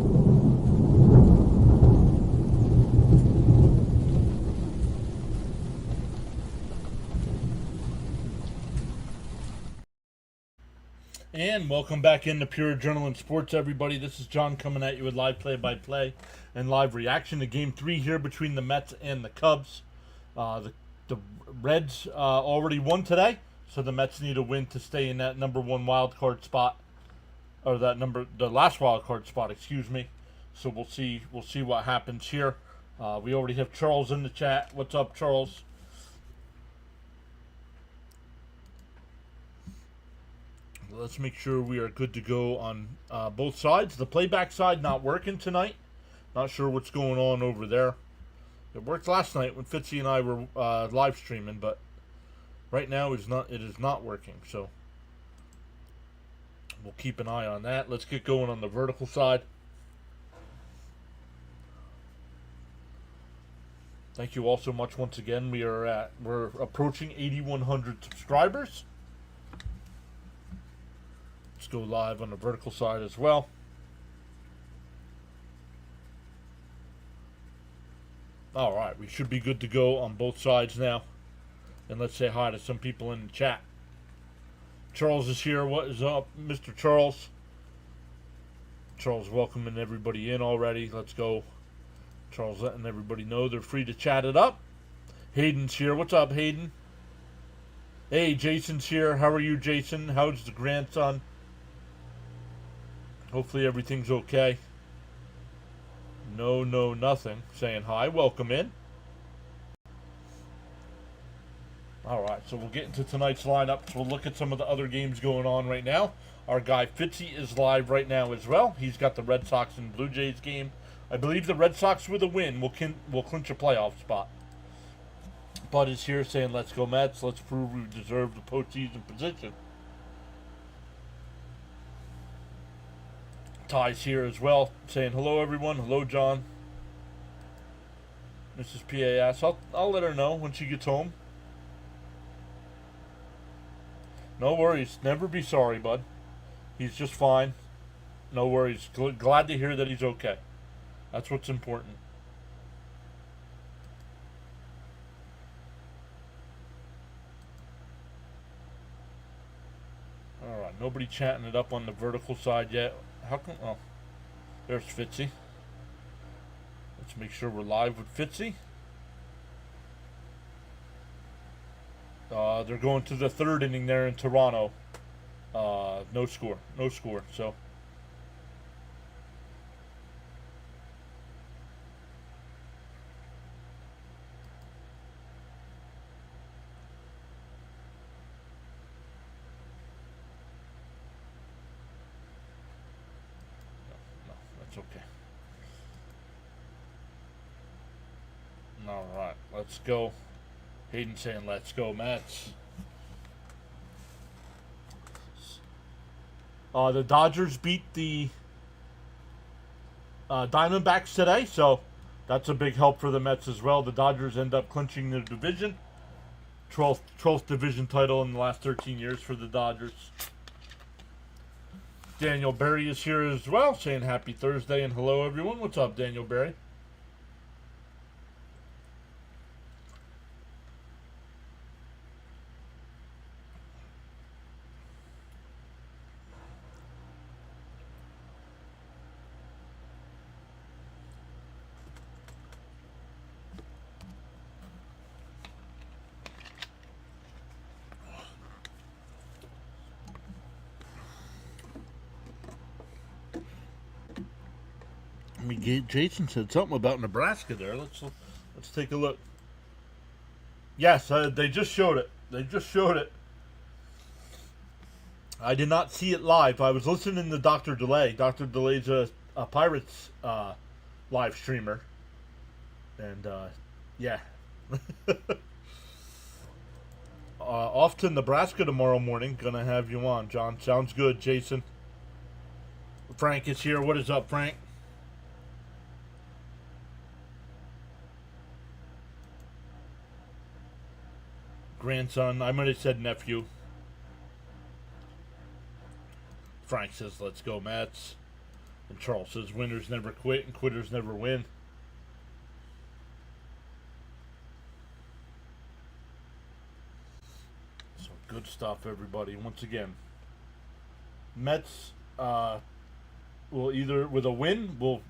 And welcome back into PureAdrenaline Sports, everybody. This is John coming at you with live play-by-play and live reaction to Game 3 here between the Mets and the Cubs. The Reds already won today, so the Mets need a win to stay in that number one wild card spot, or the last wild card spot, excuse me. So we'll see what happens here. We already have Charles in the chat. What's up, Charles? Let's make sure we are good to go on both sides. The playback side not working tonight. Not sure what's going on over there. It worked last night when Fitzy and I were live streaming, but right now it is not working. So we'll keep an eye on that. Let's get going on the vertical side. Thank you all so much once again. We're approaching 8,100 subscribers. Let's go live on the vertical side as well. All right, we should be good to go on both sides now. And let's say hi to some people in the chat. Charles is here. What is up, Mr. Charles? Charles welcoming everybody in already. Let's go. Charles letting everybody know they're free to chat it up. Hayden's here. What's up, Hayden? Hey, Jason's here. How are you, Jason? How's the grandson? Hopefully everything's okay. No, nothing. Saying hi. Welcome in. Alright, so we'll get into tonight's lineup. So we'll look at some of the other games going on right now. Our guy Fitzy is live right now as well. He's got the Red Sox and Blue Jays game. I believe the Red Sox with a win will clinch a playoff spot. Bud is here saying, let's go Mets. Let's prove we deserve the postseason position. Ty's here as well, saying hello everyone. Hello, John. Mrs. PAS. I'll let her know when she gets home. No worries. Never be sorry, bud. He's just fine. No worries. Glad to hear that he's okay. That's what's important. Alright, nobody chatting it up on the vertical side yet. How come? Oh, there's Fitzy. Let's make sure we're live with Fitzy. They're going to the third inning there in Toronto. No score. So okay. All right, let's go. Hayden saying, let's go, Mets. The Dodgers beat the Diamondbacks today, so that's a big help for the Mets as well. The Dodgers end up clinching their division. 12th division title in the last 13 years for the Dodgers. Daniel Berry is here as well, saying happy Thursday and hello everyone. What's up, Daniel Berry? Jason said something about Nebraska there. Let's take a look. Yes, they just showed it. I did not see it live. I was listening to Dr. Delay. Dr. Delay's a Pirates live streamer. And, yeah. Off to Nebraska tomorrow morning. Gonna have you on, John. Sounds good, Jason. Frank is here. What is up, Frank? Grandson. I might have said nephew. Frank says, let's go, Mets. And Charles says winners never quit and quitters never win. So good stuff, everybody. Once again, Mets will either, with a win, will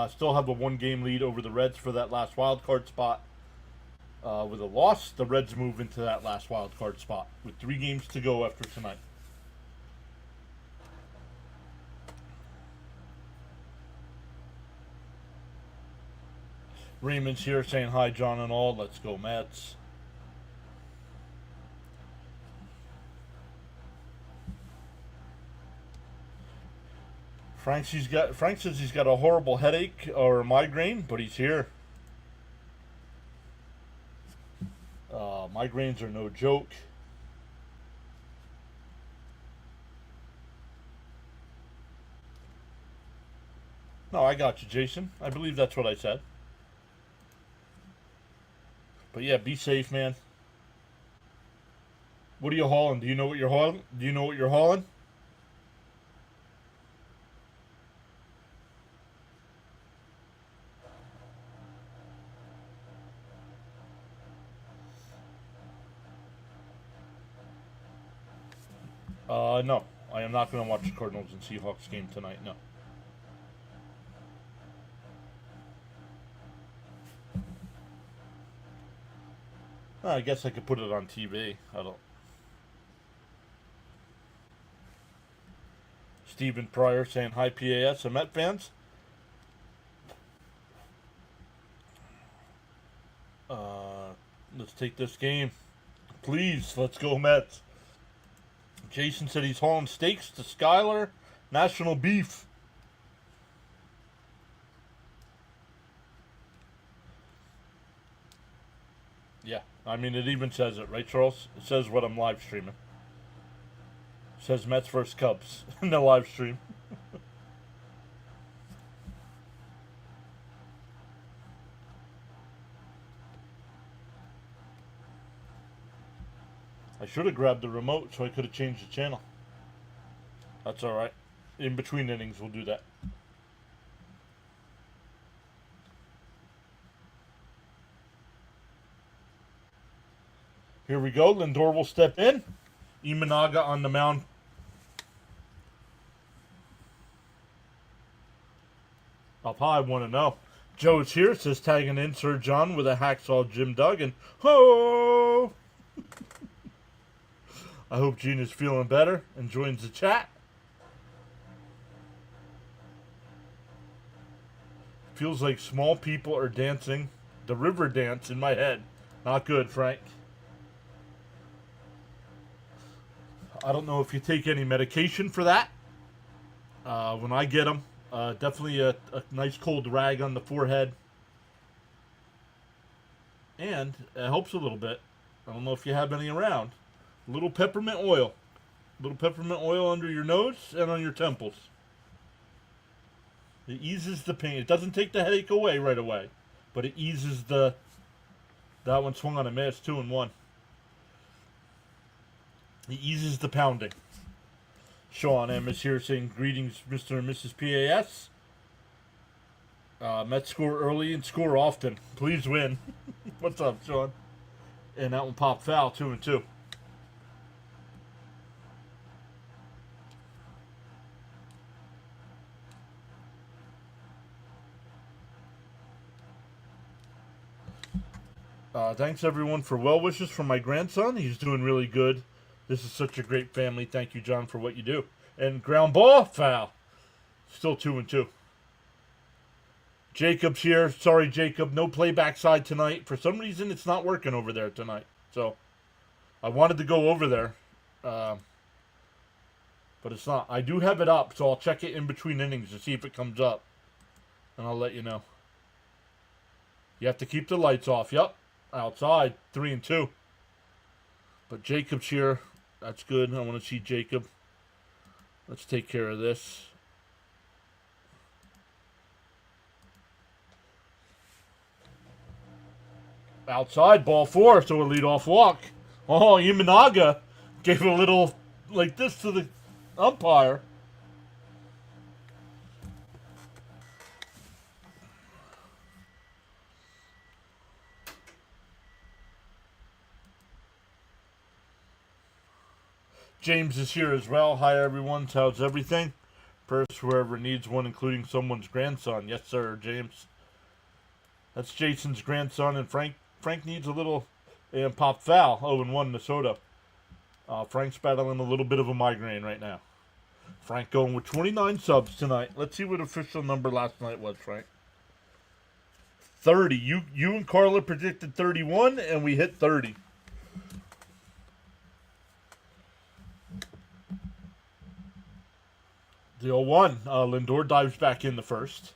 still have a 1-game lead over the Reds for that last wild card spot. With a loss, the Reds move into that last wild card spot with 3 games to go after tonight. Raymond's here saying hi, John and all. Let's go, Mets. Frank says he's got a horrible headache or a migraine, but he's here. Migraines are no joke. No, I got you, Jason. I believe that's what I said. But yeah, be safe, man. What are you hauling? Do you know what you're hauling? Do you know what you're hauling? No. I am not going to watch the Cardinals and Seahawks game tonight, no. I guess I could put it on TV. I don't. Stephen Pryor saying hi, PAS and Met fans. Let's take this game. Please, let's go Mets. Jason said he's hauling steaks to Skylar. National beef. Yeah, I mean, it even says it, right, Charles? It says what I'm live streaming. It says Mets versus Cubs in the live stream. I should have grabbed the remote so I could have changed the channel. That's alright. In between innings, we'll do that. Here we go. Lindor will step in. Imanaga on the mound. Up high, 1-0. Joe's here, says tagging in Sir John with a hacksaw Jim Duggan. Ho! I hope Gina's feeling better and joins the chat. Feels like small people are dancing the river dance in my head. Not good, Frank. I don't know if you take any medication for that. When I get them, definitely a nice cold rag on the forehead. And it helps a little bit. I don't know if you have any around. A little peppermint oil. A little peppermint oil under your nose and on your temples. It eases the pain. It doesn't take the headache away right away. But it eases the... That one swung on a miss, 2-1. It eases the pounding. Sean M is here saying, greetings, Mr. and Mrs. PAS. Mets score early and score often. Please win. What's up, Sean? And that one popped foul, 2-2. Thanks, everyone, for well wishes for my grandson. He's doing really good. This is such a great family. Thank you, John, for what you do. And ground ball, foul. Still 2-2. Jacob's here. Sorry, Jacob. No playback side tonight. For some reason, it's not working over there tonight. So, I wanted to go over there. But it's not. I do have it up, so I'll check it in between innings to see if it comes up. And I'll let you know. You have to keep the lights off. Yep. Outside. 3-2. But Jacob's here. That's good. I want to see Jacob. Let's take care of this. Outside, ball 4, so a leadoff walk. Oh, Imanaga gave a little like this to the umpire. James is here as well. Hi, everyone. How's everything? Purse whoever needs one, including someone's grandson. Yes, sir, James. That's Jason's grandson, and Frank needs a little pop foul. 0-1 Minnesota. Frank's battling a little bit of a migraine right now. Frank going with 29 subs tonight. Let's see what official number last night was, Frank. 30. You and Carla predicted 31, and we hit 30. The 0-1. Lindor dives back in the first.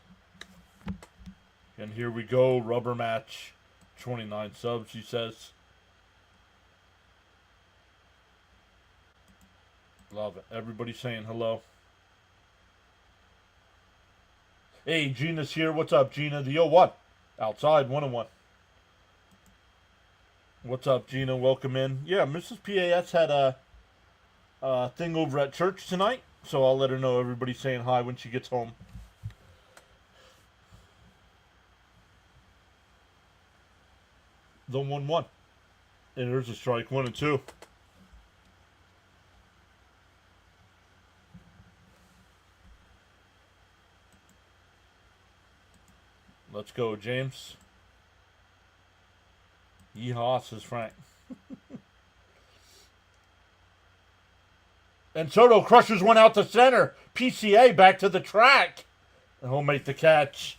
And here we go. Rubber match. 29 subs, he says. Love it. Everybody saying hello. Hey, Gina's here. What's up, Gina? The 0-1. Outside, 1-1. What's up, Gina? Welcome in. Yeah, Mrs. PAS had a thing over at church tonight, so I'll let her know everybody's saying hi when she gets home. The 1-1. And there's a strike. 1-2. Let's go, James. Yeehaw, says Frank. And Soto crushes one out to center. PCA back to the track. And he'll make the catch.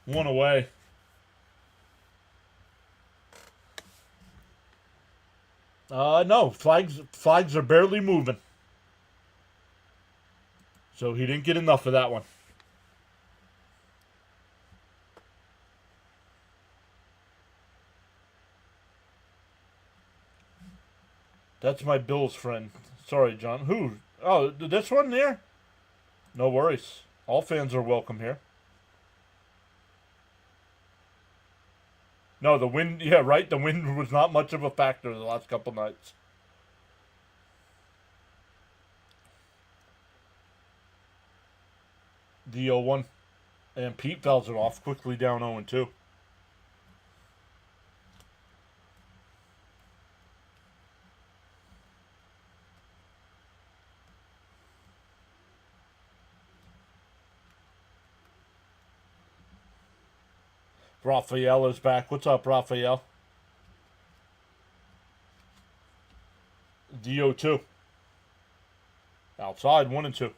One away. No, flags are barely moving. So he didn't get enough of that one. That's my Bills friend. Sorry, John. Who? Oh, this one there? No worries. All fans are welcome here. No, the wind, yeah, right? The wind was not much of a factor the last couple nights. The 0-1. And Pete fouls it off quickly down 0-2. Raphael is back. What's up, Raphael? The 0-2. Outside, 1-2.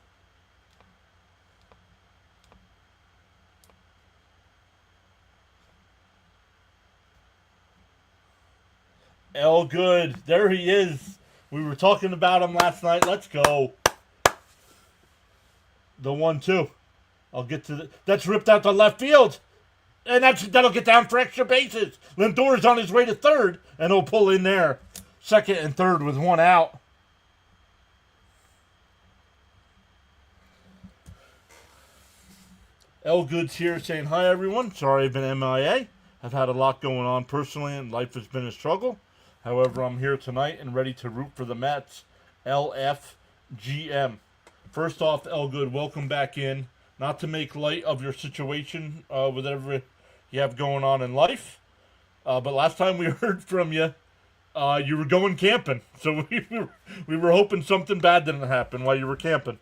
El Good. There he is. We were talking about him last night. Let's go. The 1-2. I'll get to the... That's ripped out to left field. And that'll get down for extra bases. Lindor's on his way to third. And he'll pull in there. Second and third with one out. El Good's here saying, hi, everyone. Sorry I've been MIA. I've had a lot going on personally, and life has been a struggle. However, I'm here tonight and ready to root for the Mets. LFGM. First off, El Good, welcome back in. Not to make light of your situation with whatever you have going on in life. But last time we heard from you, you were going camping. So we were hoping something bad didn't happen while you were camping.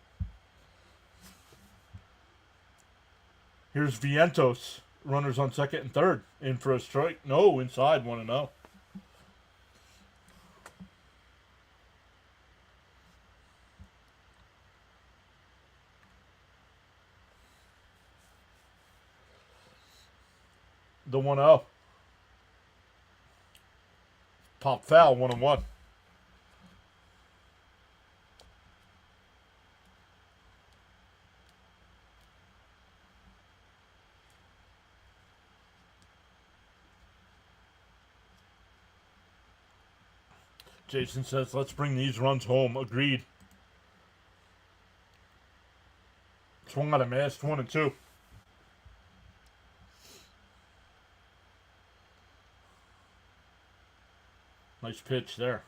Here's Vientos. Runners on second and third. In for a strike. No, inside 1-0. The 1-0. Pop foul, 1-1. Jason says, let's bring these runs home. Agreed. Swung on a miss, 1-2. Nice pitch there.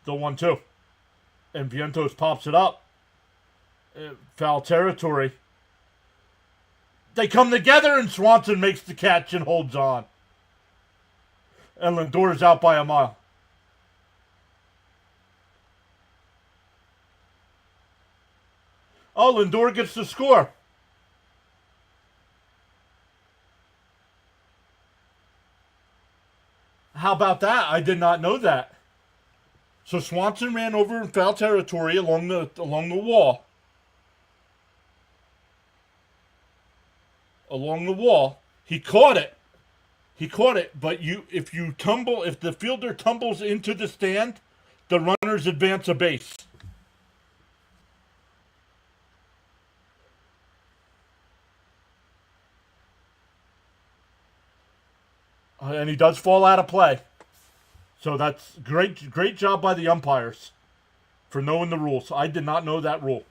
The 1-2. And Vientos pops it up. Foul territory. They come together and Swanson makes the catch and holds on. And Lindor's out by a mile. Oh, Lindor gets the score. How about that? I did not know that. So Swanson ran over in foul territory along the wall. Along the wall. He caught it. But if the fielder tumbles into the stand, the runners advance a base. And he does fall out of play. So that's great job by the umpires for knowing the rules. I did not know that rule.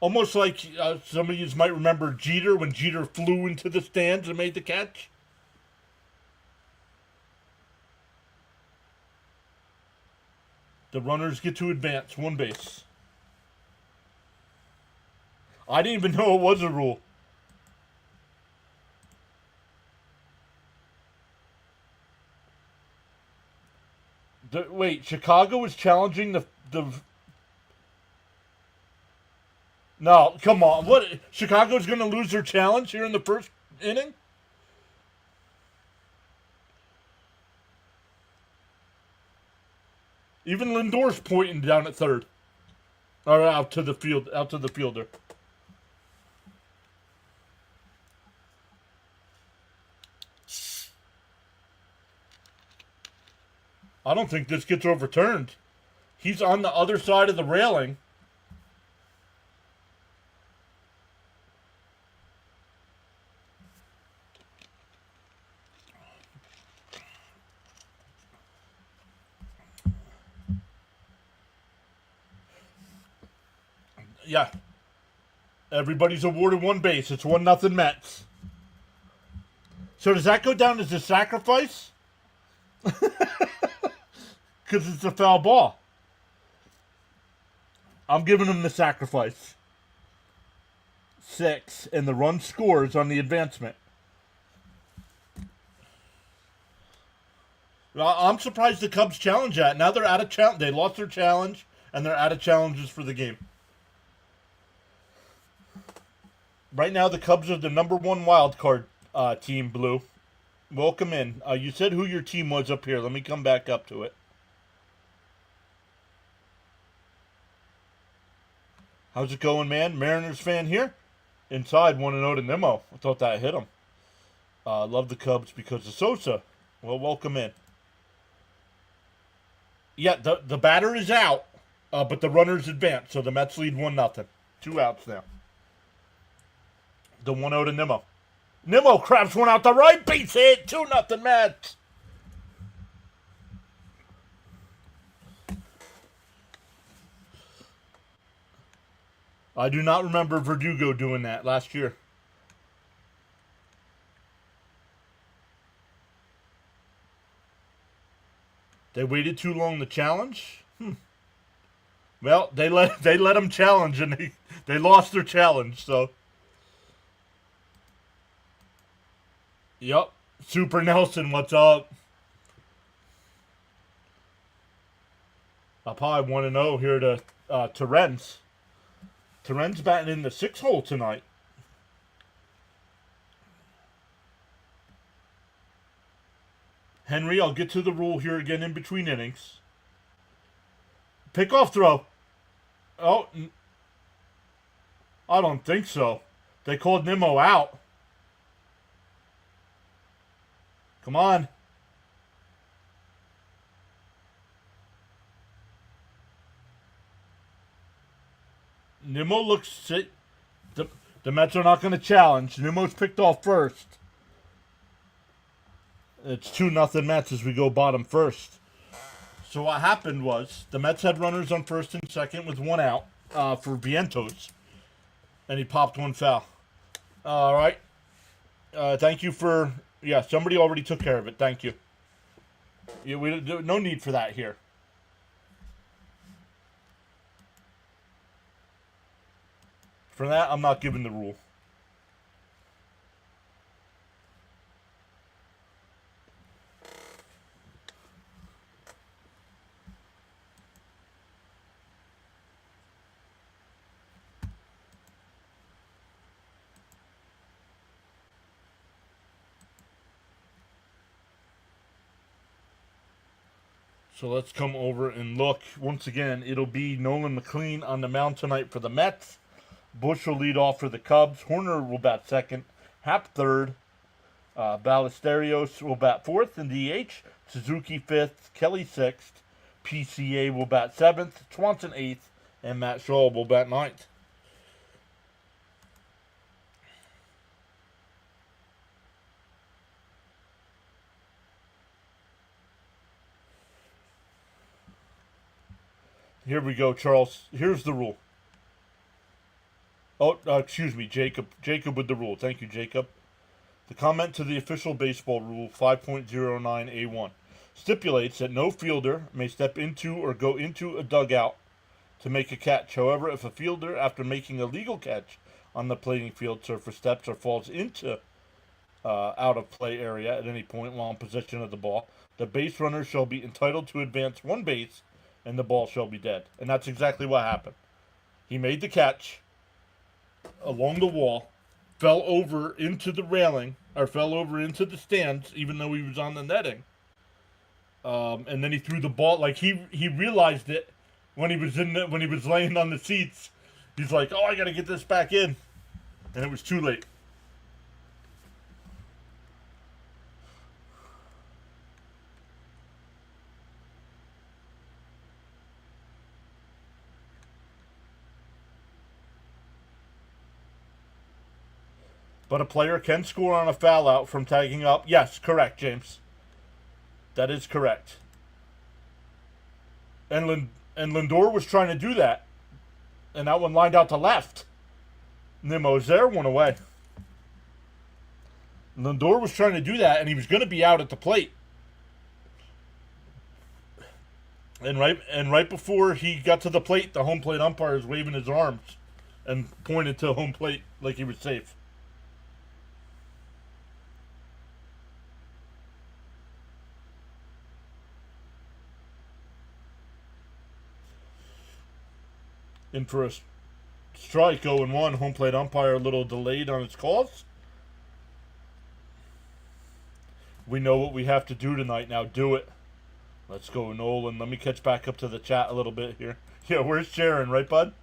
Almost like some of you might remember Jeter when Jeter flew into the stands and made the catch. The runners get to advance one base. I didn't even know it was a rule. Wait, Chicago is challenging the. No, come on. What? Chicago's going to lose their challenge here in the first inning? Even Lindor's pointing down at third. Or out to the fielder. I don't think this gets overturned. He's on the other side of the railing. Yeah. Everybody's awarded one base. It's 1-0 Mets. So does that go down as a sacrifice? Because it's a foul ball. I'm giving him the sacrifice. 6, and the run scores on the advancement. I'm surprised the Cubs challenge that. Now they're out of challenge. They lost their challenge, and they're out of challenges for the game. Right now, the Cubs are the #1 wild card team, Blue. Welcome in. You said who your team was up here. Let me come back up to it. How's it going, man? Mariners fan here? Inside, 1-0 to Nimmo. I thought that hit him. Love the Cubs because of Sosa. Well, welcome in. Yeah, the batter is out, but the runners advance, so the Mets lead 1-0. 2 outs now. The 1-0 to Nimmo. Nimmo crabs one out the right, base hit, 2-0 Mets. I do not remember Verdugo doing that last year. They waited too long to challenge? Well, they let them challenge, and they lost their challenge, so. Yup. Super Nelson, what's up? Up high, 1-0 here to Terrence. Terrence batting in the 6 hole tonight. Henry, I'll get to the rule here again in between innings. Pickoff throw. Oh, I don't think so. They called Nimmo out. Come on. Nimmo looks sick. The Mets are not going to challenge. Nimmo's picked off first. It's 2-0 Mets as we go bottom first. So what happened was the Mets had runners on first and second with 1 out for Vientos. And he popped 1 foul. All right. Thank you for... Yeah, somebody already took care of it. Thank you. Yeah, no need for that here. For that, I'm not giving the rule. So let's come over and look. Once again, it'll be Nolan McLean on the mound tonight for the Mets. Bush will lead off for the Cubs. Horner will bat second. Happ third. Ballesteros will bat fourth in DH. Suzuki fifth. Kelly sixth. PCA will bat seventh. Swanson eighth. And Matt Shaw will bat ninth. Here we go, Charles. Here's the rule. Oh, excuse me, Jacob. Jacob with the rule. Thank you, Jacob. The comment to the official baseball rule 5.09A1 stipulates that no fielder may step into or go into a dugout to make a catch. However, if a fielder, after making a legal catch on the playing field surface, steps or falls into out of play area at any point while in possession of the ball, the base runner shall be entitled to advance one base and the ball shall be dead. And that's exactly what happened. He made the catch along the wall, fell over into the railing, or fell over into the stands, even though he was on the netting. And then he threw the ball, like he realized it when he was when he was laying on the seats. He's like, "Oh, I got to get this back in," and it was too late. But a player can score on a foul out from tagging up. Yes, correct, James. That is correct. And Lindor was trying to do that. And that one lined out to left. Nimmo's there, one away. Lindor was trying to do that, and he was going to be out at the plate. And right before he got to the plate, the home plate umpire was waving his arms and pointed to home plate like he was safe. In for a strike, 0-1. Home plate umpire a little delayed on his calls. We know what we have to do tonight. Now do it. Let's go, Nolan. Let me catch back up to the chat a little bit here. Yeah, where's Sharon, right, bud?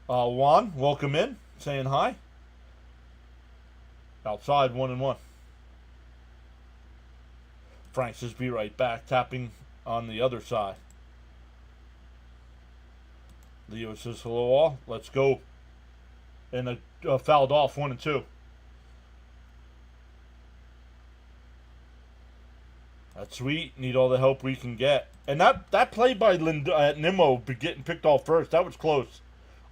Juan, welcome in. Saying hi. Outside, 1-1. Frank says be right back. Tapping on the other side. Leo says hello all. Let's go. And fouled off 1-2. That's sweet. Need all the help we can get. And that play by Nimmo getting picked off first, that was close.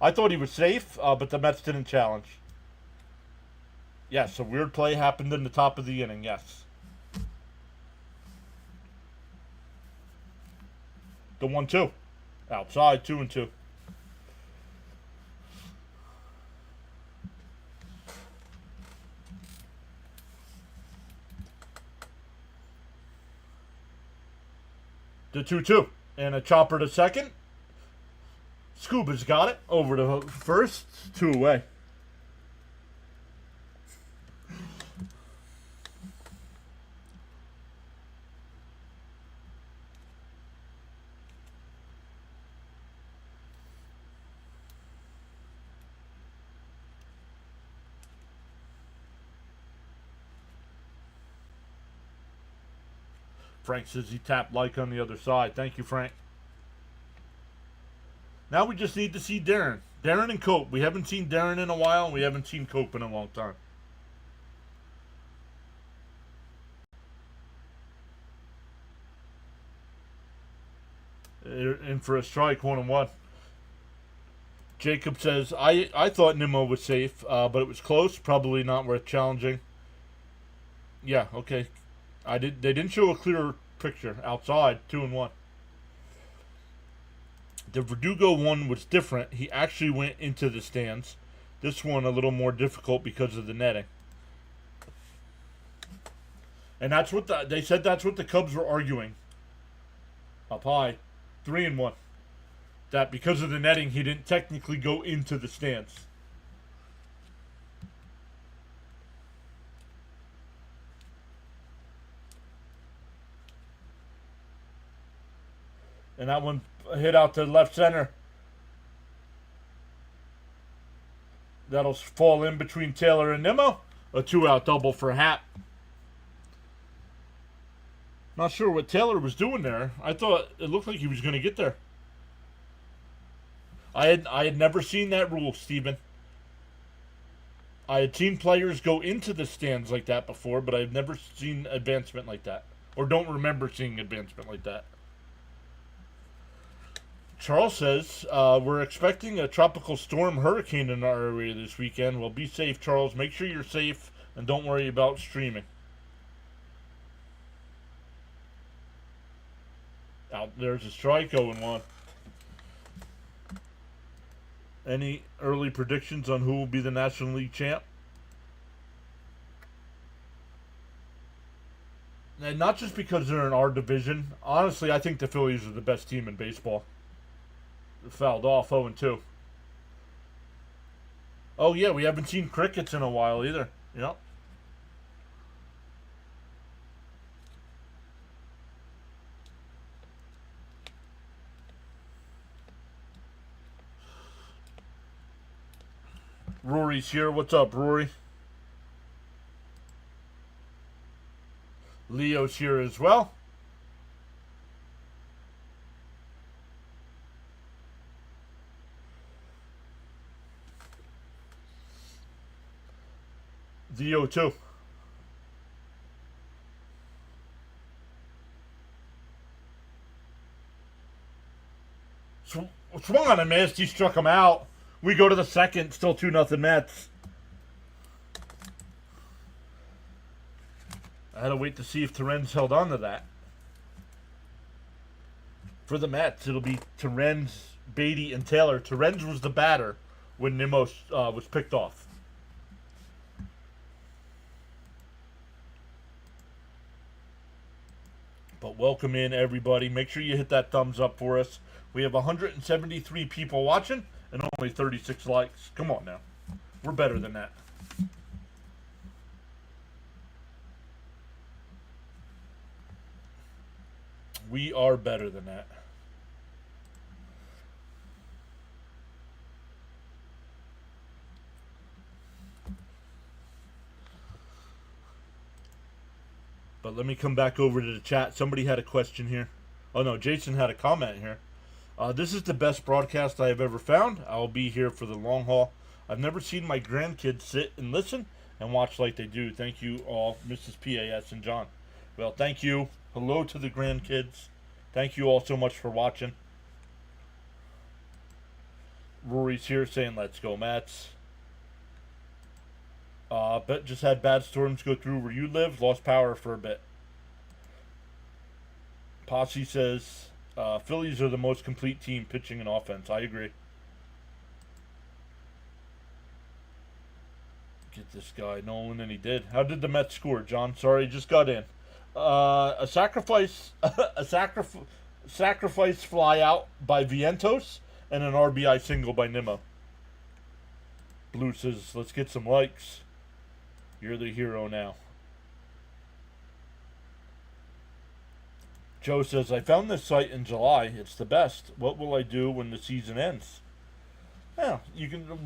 I thought he was safe, but the Mets didn't challenge. Yes, a weird play happened in the top of the inning, yes. The 1-2. Outside, 2-2. The 2-2. And a chopper to second. Scuba's got it. Over to first. 2 away. Frank says he tapped like on the other side. Thank you, Frank. Now we just need to see Darren. Darren and Cope. We haven't seen Darren in a while, and we haven't seen Cope in a long time. In for a strike, 1-1. Jacob says, I thought Nimmo was safe, but it was close. Probably not worth challenging. Yeah, okay. They didn't show a clear picture. Outside, 2-1. The Verdugo one was different. He actually went into the stands. This one a little more difficult because of the netting. And that's what they said. That's what the Cubs were arguing. Up high, 3-1. That because of the netting, he didn't technically go into the stands. And that one hit out to left center. That'll fall in between Taylor and Nimmo. A 2-out double for Happ. Not sure what Taylor was doing there. I thought it looked like he was going to get there. I had never seen that rule, Steven. I had seen players go into the stands like that before, but I've never seen advancement like that. Or don't remember seeing advancement like that. Charles says, we're expecting a tropical storm hurricane in our area this weekend. Well, be safe, Charles. Make sure you're safe and don't worry about streaming. Out there's a strike 0-1. Any early predictions on who will be the National League champ? And not just because they're in our division. Honestly, I think the Phillies are the best team in baseball. Fouled off 0-2. Oh, yeah, we haven't seen crickets in a while either. Yep. Rory's here. What's up, Rory? Leo's here as well. Theo too. Swung on a miss. He struck him out. We go to the second. Still 2-0 Mets. I had to wait to see if Terrence held on to that. For the Mets, it'll be Terrence, Beatty, and Taylor. Terrence was the batter when Nimmo was picked off. But welcome in, everybody. Make sure you hit that thumbs up for us. We have 173 people watching and only 36 likes. Come on now. We're better than that. We are better than that. But let me come back over to the chat. Somebody had a question here. Oh no, Jason had a comment here. This is the best broadcast I have ever found. I'll be here for the long haul. I've never seen my grandkids sit and listen and watch like they do. Thank you all, Mrs. PAS and John. Well, thank you. Hello to the grandkids. Thank you all so much for watching. Rory's here saying, let's go, Mats. Bet just had bad storms go through where you live. Lost power for a bit. Posse says, Phillies are the most complete team pitching and offense. I agree. Get this guy Nolan, and he did. How did the Mets score, John? Sorry, just got in. A sacrifice fly out by Vientos and an RBI single by Nimmo. Blue says, let's get some likes. You're the hero now. Joe says, I found this site in July. It's the best. What will I do when the season ends? Yeah,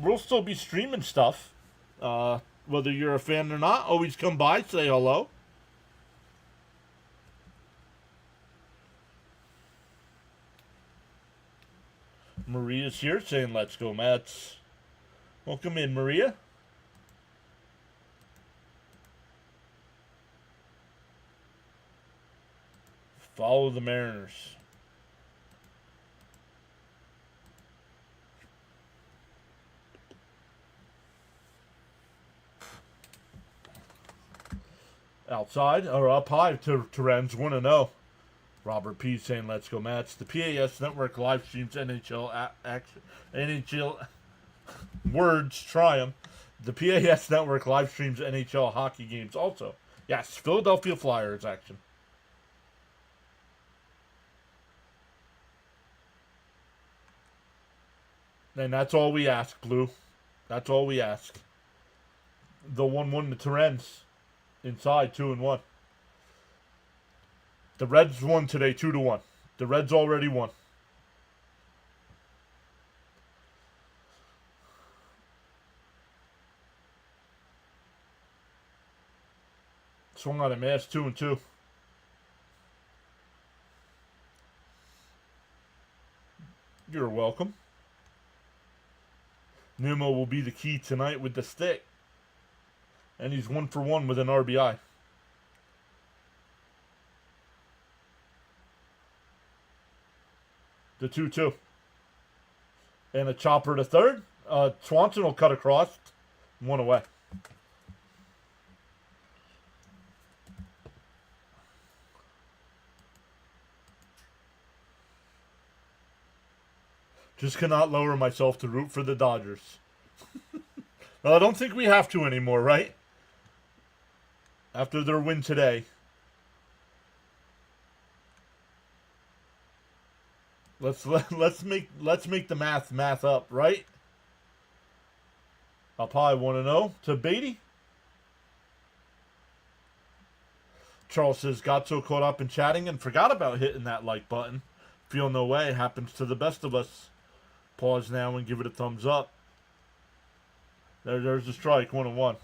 we'll still be streaming stuff. Whether you're a fan or not, always come by, say hello. Maria's here saying, let's go, Mets. Welcome in, Maria. Follow the Mariners. Outside or up high to Renz 1-0. Robert P saying, let's go, Mats. The PAS Network live streams NHL action. NHL words, try them. The PAS Network live streams NHL hockey games also. Yes, Philadelphia Flyers action. And that's all we ask, Blue. That's all we ask. The 1-1 to Terrence. Inside, 2-1. The Reds won today, 2-1. The Reds already won. Swung on a mass 2-2. You're welcome. Nimmo will be the key tonight with the stick. And he's 1 for 1 with an RBI. The 2-2. And a chopper to third. Swanson will cut across. 1 away. Just cannot lower myself to root for the Dodgers. Well, I don't think we have to anymore, right? After their win today. Let's make the math up, right? Up high 1-0 to Beatty. Charles says, got so caught up in chatting and forgot about hitting that like button. Feel no way. Happens to the best of us. Pause now and give it a thumbs up. There's a strike, 1-1.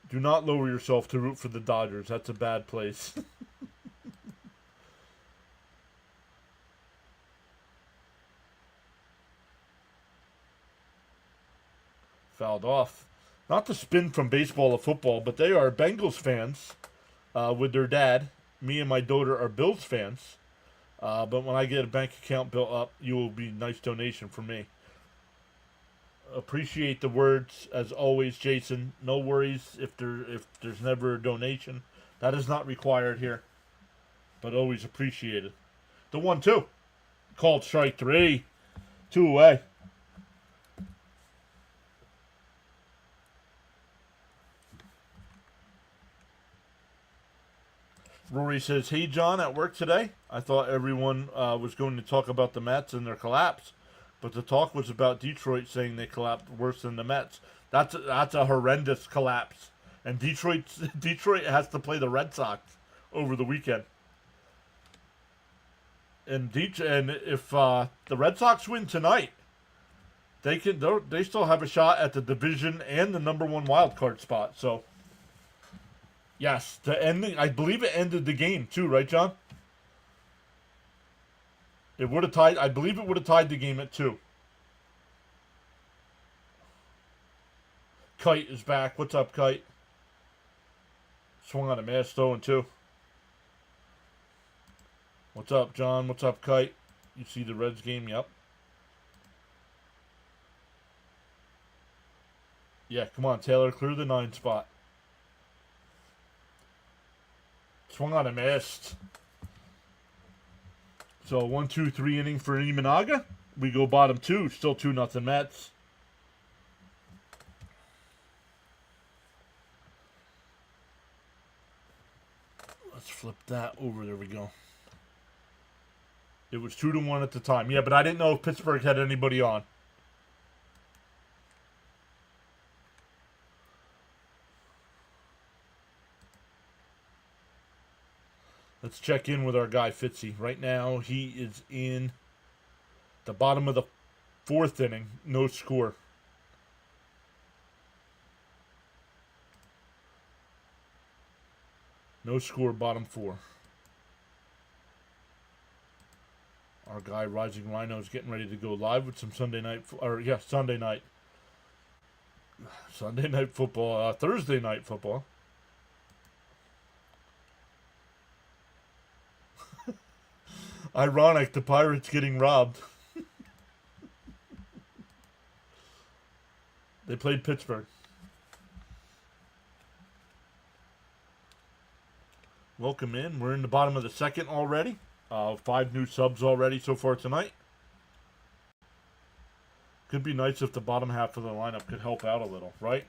Do not lower yourself to root for the Dodgers. That's a bad place. Fouled off. Not to spin from baseball to football, but they are Bengals fans with their dad. Me and my daughter are Bills fans. But when I get a bank account built up, you will be a nice donation for me. Appreciate the words as always, Jason. No worries if there's never a donation. That is not required here, but always appreciated. The 1-2 called strike 3, 2 away. Rory says, hey, John, at work today, I thought everyone was going to talk about the Mets and their collapse, but the talk was about Detroit saying they collapsed worse than the Mets. That's a horrendous collapse. And Detroit has to play the Red Sox over the weekend. And if the Red Sox win tonight, they still have a shot at the division and the #1 wild card spot. So yes, I believe it ended the game too, right, John? It would have tied. I believe it would have tied the game at 2. Kite is back. What's up, Kite? Swung on a mass 0-2. What's up, John? What's up, Kite? You see the Reds game? Yep. Yeah, come on, Taylor. Clear the 9 spot. Swung on a missed. So 1-2-3 inning for Imanaga. We go bottom 2. Still 2-0 Mets. Let's flip that over. There we go. It was 2-1 at the time. Yeah, but I didn't know if Pittsburgh had anybody on. Let's check in with our guy Fitzy. Right now, he is in the bottom of the 4th inning. No score. No score, bottom 4. Our guy Rising Rhino is getting ready to go live with some Sunday night football. Thursday night football. Ironic, the Pirates getting robbed. They played Pittsburgh. Welcome in. We're in the bottom of the 2nd already. 5 new subs already so far tonight. Could be nice if the bottom half of the lineup could help out a little, right?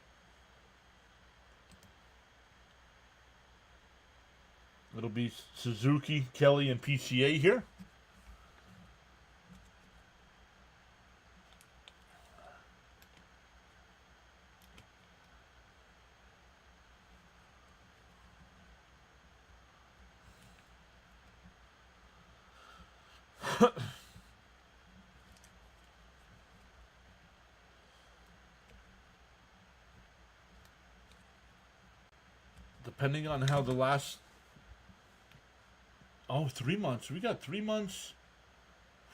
It'll be Suzuki, Kelly, and PCA here. Depending on how the last... Oh, 3 months. We got 3 months.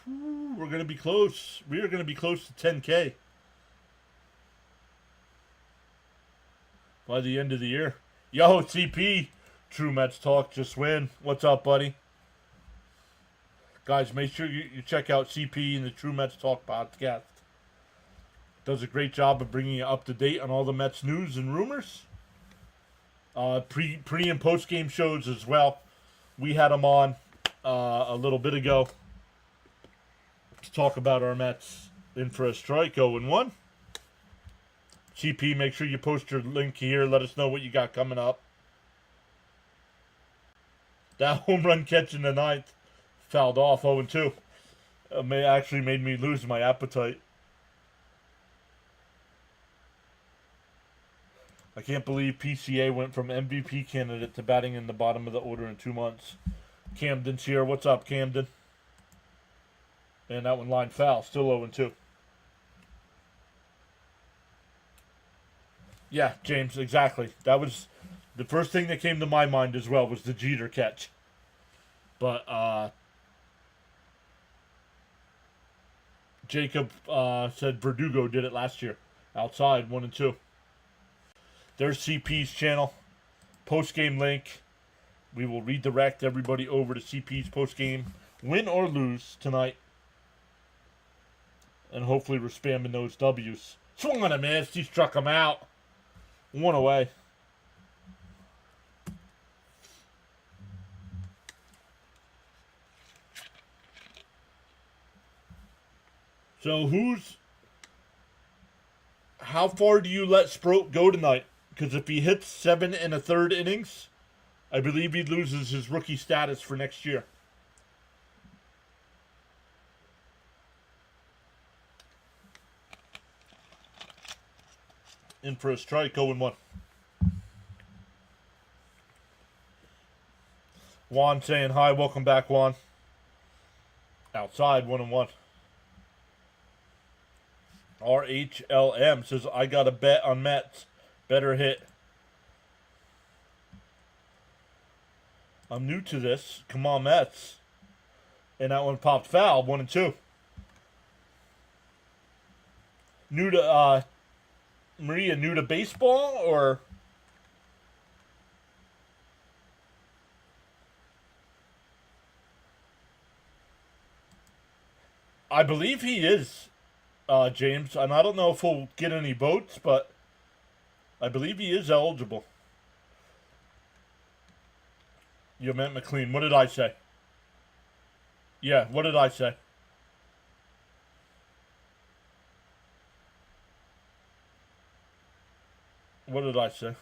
Ooh, we're going to be close. We are going to be close to 10K by the end of the year. Yo, CP. True Mets Talk. Just win. What's up, buddy? Guys, make sure you check out CP and the True Mets Talk podcast. Does a great job of bringing you up to date on all the Mets news and rumors. Pre and post game shows as well. We had them on a little bit ago to talk about our Mets in for a strike 0-1. CP, make sure you post your link here. Let us know what you got coming up. That home run catch in the ninth fouled off 0-2. Actually made me lose my appetite. I can't believe PCA went from MVP candidate to batting in the bottom of the order in 2 months. Camden's here. What's up, Camden? And that one line foul. Still 0-2. Yeah, James, exactly. That was the first thing that came to my mind as well was the Jeter catch. But Jacob said Verdugo did it last year. Outside, 1-2. There's CP's channel. Post-game link. We will redirect everybody over to CP's post-game. Win or lose tonight. And hopefully we're spamming those W's. Swung on a miss. He struck him out. 1 away. So how far do you let Sproat go tonight? Because if he hits 7 1/3 innings, I believe he loses his rookie status for next year. In for a strike, 0-1. Juan saying hi. Welcome back, Juan. Outside, 1-1. RHLM says, I got a bet on Mets. Better hit. I'm new to this. Come on, Mets. And that one popped foul. 1-2. New to, Maria, new to baseball, or? I believe he is, James. And I don't know if he'll get any votes, but I believe he is eligible. You meant McLean. What did I say? Yeah, what did I say? What did I say?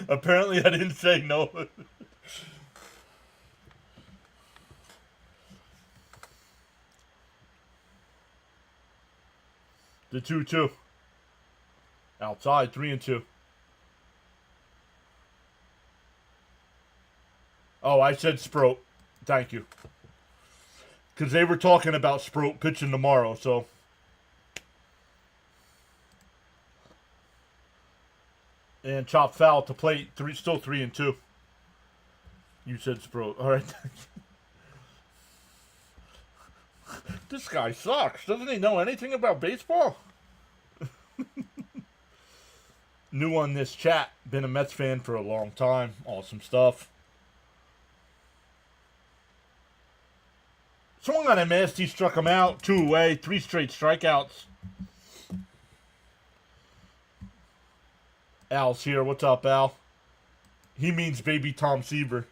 Apparently I didn't say no. The 2-2. Outside, 3-2. Oh, I said Sproat. Thank you. Because they were talking about Sproat pitching tomorrow, so. And chop foul to plate. Still 3-2. You said Sproat. All right. This guy sucks. Doesn't he know anything about baseball? New on this chat. Been a Mets fan for a long time. Awesome stuff. Swung on a miss. He struck him out. 2 away. 3 straight strikeouts. Al's here. What's up, Al? He means baby Tom Seaver.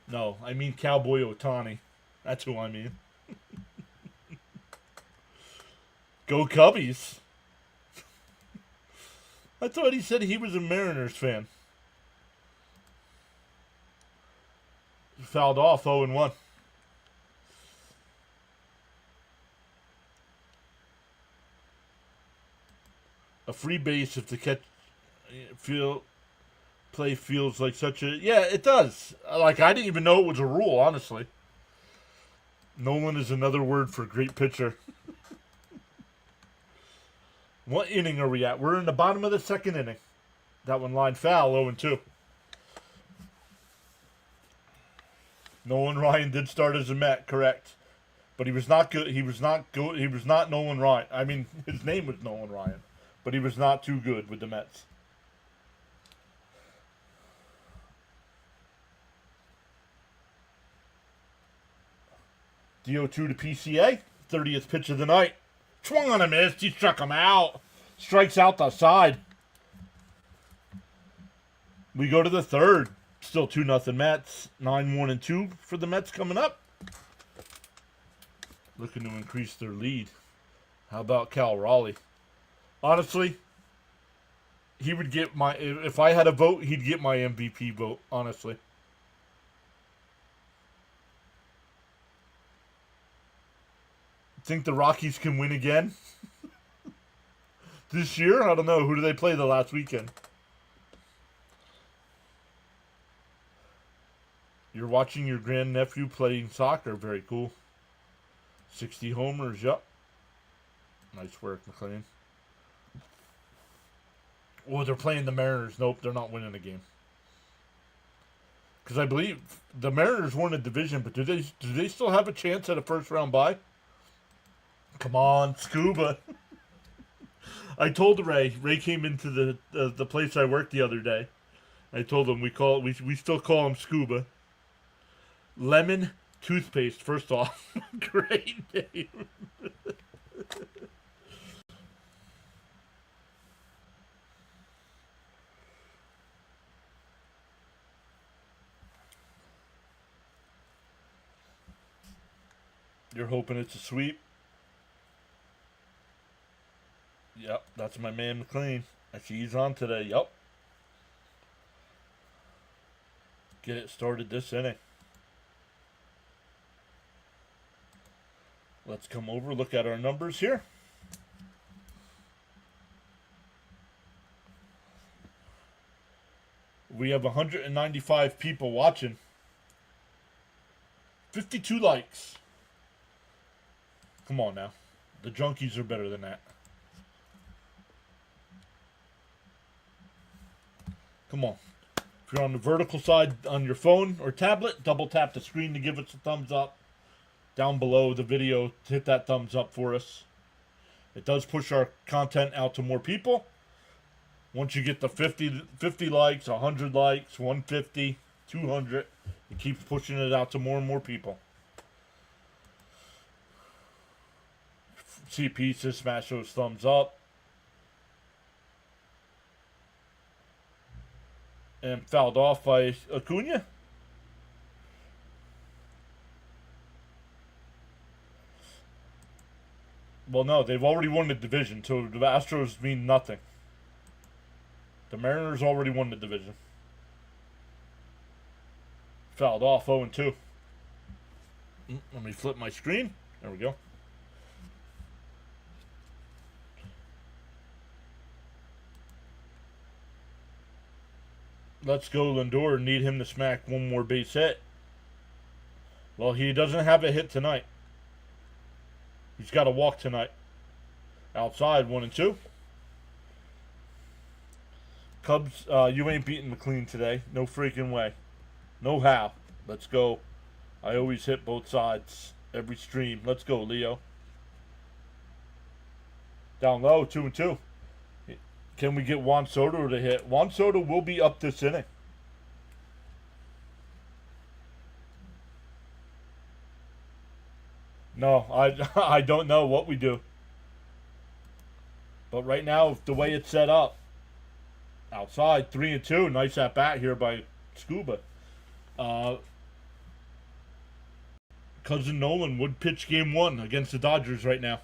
No, I mean Cowboy Ohtani. That's who I mean. Go Cubbies. I thought he said he was a Mariners fan. Fouled off 0-1. A free base if the play feels like such a... Yeah, it does. Like, I didn't even know it was a rule, honestly. Nolan is another word for great pitcher. What inning are we at? We're in the bottom of the second inning. That one line foul, 0-2. Nolan Ryan did start as a Met, correct. But he was not good. He was not good. He was not Nolan Ryan. I mean, his name was Nolan Ryan. But he was not too good with the Mets. DO2 to PCA. 30th pitch of the night. Swung on a miss. He struck him out. Strikes out the side. We go to the third. Still 2-0 Mets. 9-1-2 for the Mets coming up. Looking to increase their lead. How about Cal Raleigh? Honestly, he would get my... If I had a vote, he'd get my MVP vote, honestly. Think the Rockies can win again? This year? I don't know. Who do they play the last weekend? You're watching your grandnephew playing soccer. Very cool. 60 homers. Yup. Nice work, McLean. Oh, they're playing the Mariners. Nope, they're not winning the game. Because I believe the Mariners won a division, but do they still have a chance at a first round bye? Come on, Scuba. I told Ray. Ray came into the place I worked the other day. I told him we still call him Scuba. Lemon toothpaste. First off, great name. You're hoping it's a sweep? Yep, that's my man McLean. I see he's on today. Yep. Get it started this inning. Let's come over, look at our numbers here. We have 195 people watching. 52 likes. Come on now. The junkies are better than that. Come on. If you're on the vertical side on your phone or tablet, double tap the screen to give us a thumbs up. Down below the video, hit that thumbs up for us. It does push our content out to more people. Once you get the 50 likes, 100 likes, 150, 200, it keeps pushing it out to more and more people. CP says smash those thumbs up. And fouled off by Acuna. Well, no, they've already won the division, so the Astros mean nothing. The Mariners already won the division. Fouled off 0-2. Let me flip my screen. There we go. Let's go, Lindor. Need him to smack one more base hit. Well, he doesn't have a hit tonight. He's got to walk tonight. Outside, 1-2. Cubs, you ain't beating McLean today. No freaking way. No how. Let's go. I always hit both sides. Every stream. Let's go, Leo. Down low, 2-2. Can we get Juan Soto to hit? Juan Soto will be up this inning. No, I don't know what we do. But right now, the way it's set up, outside, 3-2. Nice at bat here by Scuba. Cousin Nolan would pitch game 1 against the Dodgers right now.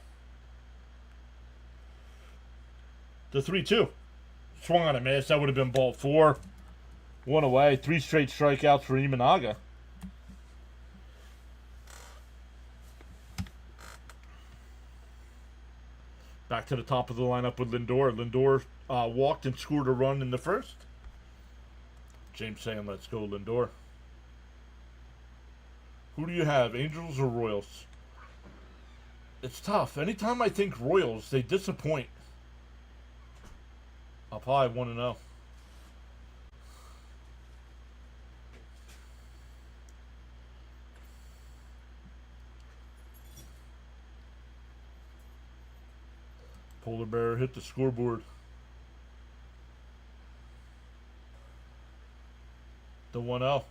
The 3-2. Swung on a miss. That would have been ball 4. 1 away. 3 straight strikeouts for Imanaga. Back to the top of the lineup with Lindor. Lindor walked and scored a run in the first. James saying, let's go, Lindor. Who do you have, Angels or Royals? It's tough. Anytime I think Royals, they disappoint. I'll probably 1-0. Polar Bear hit the scoreboard. The 1-0.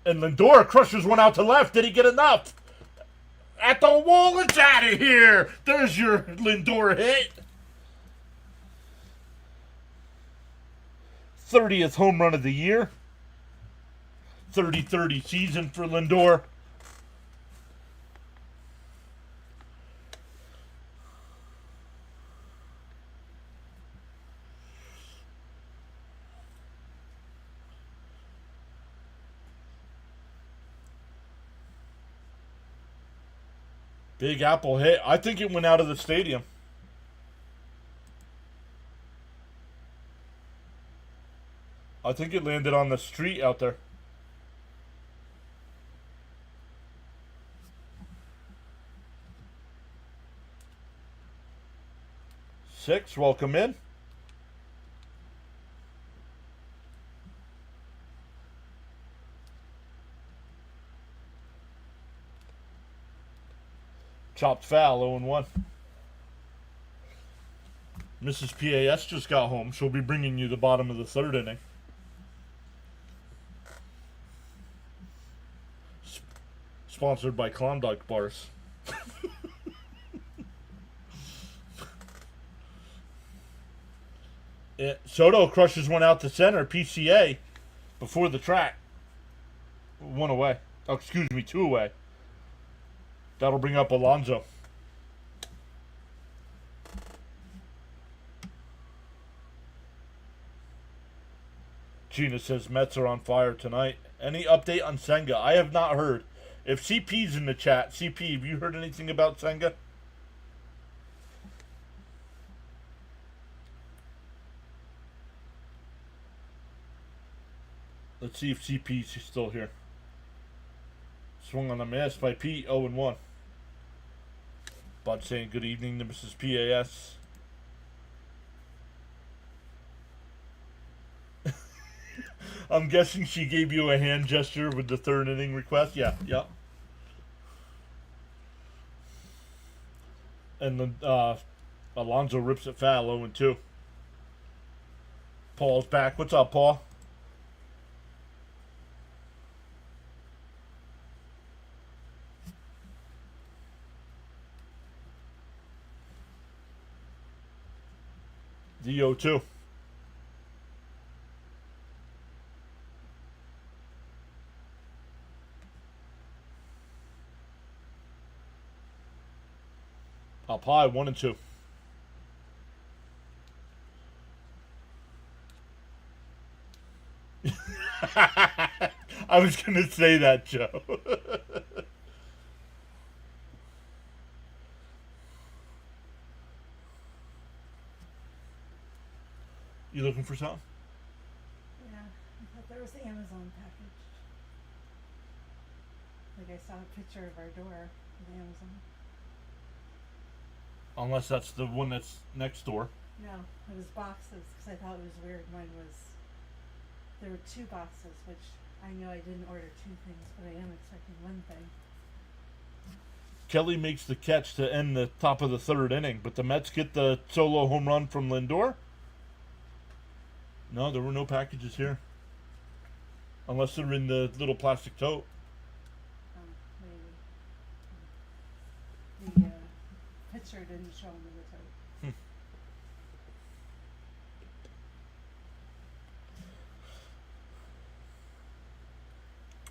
And Lindor crushes one out to left. Did he get enough? At the wall, it's out of here. There's your Lindor hit. 30th home run of the year. 30-30 season for Lindor. Big Apple hit. I think it went out of the stadium. I think it landed on the street out there. Six, welcome in. Chopped foul, 0-1. Mrs. PAS just got home. She'll be bringing you the bottom of the third inning. Sponsored by Klondike Bars. Soto crushes one out to center, PCA, before the track. 1 away. Oh, excuse me, 2 away. That'll bring up Alonso. Gina says Mets are on fire tonight. Any update on Senga? I have not heard. If CP's in the chat, CP, have you heard anything about Senga? Let's see if CP's still here. Swung on a miss by Pete, 0-1. Bud saying good evening to Mrs. PAS. I'm guessing she gave you a hand gesture with the third inning request. Yeah. And then Alonso rips it foul, 0-2. Paul's back. What's up, Paul? The 0-2. Up high, 1-2. I was gonna say that, Joe. You looking for something? Yeah, I thought there was the Amazon package. Like I saw a picture of our door with Amazon. Unless that's the one that's next door. No, it was boxes because I thought it was weird. Mine was. There were 2 boxes, which I know I didn't order 2 things, but I am expecting 1 thing. Kelly makes the catch to end the top of the third inning, but the Mets get the solo home run from Lindor. No, there were no packages here. Unless they're in the little plastic tote. Maybe. The picture didn't show them in the tote.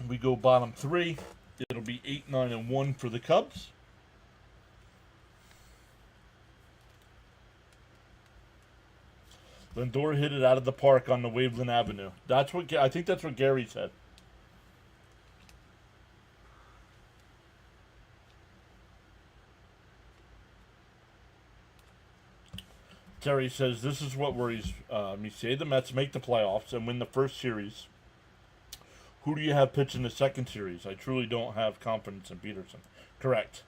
We go bottom 3. It'll be 8, 9, and 1 for the Cubs. Lindor hit it out of the park on the Waveland Avenue. I think that's what Gary said. Terry says this is what worries me. Say the Mets make the playoffs and win the first series. Who do you have pitching the second series? I truly don't have confidence in Peterson. Correct.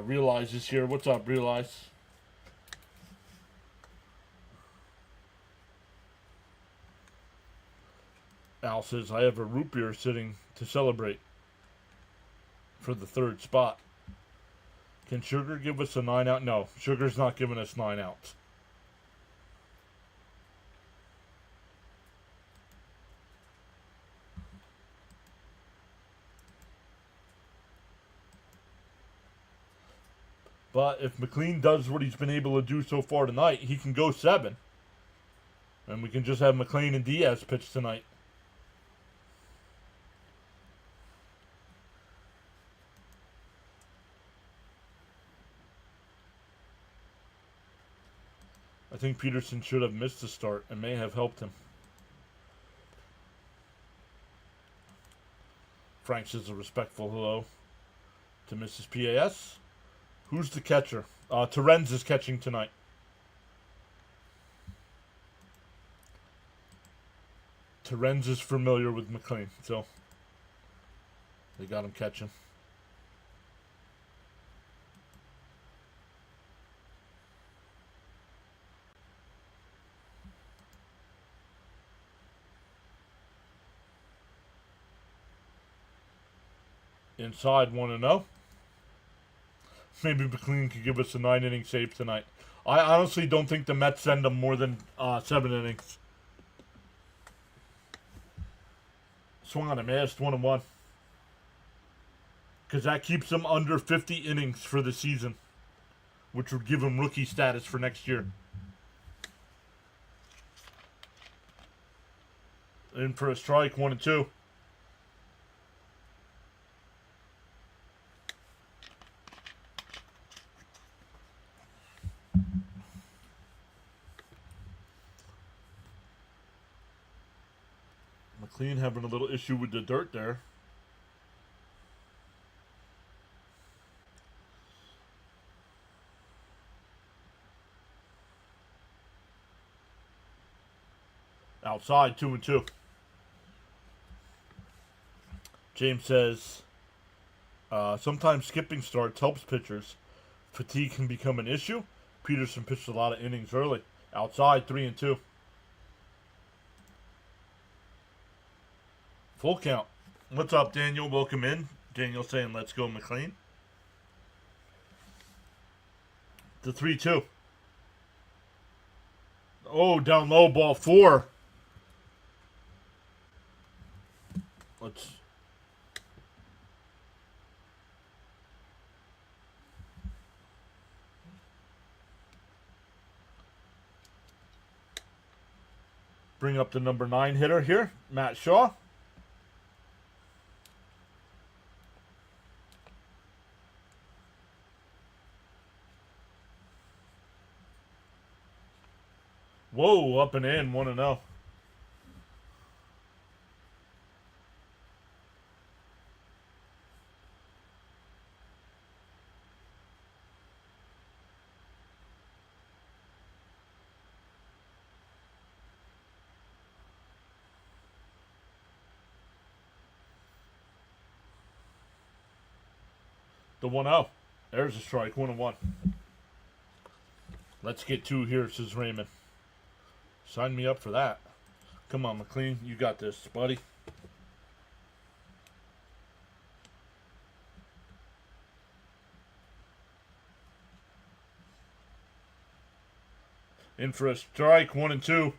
Realize is here. What's up, Realize? Al says, I have a root beer sitting to celebrate for the third spot. Can Sugar give us a 9 out? No, Sugar's not giving us 9 outs. But if McLean does what he's been able to do so far tonight, he can go 7. And we can just have McLean and Diaz pitch tonight. I think Peterson should have missed the start and may have helped him. Frank says a respectful hello to Mrs. PAS. Who's the catcher? Terenz is catching tonight. Terenz is familiar with McLean, so they got him catching. Inside 1-0. Maybe McLean could give us a 9-inning save tonight. I honestly don't think the Mets send him more than 7 innings. Swung on a missed 1-1. Because that keeps him under 50 innings for the season, which would give him rookie status for next year. In for a strike, 1-2. McLean having a little issue with the dirt there. Outside, 2-2. James says, sometimes skipping starts helps pitchers. Fatigue can become an issue. Peterson pitched a lot of innings early. Outside, 3-2. Full count. What's up, Daniel? Welcome in. Daniel saying, let's go, McLean. The 3-2. Oh, down low, ball 4. Let's... bring up the number 9 hitter here, Matt Shaw. Whoa, up and in, 1-0. The 1-0. There's a strike, 1-1. Let's get 2 here, says Raymond. Sign me up for that. Come on, McLean. You got this, buddy. In for a strike, 1-2.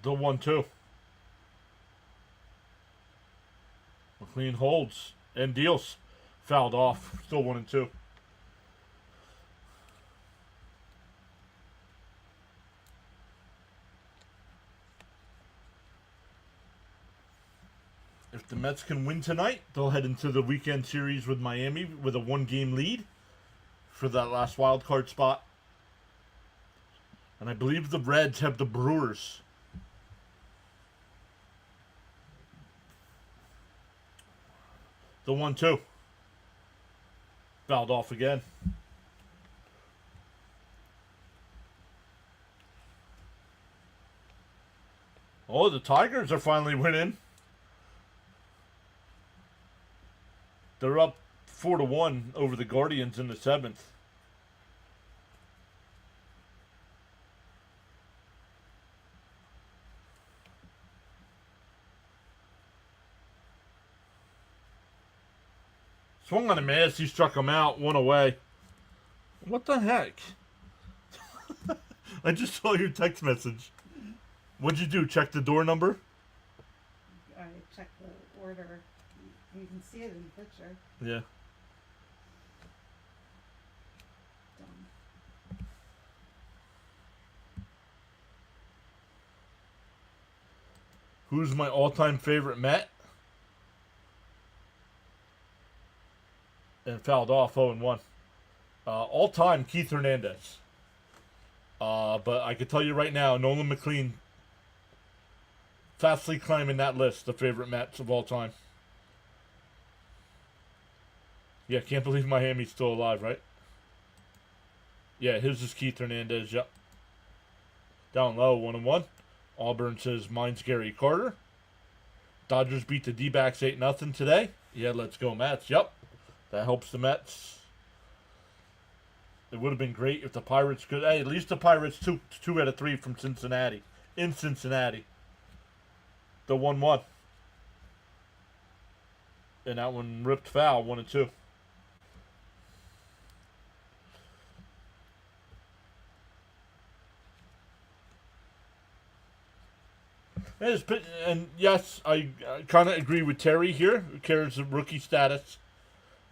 The 1-2. McLean holds and deals. Fouled off. Still 1-2. If the Mets can win tonight, they'll head into the weekend series with Miami with a 1-game lead for that last wild card spot. And I believe the Reds have the Brewers. The 1-2. Fouled off again. Oh, the Tigers are finally winning. They're up 4-1 over the Guardians in the 7th. Swung on a miss. He struck him out. One away. What the heck? I just saw your text message. What'd you do? Check the door number? I checked the order. You can see it in the picture. Yeah. Done. Who's my all-time favorite Met? And fouled off 0-1. All-time Keith Hernandez. But I can tell you right now, Nolan McLean fastly climbing that list of favorite Mets of all time. Yeah, can't believe Miami's still alive, right? Yeah, his is Keith Hernandez, yep. Down low, 1-1. Auburn says, mine's Gary Carter. Dodgers beat the D-backs 8-0 today. Yeah, let's go Mets, yep. That helps the Mets. It would have been great if the Pirates could. Hey, at least the Pirates took 2 out of 3 from Cincinnati. In Cincinnati. The 1-1. And that one ripped foul, 1-2. And yes, I kind of agree with Terry here. Who cares the rookie status?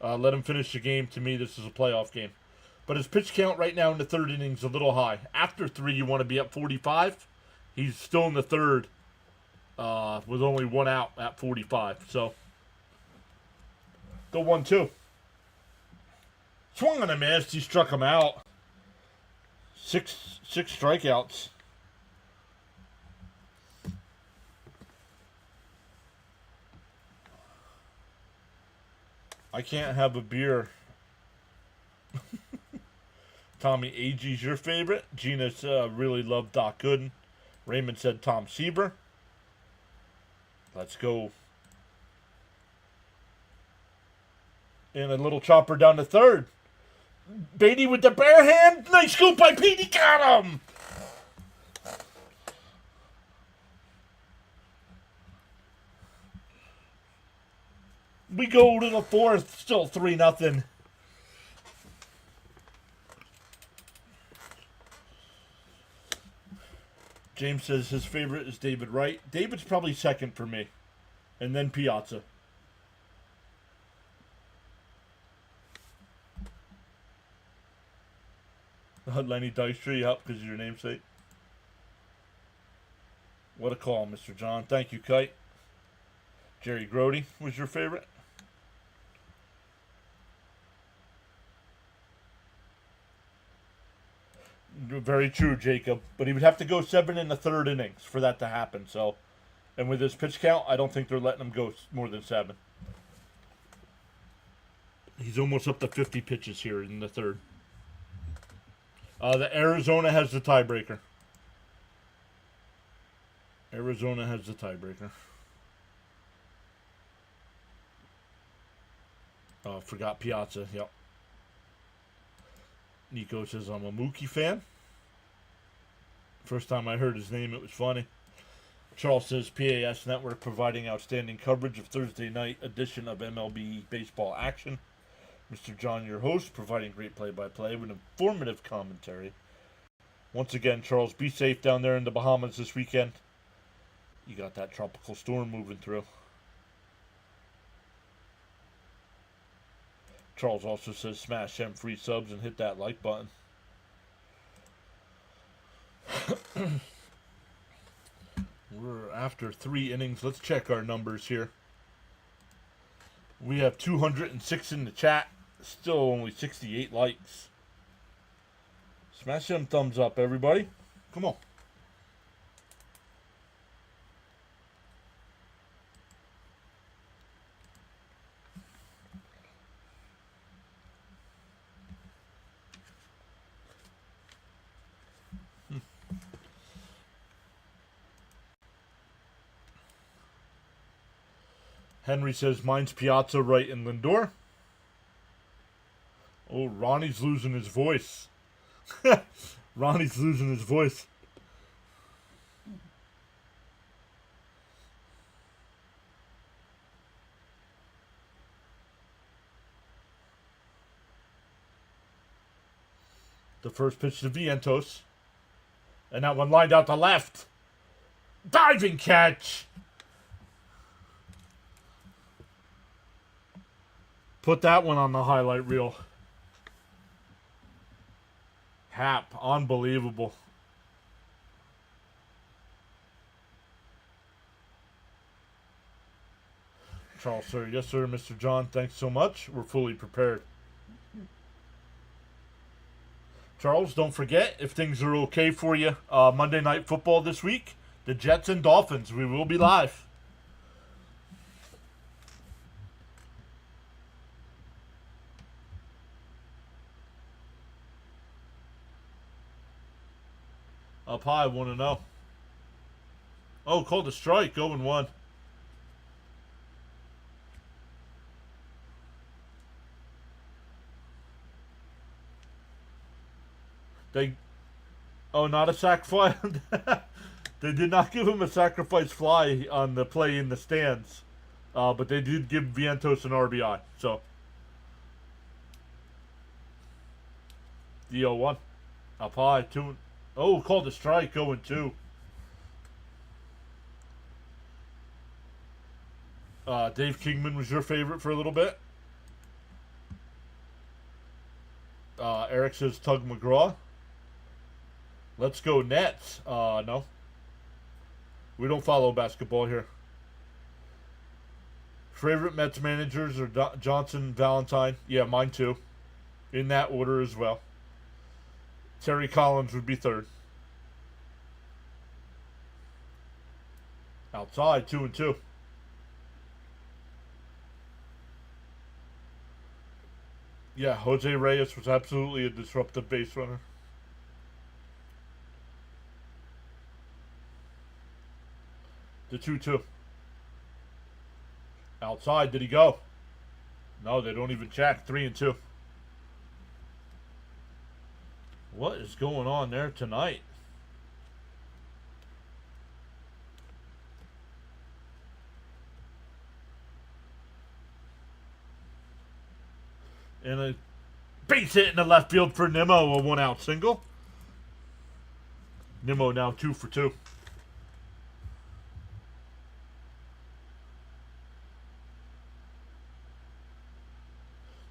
Let him finish the game. To me, this is a playoff game. But his pitch count right now in the third inning is a little high. After 3, you want to be up 45. He's still in the third with only 1 out at 45. So, the 1-2. Swung on a miss. He struck him out. Six strikeouts. I can't have a beer. Tommy Agee's your favorite. Gina's really loved Doc Gooden. Raymond said Tom Seaver. Let's go. And a little chopper down to third. Beatty with the bare hand. Nice scoop by Pete. He got him. We go to the 4th. Still 3-0. James says his favorite is David Wright. David's probably second for me. And then Piazza. Lenny Dystry, yep, because of your namesake. What a call, Mr. John. Thank you, Kite. Jerry Grody was your favorite? Very true, Jacob. But he would have to go 7 in the third innings for that to happen. So, and with his pitch count, I don't think they're letting him go more than 7. He's almost up to 50 pitches here in the third. The Arizona has the tiebreaker. Arizona has the tiebreaker. Forgot Piazza. Yep. Nico says I'm a Mookie fan. First time I heard his name, it was funny. Charles says PAS Network providing outstanding coverage of Thursday night edition of MLB baseball action. Mr. John, your host, providing great play-by-play with informative commentary. Once again, Charles, be safe down there in the Bahamas this weekend. You got that tropical storm moving through. Charles also says smash them free subs and hit that like button. We're after 3 innings. Let's check our numbers here. We have 206 in the chat. Still only 68 likes. Smash them thumbs up, everybody. Come on. Henry says mine's Piazza right in Lindor. Oh, Ronnie's losing his voice. Ronnie's losing his voice. The first pitch to Vientos. And that one lined out to left. Diving catch. Put that one on the highlight reel. Hap, unbelievable. Charles, sir. Yes, sir, Mr. John. Thanks so much. We're fully prepared. Charles, don't forget, if things are okay for you, Monday Night Football this week, the Jets and Dolphins. We will be live. Up high, 1-0. Oh, called a strike, 0-1. Not a sac fly. They did not give him a sacrifice fly on the play in the stands. But they did give Vientos an RBI. So, the 0-1. Up high, 2. Oh, called a strike, 0-2. Dave Kingman was your favorite for a little bit. Eric says Tug McGraw. Let's go Nets. No. We don't follow basketball here. Favorite Mets managers are Johnson, Valentine. Yeah, mine too. In that order as well. Terry Collins would be third. Outside, 2-2. Yeah, Jose Reyes was absolutely a disruptive base runner. The 2-2. Outside, did he go? No, they don't even check. 3-2. What is going on there tonight? And a base hit in the left field for Nimmo, a 1-out single. Nimmo now 2 for 2.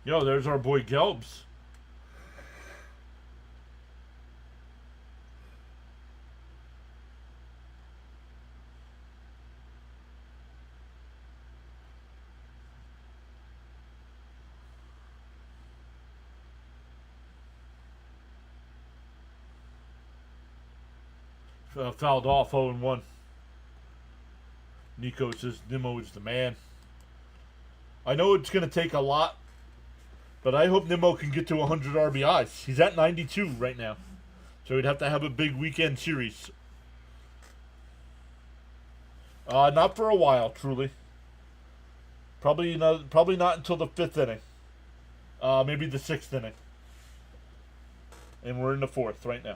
Yo, there's our boy Gelbs. Fouled off 0-1. Nico says Nimmo is the man. I know it's going to take a lot, but I hope Nimmo can get to 100 RBIs. He's at 92 right now. So he'd have to have a big weekend series. Not for a while, truly. Probably not until the 5th inning. Maybe the 6th inning. And we're in the 4th right now.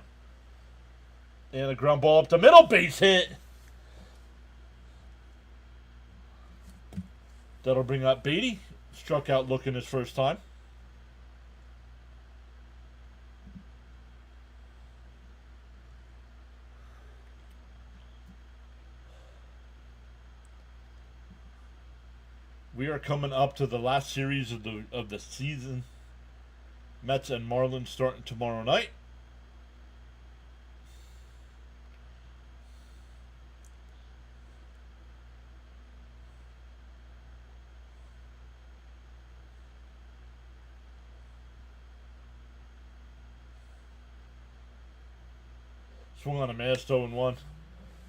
And a ground ball up the middle, base hit. That'll bring up Beatty. Struck out looking his first time. We are coming up to the last series of the season. Mets and Marlins starting tomorrow night. Swung on a mast 0-1.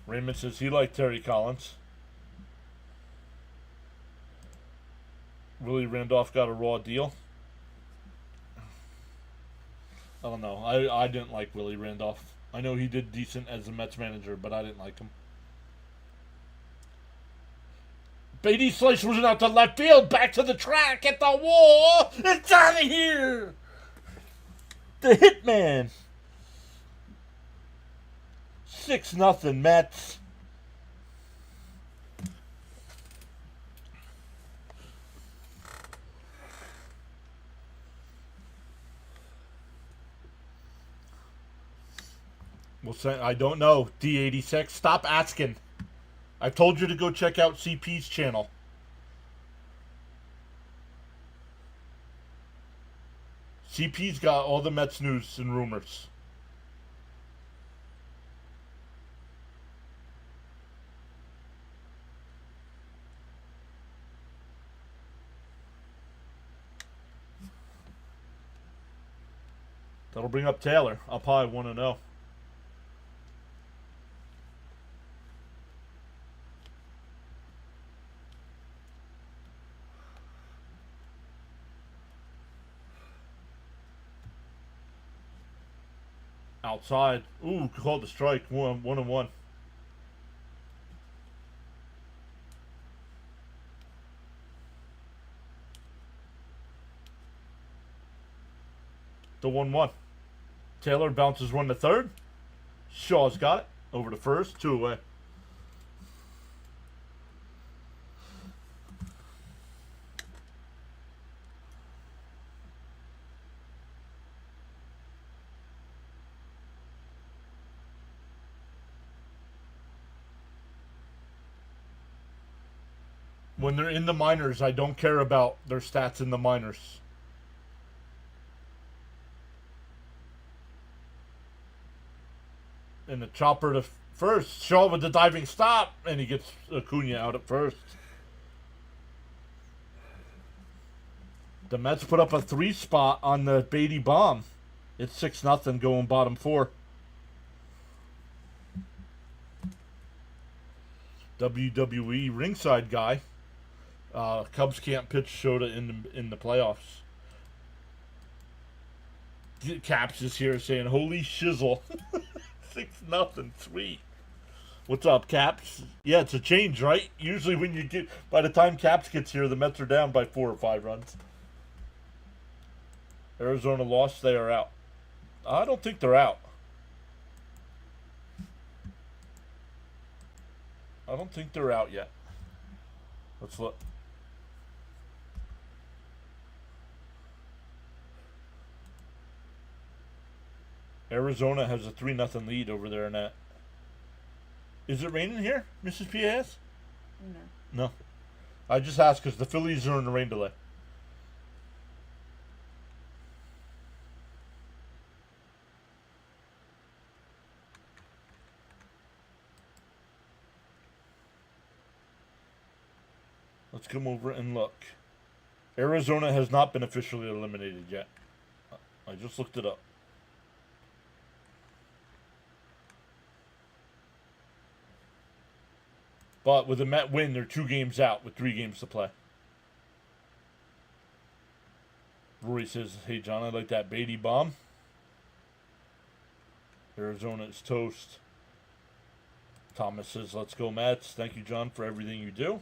Raymond says he liked Terry Collins. Willie Randolph got a raw deal. I don't know. I didn't like Willie Randolph. I know he did decent as a Mets manager, but I didn't like him. Beatty slice was out to left field. Back to the track at the wall. It's out of here. The Hitman. 6-0 Mets. Well, I don't know. D86. Stop asking. I told you to go check out CP's channel. CP's got all the Mets news and rumors. That'll bring up Taylor. Up high, 1-0. Outside. Ooh, called the strike. 1-1. The 1-1. Taylor bounces one to third. Shaw's got it. Over to first. 2 away. When they're in the minors, I don't care about their stats in the minors. And the chopper to first. Shaw with the diving stop. And he gets Acuna out at first. The Mets put up a 3 spot on the Beatty bomb. It's 6-0 going bottom 4. WWE ringside guy. Cubs can't pitch Shota in the playoffs. Caps is here saying, "Holy shizzle." 6-0, sweet. What's up, Caps? Yeah, it's a change, right? Usually when you get, by the time Caps gets here, the Mets are down by 4 or 5 runs. Arizona lost, they are out. I don't think they're out. I don't think they're out yet. Let's look. Arizona has a 3-0 lead over there in that. Is it raining here, Mrs. P.A.S.? No. I just asked because the Phillies are in the rain delay. Let's come over and look. Arizona has not been officially eliminated yet. I just looked it up. But with a Met win, they're 2 games out with 3 games to play. Rory says, "Hey, John, I like that Beatty bomb." Arizona is toast. Thomas says, "Let's go, Mets. Thank you, John, for everything you do."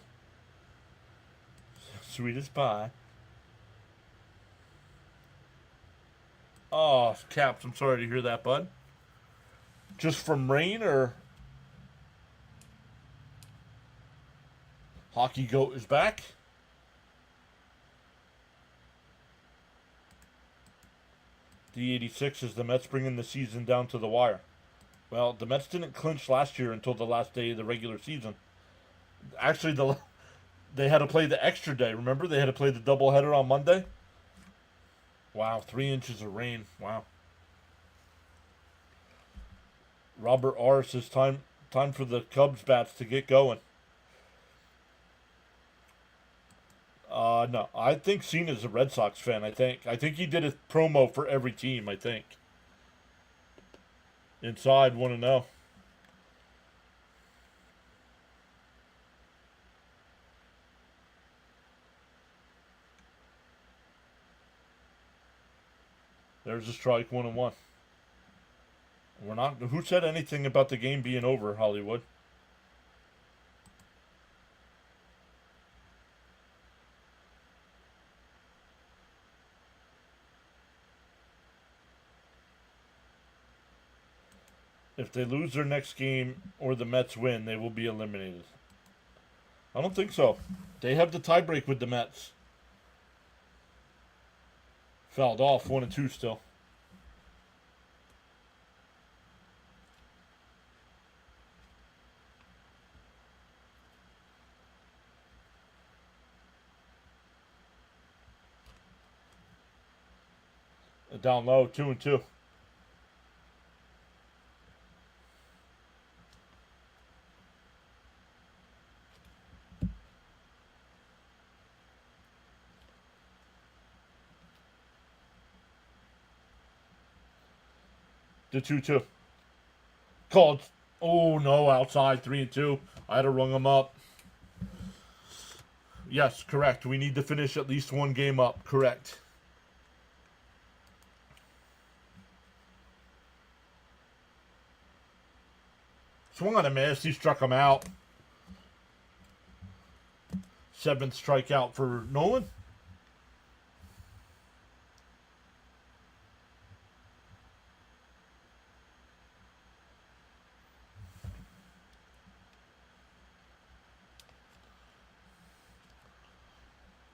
Sweet as pie. Oh, Caps, I'm sorry to hear that, bud. Just from rain or... Hockey Goat is back. D86 is the Mets bringing the season down to the wire. Well, the Mets didn't clinch last year until the last day of the regular season. Actually, They had to play the extra day. Remember, they had to play the doubleheader on Monday. Wow, 3 inches of rain. Wow. Robert R says time for the Cubs bats to get going. No, I think Cena's a Red Sox fan. I think he did a promo for every team. I think. Inside, want to know. There's a strike, 1-1. We're not. Who said anything about the game being over, Hollywood? If they lose their next game or the Mets win, they will be eliminated. I don't think so. They have the tiebreak with the Mets. Fouled off, 1-2 still. Down low, 2-2. The 2-2. Called. Oh no, outside, 3-2. I had to rung them up. Yes, correct. We need to finish at least one game up. Correct. Swung on a miss. He struck him out. 7th strikeout for Nolan.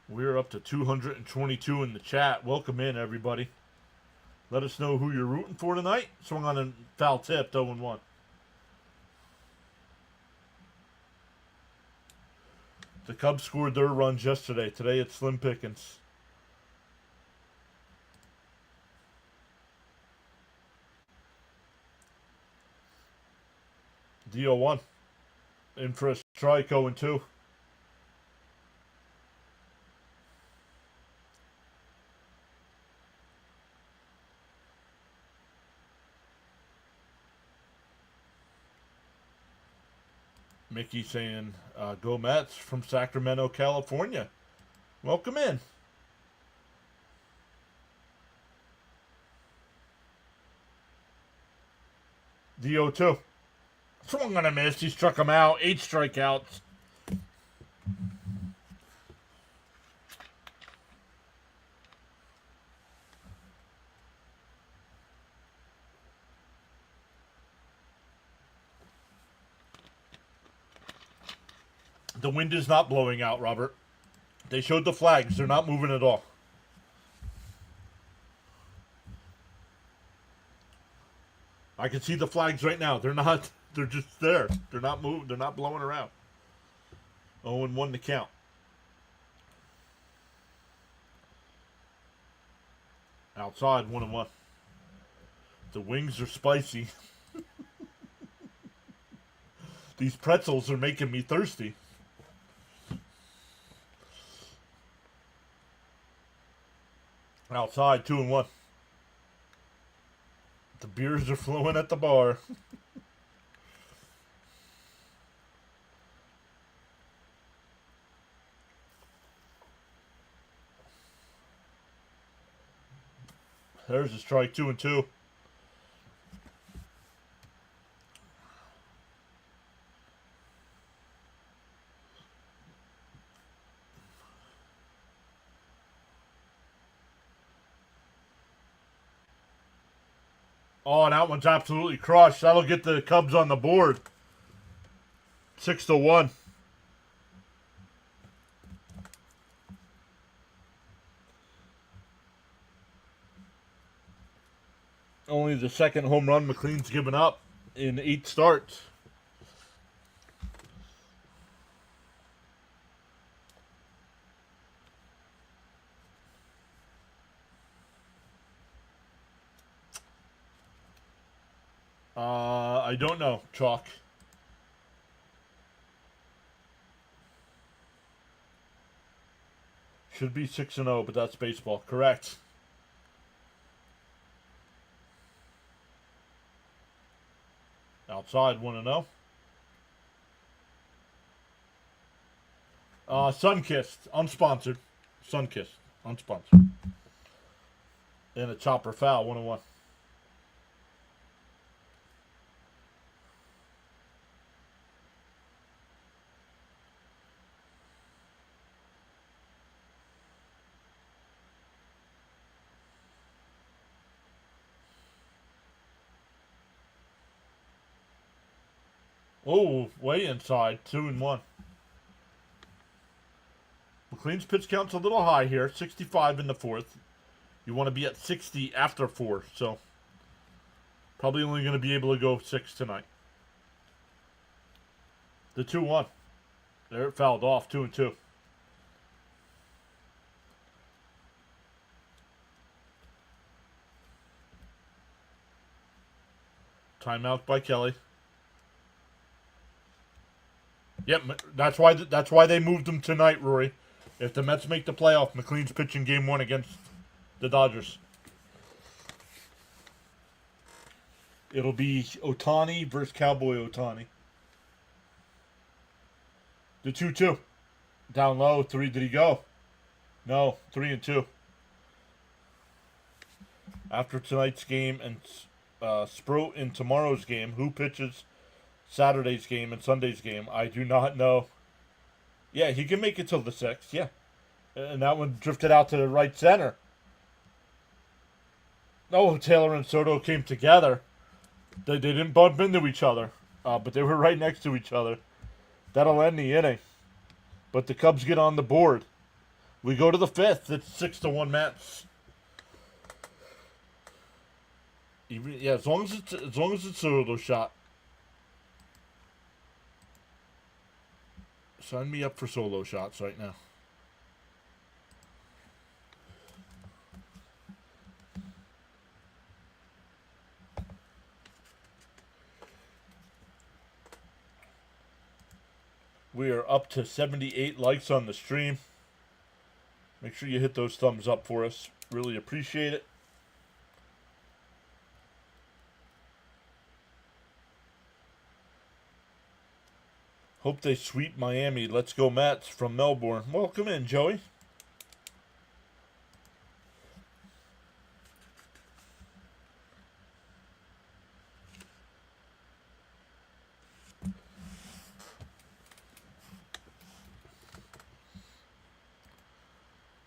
We're up to 222 in the chat. Welcome in, everybody. Let us know who you're rooting for tonight. Swung on a foul tip, 0-1. The Cubs scored their runs yesterday. Today it's slim pickings. D-0-1. In for a strike, 0-2. Mickey saying, go Mets from Sacramento, California. Welcome in. D-0-2. Swung on a miss. He struck him out. 8 strikeouts. The wind is not blowing out, Robert. They showed the flags. They're not moving at all. I can see the flags right now. They're not. They're just there. They're not moving. They're not blowing around. 0-1 to count. Outside, 1-1. The wings are spicy. These pretzels are making me thirsty. Outside, 2-1. The beers are flowing at the bar. There's a strike, 2-2. Oh, that one's absolutely crushed. That'll get the Cubs on the board. 6-1. Only the second home run McLean's given up in 8 starts. I don't know. Chalk. Should be 6-0, but that's baseball. Correct. Outside 1-0. Sunkissed, unsponsored. Sunkissed, unsponsored. And a chopper foul, 1-1. Oh, way inside, 2-1. McLean's pitch count's a little high here, 65 in the fourth. You want to be at 60 after 4, so probably only going to be able to go 6 tonight. The 2-1. There it fouled off, 2-2. Timeout by Kelly. Yep, that's why they moved him tonight, Rory. If the Mets make the playoff, McLean's pitching game 1 against the Dodgers. It'll be Ohtani versus Cowboy Ohtani. The 2-2. Down low, 3. Did he go? No, 3-2. After tonight's game and Sproat in tomorrow's game, who pitches Saturday's game and Sunday's game? I do not know. Yeah, he can make it till the 6th, yeah. And that one drifted out to the right center. No, Taylor and Soto came together. They didn't bump into each other, but they were right next to each other. That'll end the inning. But the Cubs get on the board. We go to the 5th. It's 6-1 Mets. Even, yeah, as long as it's Soto shot. Sign me up for solo shots right now. We are up to 78 likes on the stream. Make sure you hit those thumbs up for us. Really appreciate it. Hope they sweep Miami. Let's go Mets from Melbourne. Welcome in, Joey.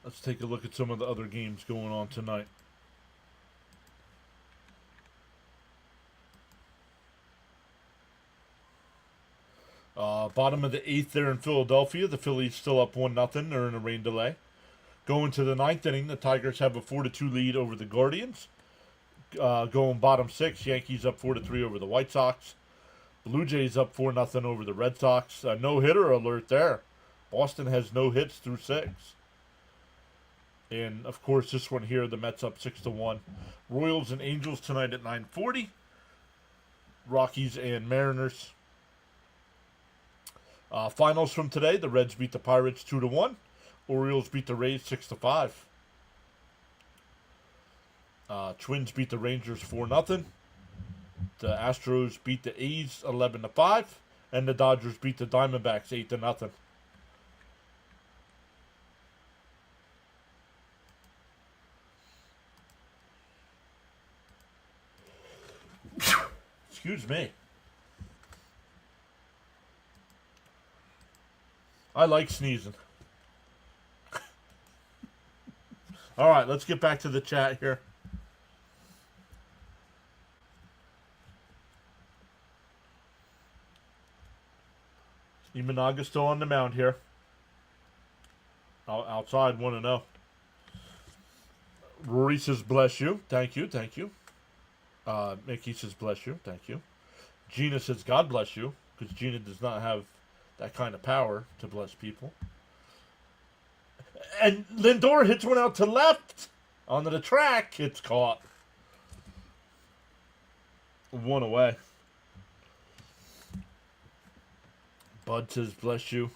Let's take a look at some of the other games going on tonight. Bottom of the 8th there in Philadelphia. The Phillies still up 1-0. They're in a rain delay. Going to the 9th inning, the Tigers have a 4-2 lead over the Guardians. Going bottom 6, Yankees up 4-3 over the White Sox. Blue Jays up 4-0 over the Red Sox. No-hitter alert there. Boston has no hits through 6. And, of course, this one here, the Mets up 6-1. Royals and Angels tonight at 9:40. Rockies and Mariners. Finals from today, the Reds beat the Pirates 2-1. Orioles beat the Rays 6-5. Twins beat the Rangers 4-0. The Astros beat the A's 11-5. And the Dodgers beat the Diamondbacks 8-0. Excuse me. I like sneezing. All right, let's get back to the chat here. Imanaga still on the mound here. Outside 1-0. Rory says, bless you. Thank you, thank you. Mickey says, bless you. Thank you. Gina says, God bless you. Because Gina does not have that kind of power to bless people. And Lindor hits one out to left. Onto the track. It's caught. One away. Bud says bless you.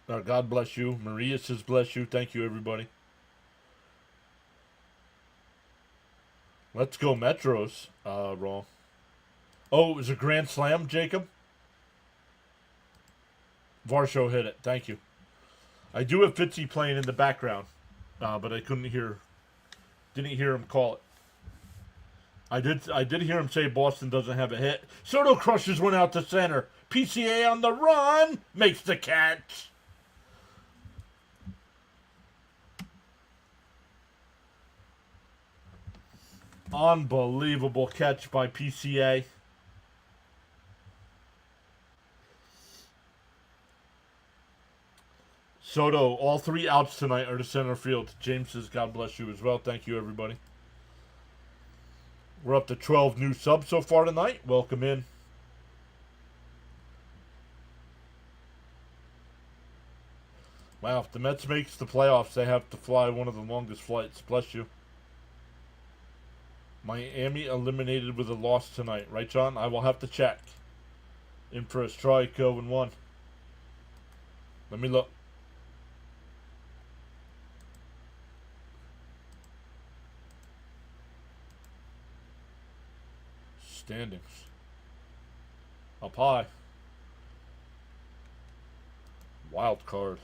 God bless you. Maria says bless you. Thank you, everybody. Let's go Metros. Wrong. Oh, it was a grand slam, Jacob? Varsho hit it. Thank you. I do have Fitzy playing in the background, but I didn't hear him call it. I did hear him say Boston doesn't have a hit. Soto crushes one out to center. PCA on the run makes the catch. Unbelievable catch by PCA. Soto, all 3 outs tonight are to center field. James says, God bless you as well. Thank you, everybody. We're up to 12 new subs so far tonight. Welcome in. Wow, if the Mets makes the playoffs, they have to fly one of the longest flights. Bless you. Miami eliminated with a loss tonight. Right, John? I will have to check. In for a strike, 0-1. Let me look. Standings. Up high. Wild card.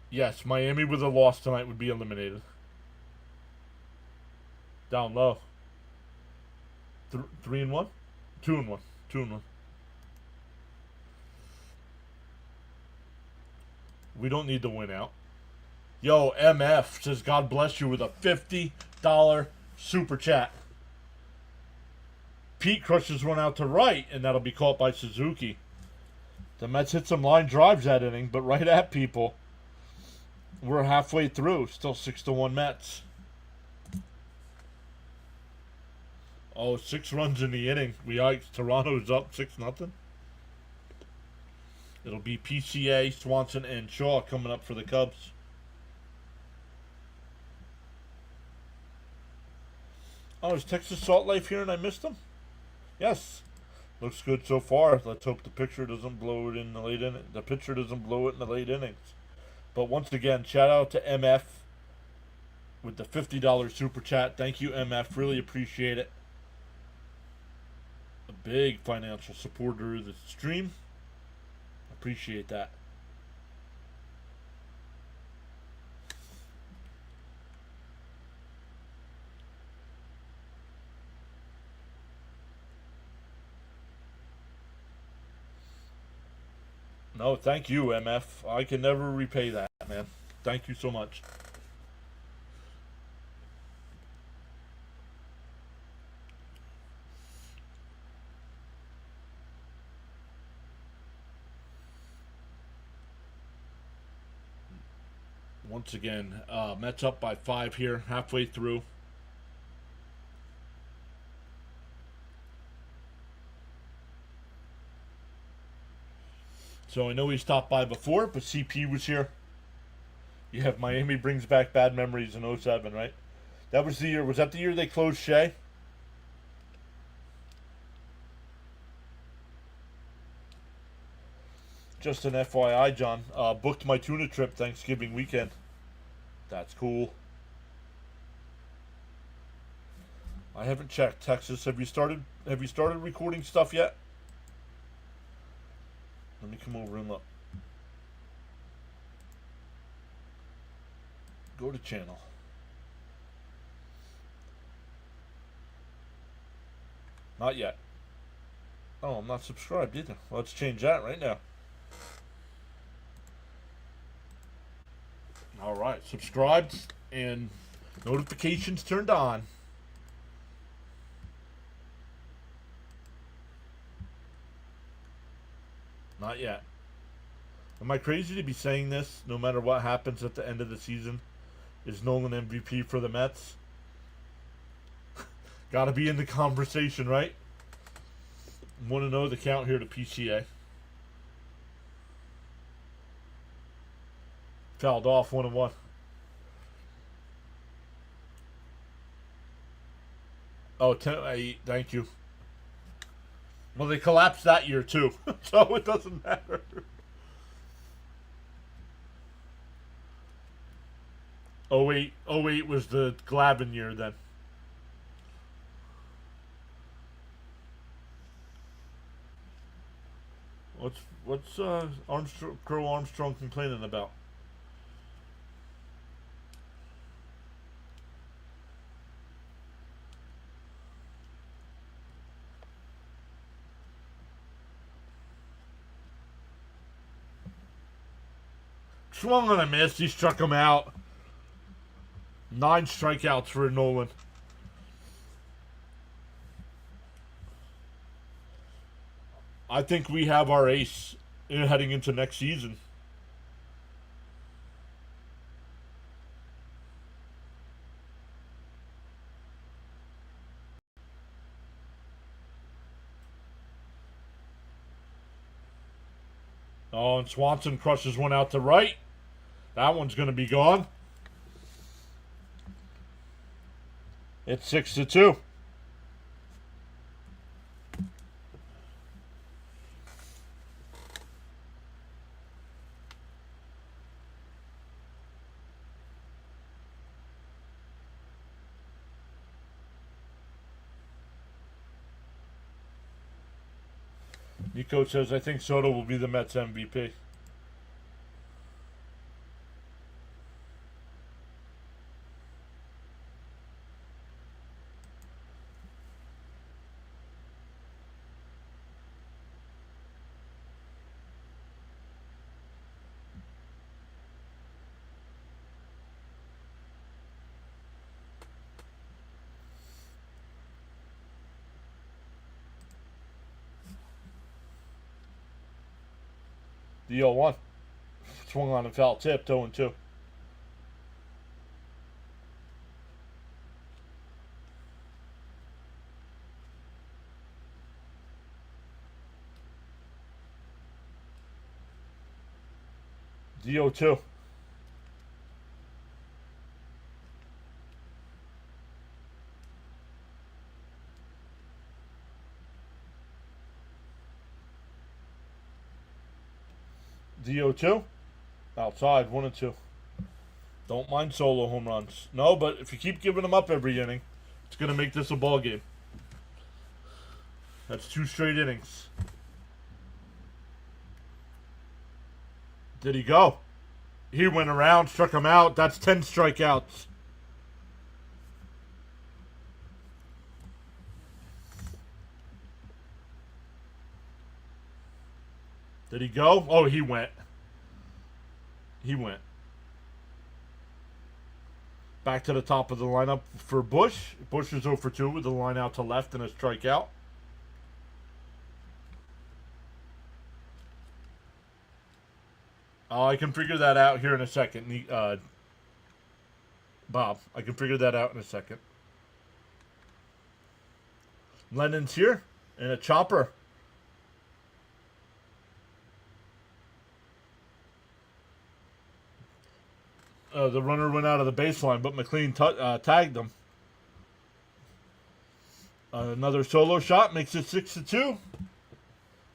Yes, Miami with a loss tonight would be eliminated. Down low. 3-1? 2-1. 2-1. We don't need to win out. Yo, MF says God bless you with a $50 super chat. Pete crushes one out to right, and that'll be caught by Suzuki. The Mets hit some line drives that inning, but right at people. We're halfway through. Still 6-1 Mets. Oh, 6 runs in the inning. Toronto's up 6-0. It'll be PCA, Swanson, and Shaw coming up for the Cubs. Oh, is Texas Salt Life here and I missed them? Yes. Looks good so far. Let's hope the pitcher doesn't blow it in the late inning. The pitcher doesn't blow it in the late innings. But once again, shout out to MF with the $50 super chat. Thank you, MF. Really appreciate it. A big financial supporter of the stream. Appreciate that. No, thank you, MF. I can never repay that, man. Thank you so much. Once again, Mets up by 5 here, halfway through. So I know he stopped by before, but CP was here. You have Miami brings back bad memories in 07, right? That was the year. Was that the year they closed Shea? Just an FYI, John. Booked my tuna trip Thanksgiving weekend. That's cool. I haven't checked. Texas, have you started recording stuff yet? Let me come over and look. Go to channel. Not yet. Oh, I'm not subscribed either. Let's change that right now. Alright, subscribed and notifications turned on. Not yet. Am I crazy to be saying this? No matter what happens at the end of the season, is Nolan MVP for the Mets? Gotta be in the conversation, right? Want to know the count here to PCA. Fouled off 1-1. Oh, 10-8. Thank you. Well, they collapsed that year too, so it doesn't matter. 08 was the Glavin year then. What's Armstrong, Crow Armstrong complaining about? Swung on a miss. He struck him out. 9 strikeouts for Nolan. I think we have our ace heading into next season. Oh, and Swanson crushes one out to right. That one's going to be gone. It's 6-2. Nico says, I think Soto will be the Mets MVP. The 0-1. Swung on a foul tip, 0-2. The 0-2. The 0-2. Outside, 1-2. Don't mind solo home runs. No, but if you keep giving them up every inning, it's going to make this a ball game. That's 2 straight innings. Did he go? He went around, struck him out. That's 10 strikeouts. Did he go? Oh, he went. He went. Back to the top of the lineup for Bush. Bush is 0 for 2 with the line out to left and a strikeout. I can figure that out here in a second. Bob, I can figure that out in a second. Lennon's here and a chopper. The runner went out of the baseline, but McLean tagged him. Another solo shot makes it 6-2.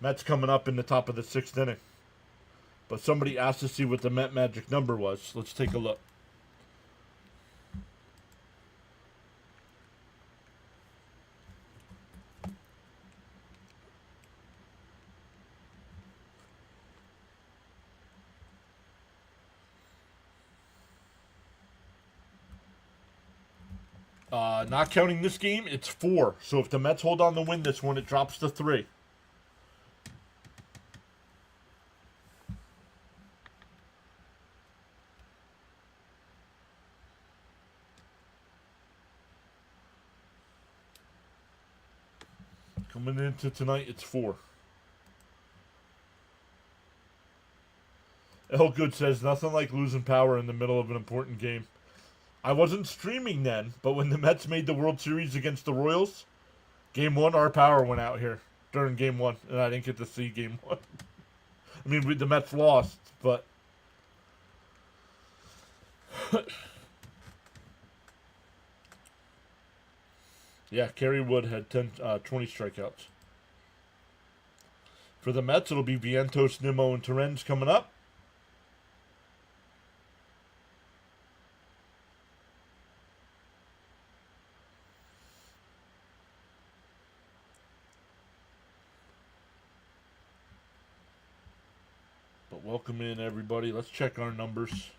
Mets coming up in the top of the 6th inning. But somebody asked to see what the Met magic number was. Let's take a look. Not counting this game, it's 4. So if the Mets hold on to win this one, it drops to 3. Coming into tonight, it's 4. Elgood says, nothing like losing power in the middle of an important game. I wasn't streaming then, but when the Mets made the World Series against the Royals, Game 1, our power went out here during Game 1, and I didn't get to see Game 1. I mean, the Mets lost, but... Yeah, Kerry Wood had 20 strikeouts. For the Mets, it'll be Vientos, Nimmo, and Torrens coming up. But welcome in, everybody. Let's check our numbers.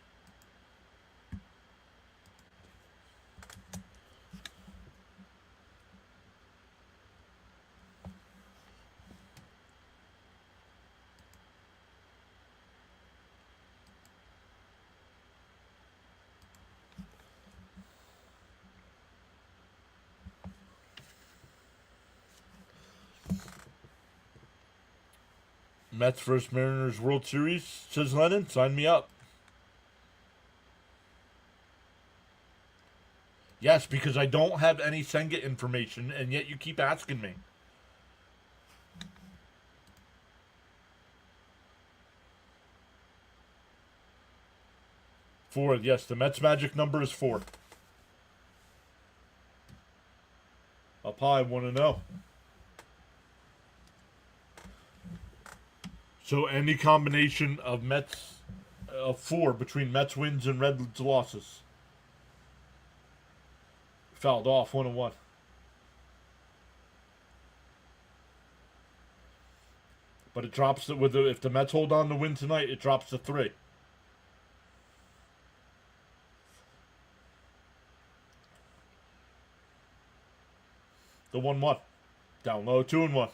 Mets vs. Mariners World Series, says Lennon. Sign me up. Yes, because I don't have any Senga information, and yet you keep asking me. Four, yes, the Mets magic number is 4. Up high, 1-0. So any combination of Mets, of 4 between Mets wins and Reds losses. Fouled off, 1-1. But it drops with if the Mets hold on to win tonight, it drops to 3. The 1-1. Down low, 2-1.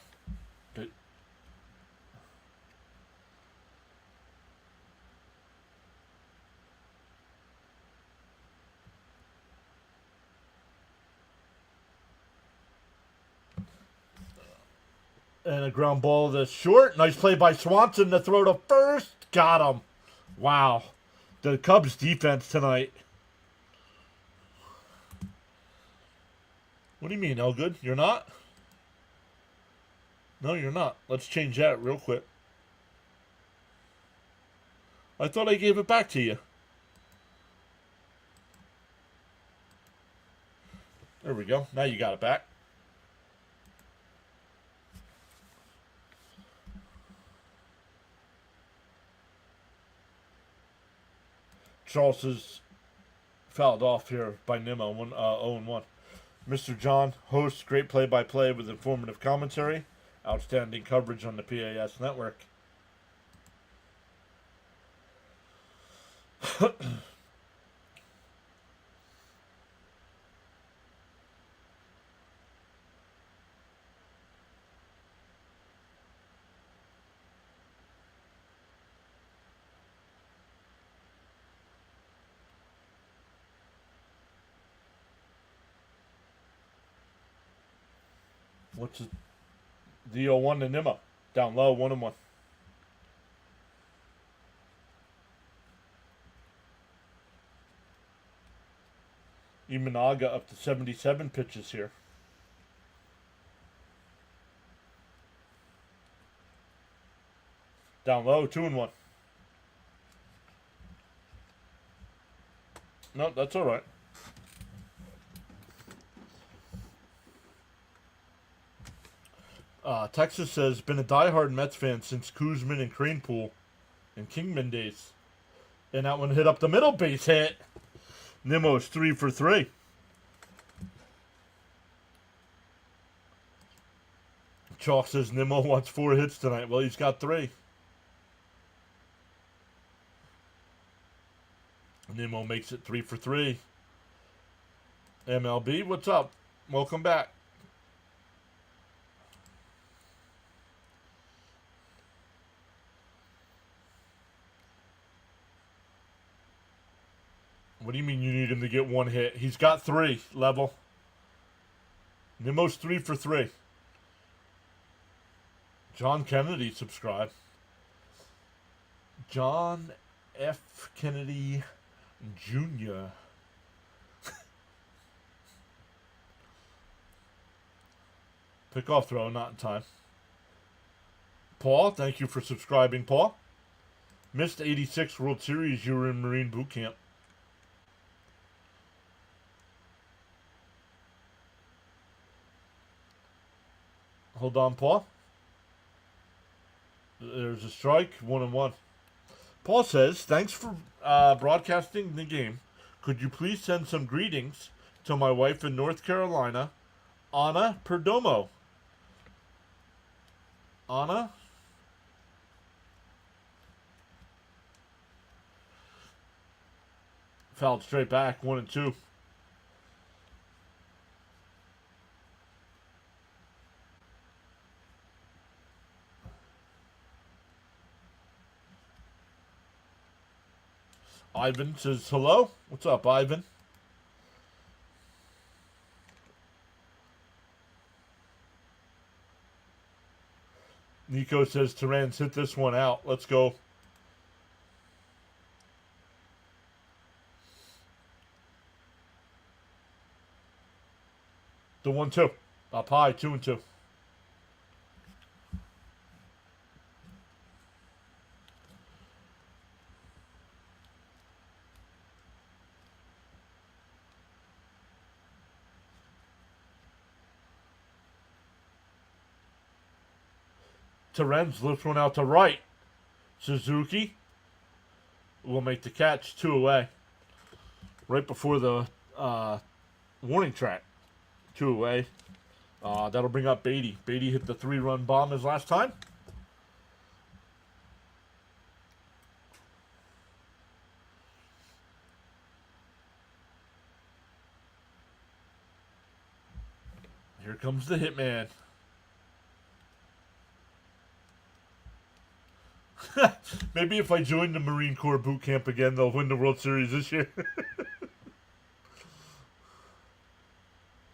And a ground ball that's short. Nice play by Swanson to throw to first. Got him. Wow. The Cubs defense tonight. What do you mean, Elgood? You're not? No, you're not. Let's change that real quick. I thought I gave it back to you. There we go. Now you got it back. Charles is fouled off here by Nimmo, 0-1. Mr. John, host, great play-by-play with informative commentary. Outstanding coverage on the PAS network. What's it? The 0-1 to Nimmo. Down low, 1-1. Imanaga up to 77 pitches here. Down low, 2-1. No, that's all right. Texas says, been a diehard Mets fan since Kuzman and Cranepool and Kingman days. And that one hit up the middle, base hit. Nimmo's 3 for 3. Chalk says Nimmo wants 4 hits tonight. Well, he's got 3. Nimmo makes it 3 for 3. MLB, what's up? Welcome back. What do you mean you need him to get 1 hit? He's got 3, level. Nimmo's 3 for 3. John Kennedy subscribed. John F. Kennedy Jr. Pickoff throw, not in time. Paul, thank you for subscribing, Paul. Missed 86 World Series. You were in Marine Boot Camp. Hold on, Paul. There's a strike, 1-1. Paul says, thanks for broadcasting the game. Could you please send some greetings to my wife in North Carolina, Anna Perdomo? Anna? Fouled straight back, 1-2. Ivan says hello. What's up, Ivan? Nico says Terrans hit this one out. Let's go. The 1-2. Up high, 2-2. Terrans lifts one out to right. Suzuki will make the catch, 2 away. Right before the warning track. 2 away. That'll bring up Beatty. Beatty hit the 3-run bomb his last time. Here comes the hitman. Maybe if I join the Marine Corps boot camp again, they'll win the World Series this year.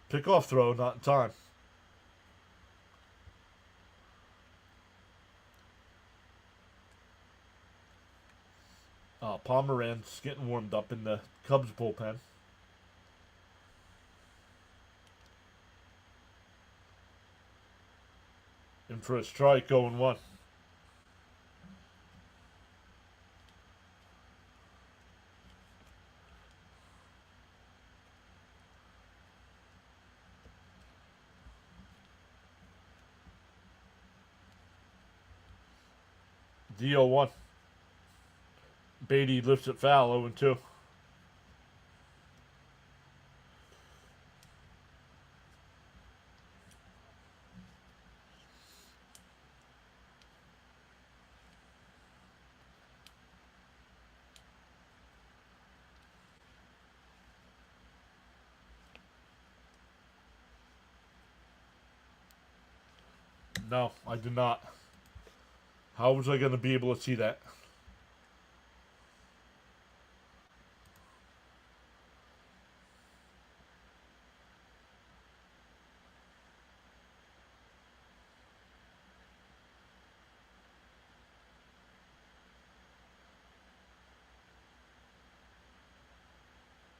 Pickoff throw, not in time. Pomeranz getting warmed up in the Cubs bullpen. In for a strike, 0-1. D-0-1. Beatty lifts it foul, 0-2. No, I did not. How was I going to be able to see that?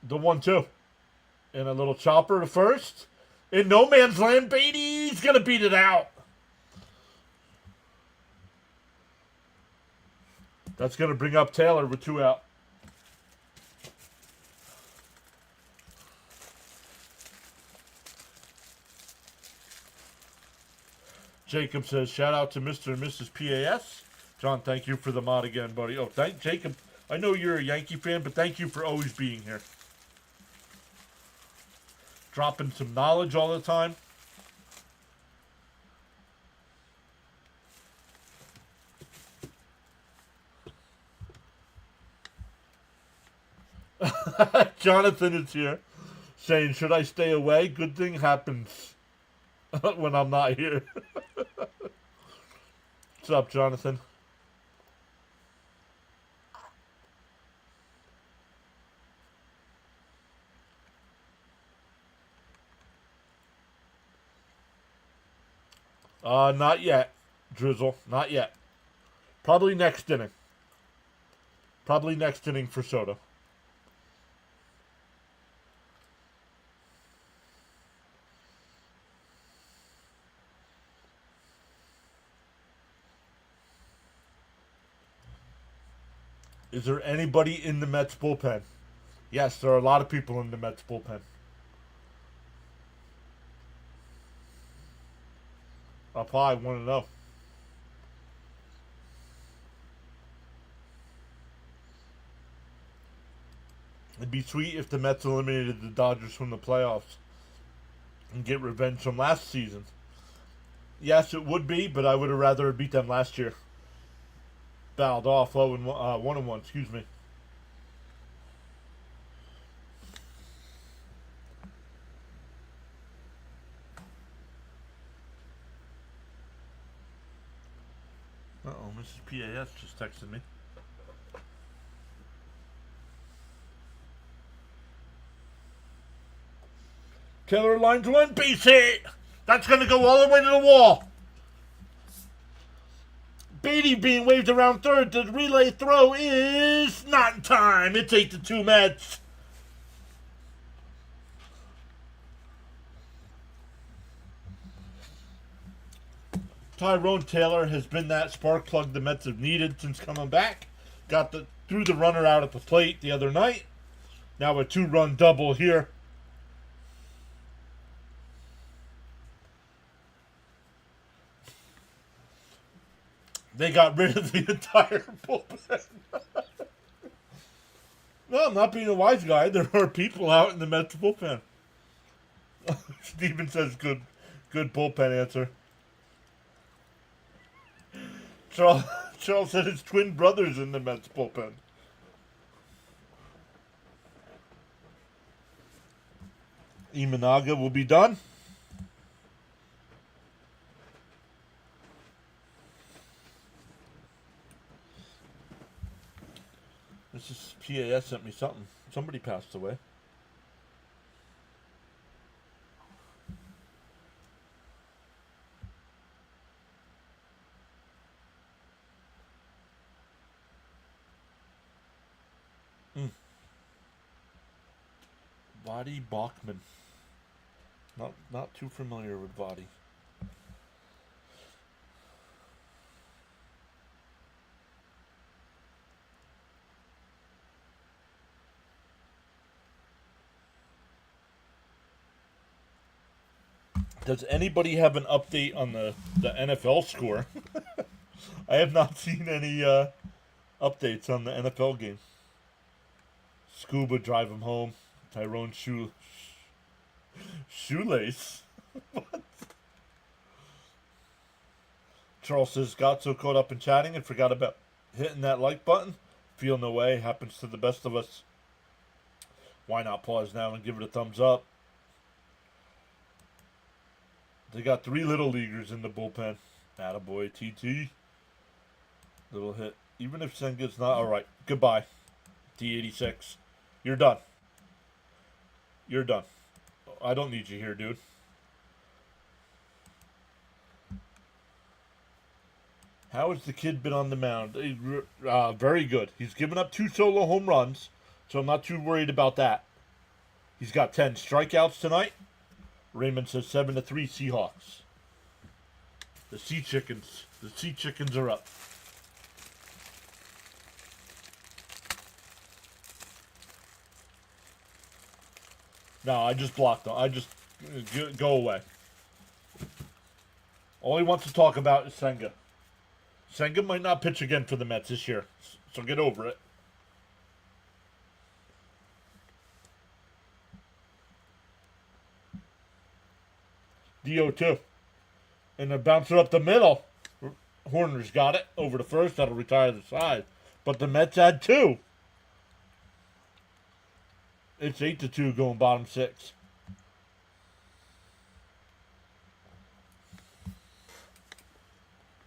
The 1-2. And a little chopper to first. In no man's land, Beatty's going to beat it out. That's going to bring up Taylor with 2 out. Jacob says, shout out to Mr. and Mrs. PAS. John, thank you for the mod again, buddy. Oh, thank Jacob. I know you're a Yankee fan, but thank you for always being here. Dropping some knowledge all the time. Jonathan is here saying, should I stay away? Good thing happens when I'm not here. What's up, Jonathan? Not yet, Drizzle. Not yet. Probably next inning. Probably next inning for Soto. Is there anybody in the Mets bullpen? Yes, there are a lot of people in the Mets bullpen. Up high, 1-0. It'd be sweet if the Mets eliminated the Dodgers from the playoffs and get revenge from last season. Yes, it would be, but I would have rather beat them last year. Fouled off 1-1. Excuse me. Mrs. PAS just texted me. Taylor lines one, base hit. That's going to go all the way to the wall. Beatty being waved around third. The relay throw is not in time. It's 8-2 Mets. Tyrone Taylor has been that spark plug the Mets have needed since coming back. Threw the runner out at the plate the other night. Now a 2-run double here. They got rid of the entire bullpen. No, I'm not being a wise guy. There are people out in the Mets bullpen. Steven says good bullpen answer. Charles said his twin brother's in the Mets bullpen. Imanaga will be done. This is PAS sent me something. Somebody passed away. Vadi Bachman. Not too familiar with Vadi. Does anybody have an update on the NFL score? I have not seen any updates on the NFL game. Scuba drive him home. Tyrone shoelace. What? Charles says got so caught up in chatting and forgot about hitting that like button. Feel no way. Happens to the best of us. Why not pause now and give it a thumbs up? They got 3 little leaguers in the bullpen. Attaboy, TT. Little hit. Even if Senga's not alright. Goodbye. D86. You're done. You're done. I don't need you here, dude. How has the kid been on the mound? Very good. He's given up 2 solo home runs, so I'm not too worried about that. He's got 10 strikeouts tonight. Raymond says 7-3 Seahawks. The Sea Chickens are up. No, I just blocked them. I just go away. All he wants to talk about is Senga. Senga might not pitch again for the Mets this year, so get over it. DO2. And a bouncer up the middle. Horner's got it over the first. That'll retire the side. But the Mets had 2. It's 8-2 going bottom 6.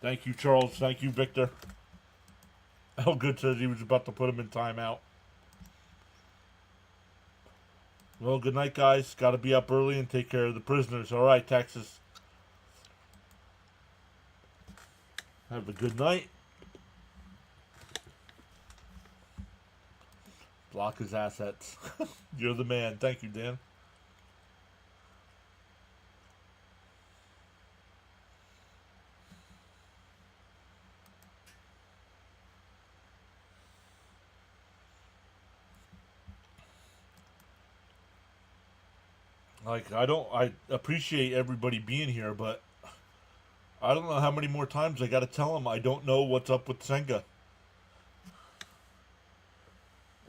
Thank you, Charles. Thank you, Victor. Elgood says he was about to put him in timeout. Well, good night, guys. Got to be up early and take care of the prisoners. All right, Texas. Have a good night. Block his assets. You're the man. Thank you, Dan. I appreciate everybody being here, but I don't know how many more times I got to tell him I don't know what's up with Senga.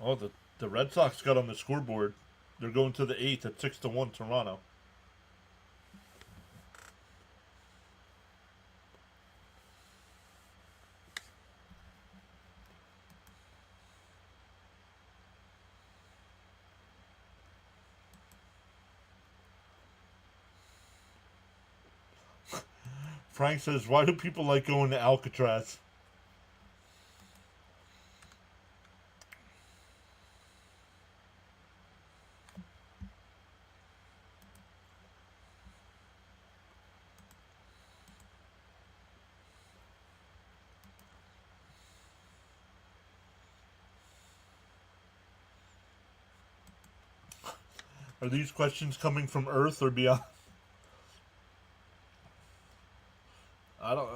Oh, the Red Sox got on the scoreboard. They're going to the 8th at 6-1 Toronto. Frank says, why do people like going to Alcatraz? Are these questions coming from Earth or beyond? I don't.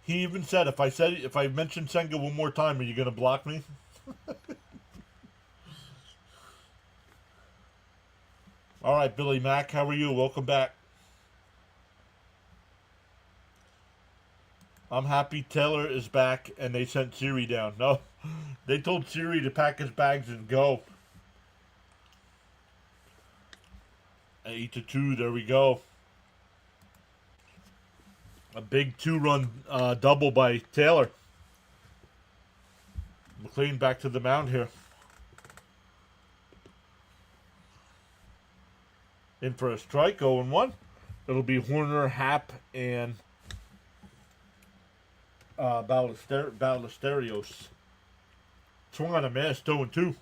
He even said, if I mention Senga one more time, are you gonna block me? All right, Billy Mack, how are you? Welcome back. I'm happy Taylor is back, and they sent Siri down. No, they told Siri to pack his bags and go. 8-2. There we go. A big 2-run double by Taylor. McLean back to the mound here. In for a strike, 0-1. It'll be Horner, Happ, and Ballesteros. Swung on a miss, 0-2.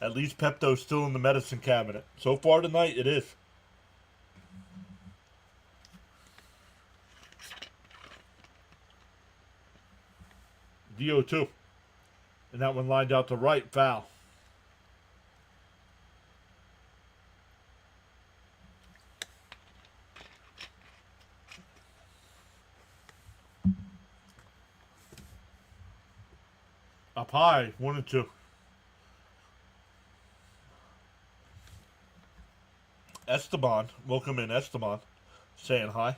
At least Pepto's still in the medicine cabinet. So far tonight, it is. DO2. And that one lined out to right, foul. Up high, 1-2. Esteban, welcome in Esteban, saying hi.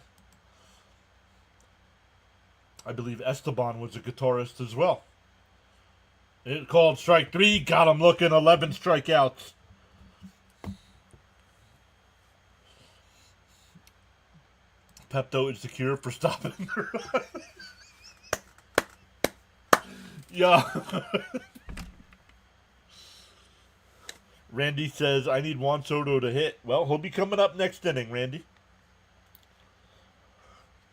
I believe Esteban was a guitarist as well. It called strike 3, got him looking, 11 strikeouts. Pepto is the cure for stopping the run. Yeah. Randy says, I need Juan Soto to hit. Well, he'll be coming up next inning, Randy.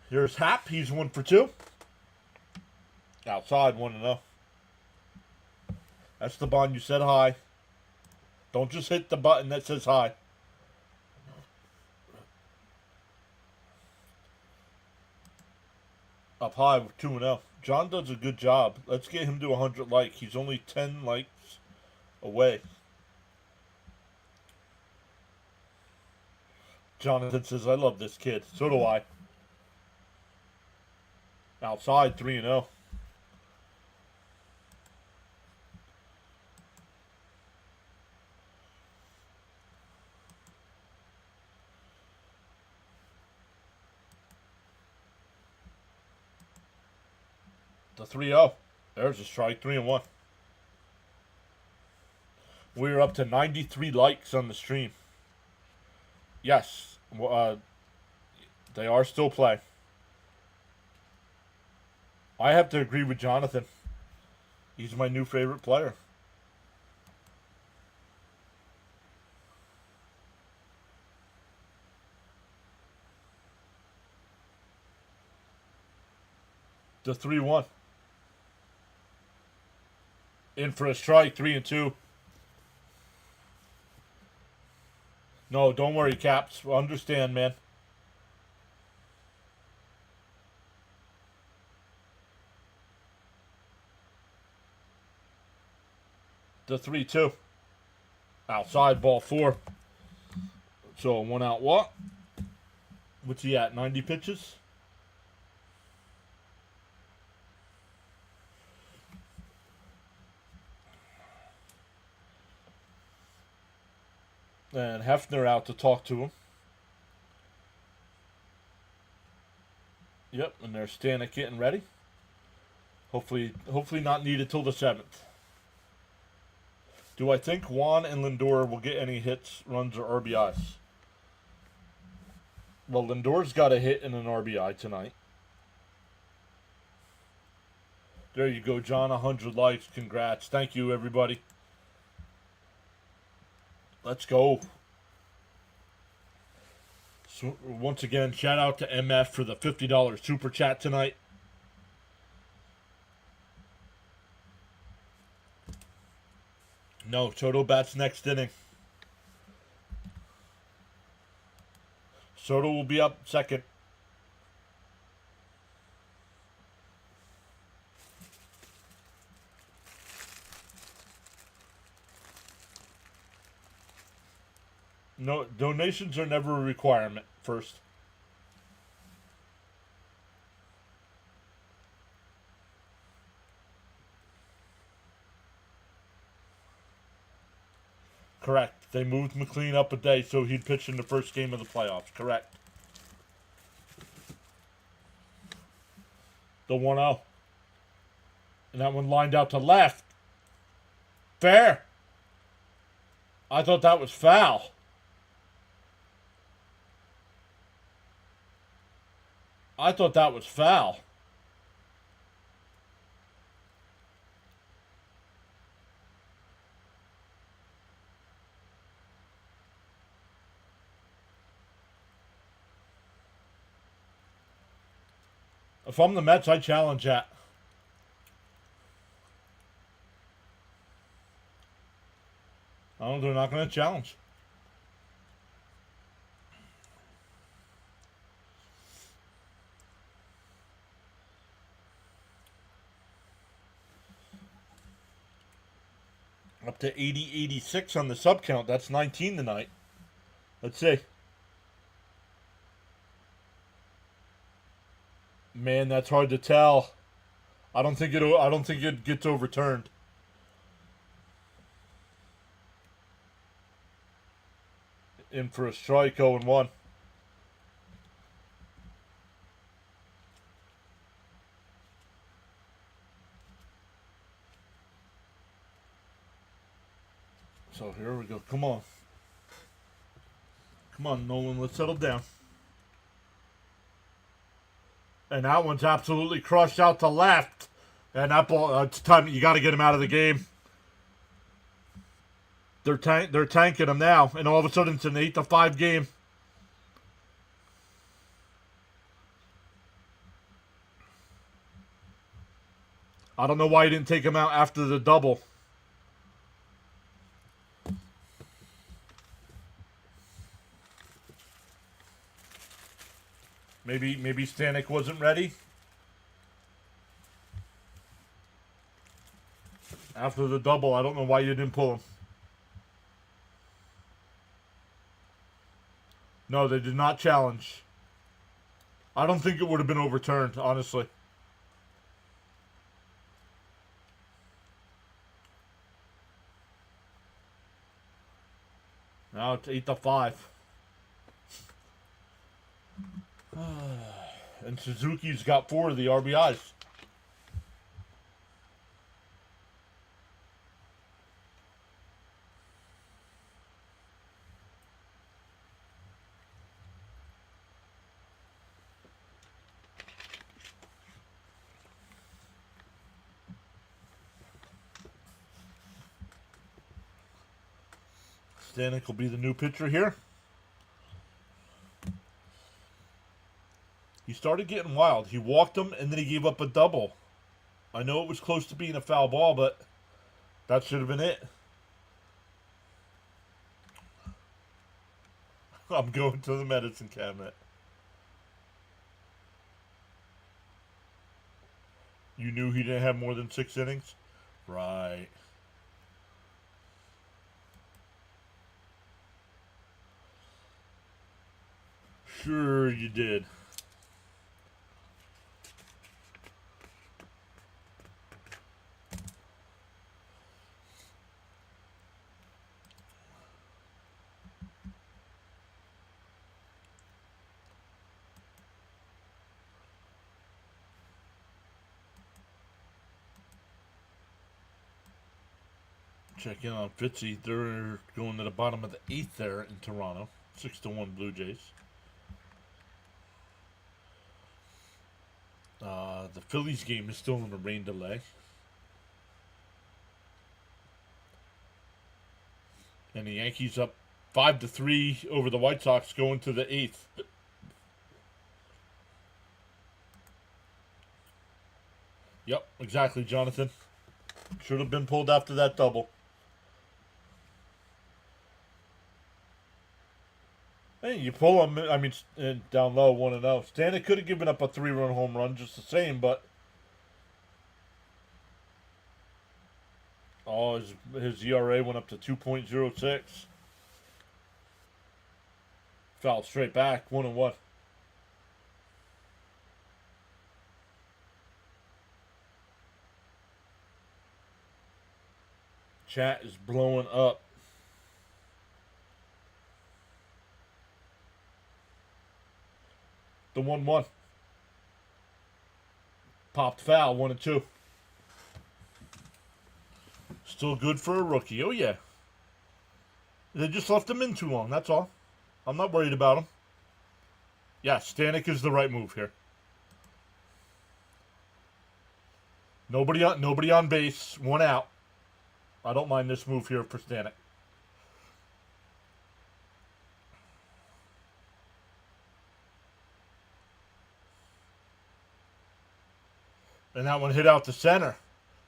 Here's Happ. He's 1 for 2. Outside, 1-0. That's the bond you said hi. Don't just hit the button that says hi. Up high with 2-0. John does a good job. Let's get him to 100 likes. He's only 10 likes away. Jonathan says, I love this kid. So do I. Outside, 3-0. The 3-0. There's a strike, 3-1. We're up to 93 likes on the stream. Yes. They are still playing. I have to agree with Jonathan. He's my new favorite player. The 3-1. In for a strike, 3-2. No, don't worry, Caps. We'll understand, man. The 3-2. Outside, ball 4. So, 1 out walk. What's he at, 90 pitches? And Hefner out to talk to him. Yep, and there's Stanek getting ready. Hopefully not needed till the 7th. Do I think Juan and Lindor will get any hits, runs, or RBIs? Well, Lindor's got a hit and an RBI tonight. There you go, John. 100 likes. Congrats. Thank you, everybody. Let's go. So, once again, shout out to MF for the $50 super chat tonight. No, Soto bats next inning. Soto will be up second. No, donations are never a requirement. First. Correct. They moved McLean up a day so he'd pitch in the first game of the playoffs. Correct. The 1-0. And that one lined out to left. Fair. I thought that was foul. I thought that was foul. If I'm the Mets, I challenge that. Oh, they're not going to challenge. Up to 80-86 on the sub count. That's 19 tonight. Let's see. Man, that's hard to tell. I don't think it gets overturned. In for a strike, 0-1. So here we go. Come on. Come on, Nolan. Let's settle down. And that one's absolutely crushed out to left. And that ball, it's time. You got to get him out of the game. They're tanking him now. And all of a sudden, it's an 8-5 game. I don't know why he didn't take him out after the double. Maybe Stanek wasn't ready. After the double, I don't know why you didn't pull him. No, they did not challenge. I don't think it would have been overturned, honestly. Now it's 8-5. And Suzuki's got 4 of the RBIs. Stanek will be the new pitcher here. He started getting wild. He walked him, and then he gave up a double. I know it was close to being a foul ball, but that should have been it. I'm going to the medicine cabinet. You knew he didn't have more than 6 innings? Right. Sure you did. Check in on Fitzy. They're going to the bottom of the 8th there in Toronto. 6-1 Blue Jays. The Phillies game is still in a rain delay. And the Yankees up 5-3 over the White Sox going to the 8th. Yep, exactly, Jonathan. Should have been pulled after that double. Hey, you pull him. I mean, down low, 1-0. Stanek could have given up a 3-run home run just the same, but oh, his ERA went up to 2.06. Fouled straight back, 1-1. Chat is blowing up. The 1-1. Popped foul, 1-2. Still good for a rookie. Oh, yeah. They just left him in too long, that's all. I'm not worried about him. Yeah, Stanek is the right move here. Nobody on base. 1 out. I don't mind this move here for Stanek. And that one hit out to center.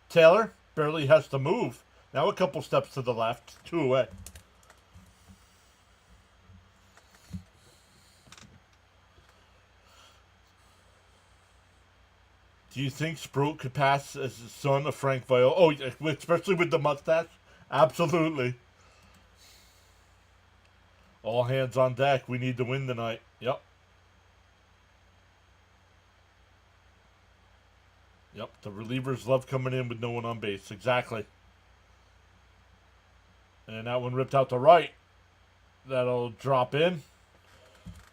Taylor barely has to move. Now a couple steps to the left. 2 away. Do you think Sprout could pass as the son of Frank Viola? Oh, especially with the mustache? Absolutely. All hands on deck. We need to win tonight. Yep. Yep, the relievers love coming in with no one on base. Exactly. And that one ripped out to right. That'll drop in.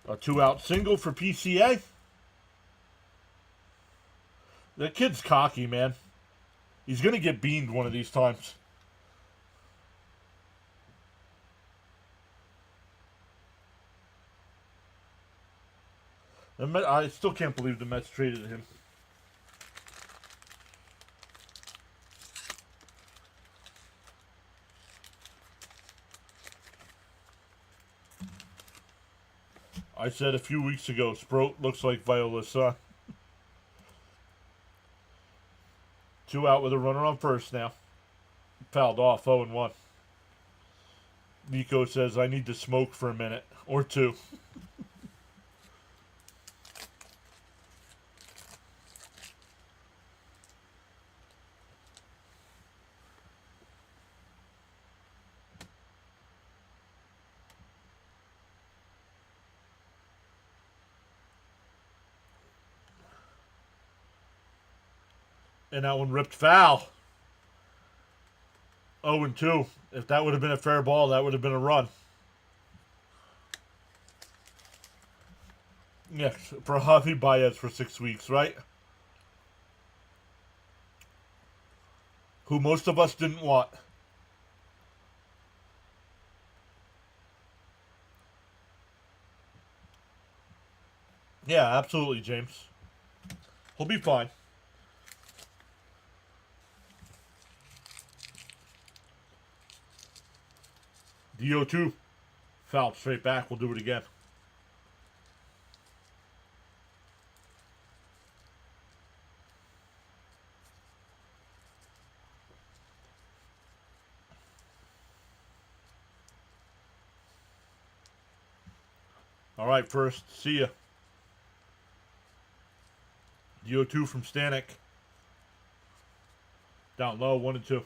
A 2-out single for PCA. The kid's cocky, man. He's going to get beamed one of these times. I still can't believe the Mets traded him. I said a few weeks ago, Sprout looks like Viola's son. 2 out with a runner on first now. Fouled off, 0-1. Nico says, I need to smoke for a minute. Or 2. And that one ripped foul. 0-2. If that would have been a fair ball, that would have been a run. Yes, for Javi Baez for 6 weeks, right? Who most of us didn't want. Yeah, absolutely, James. He'll be fine. DO2. Fouled straight back. We'll do it again. All right, first. See ya. DO2 from Stanek. Down low, 1-2.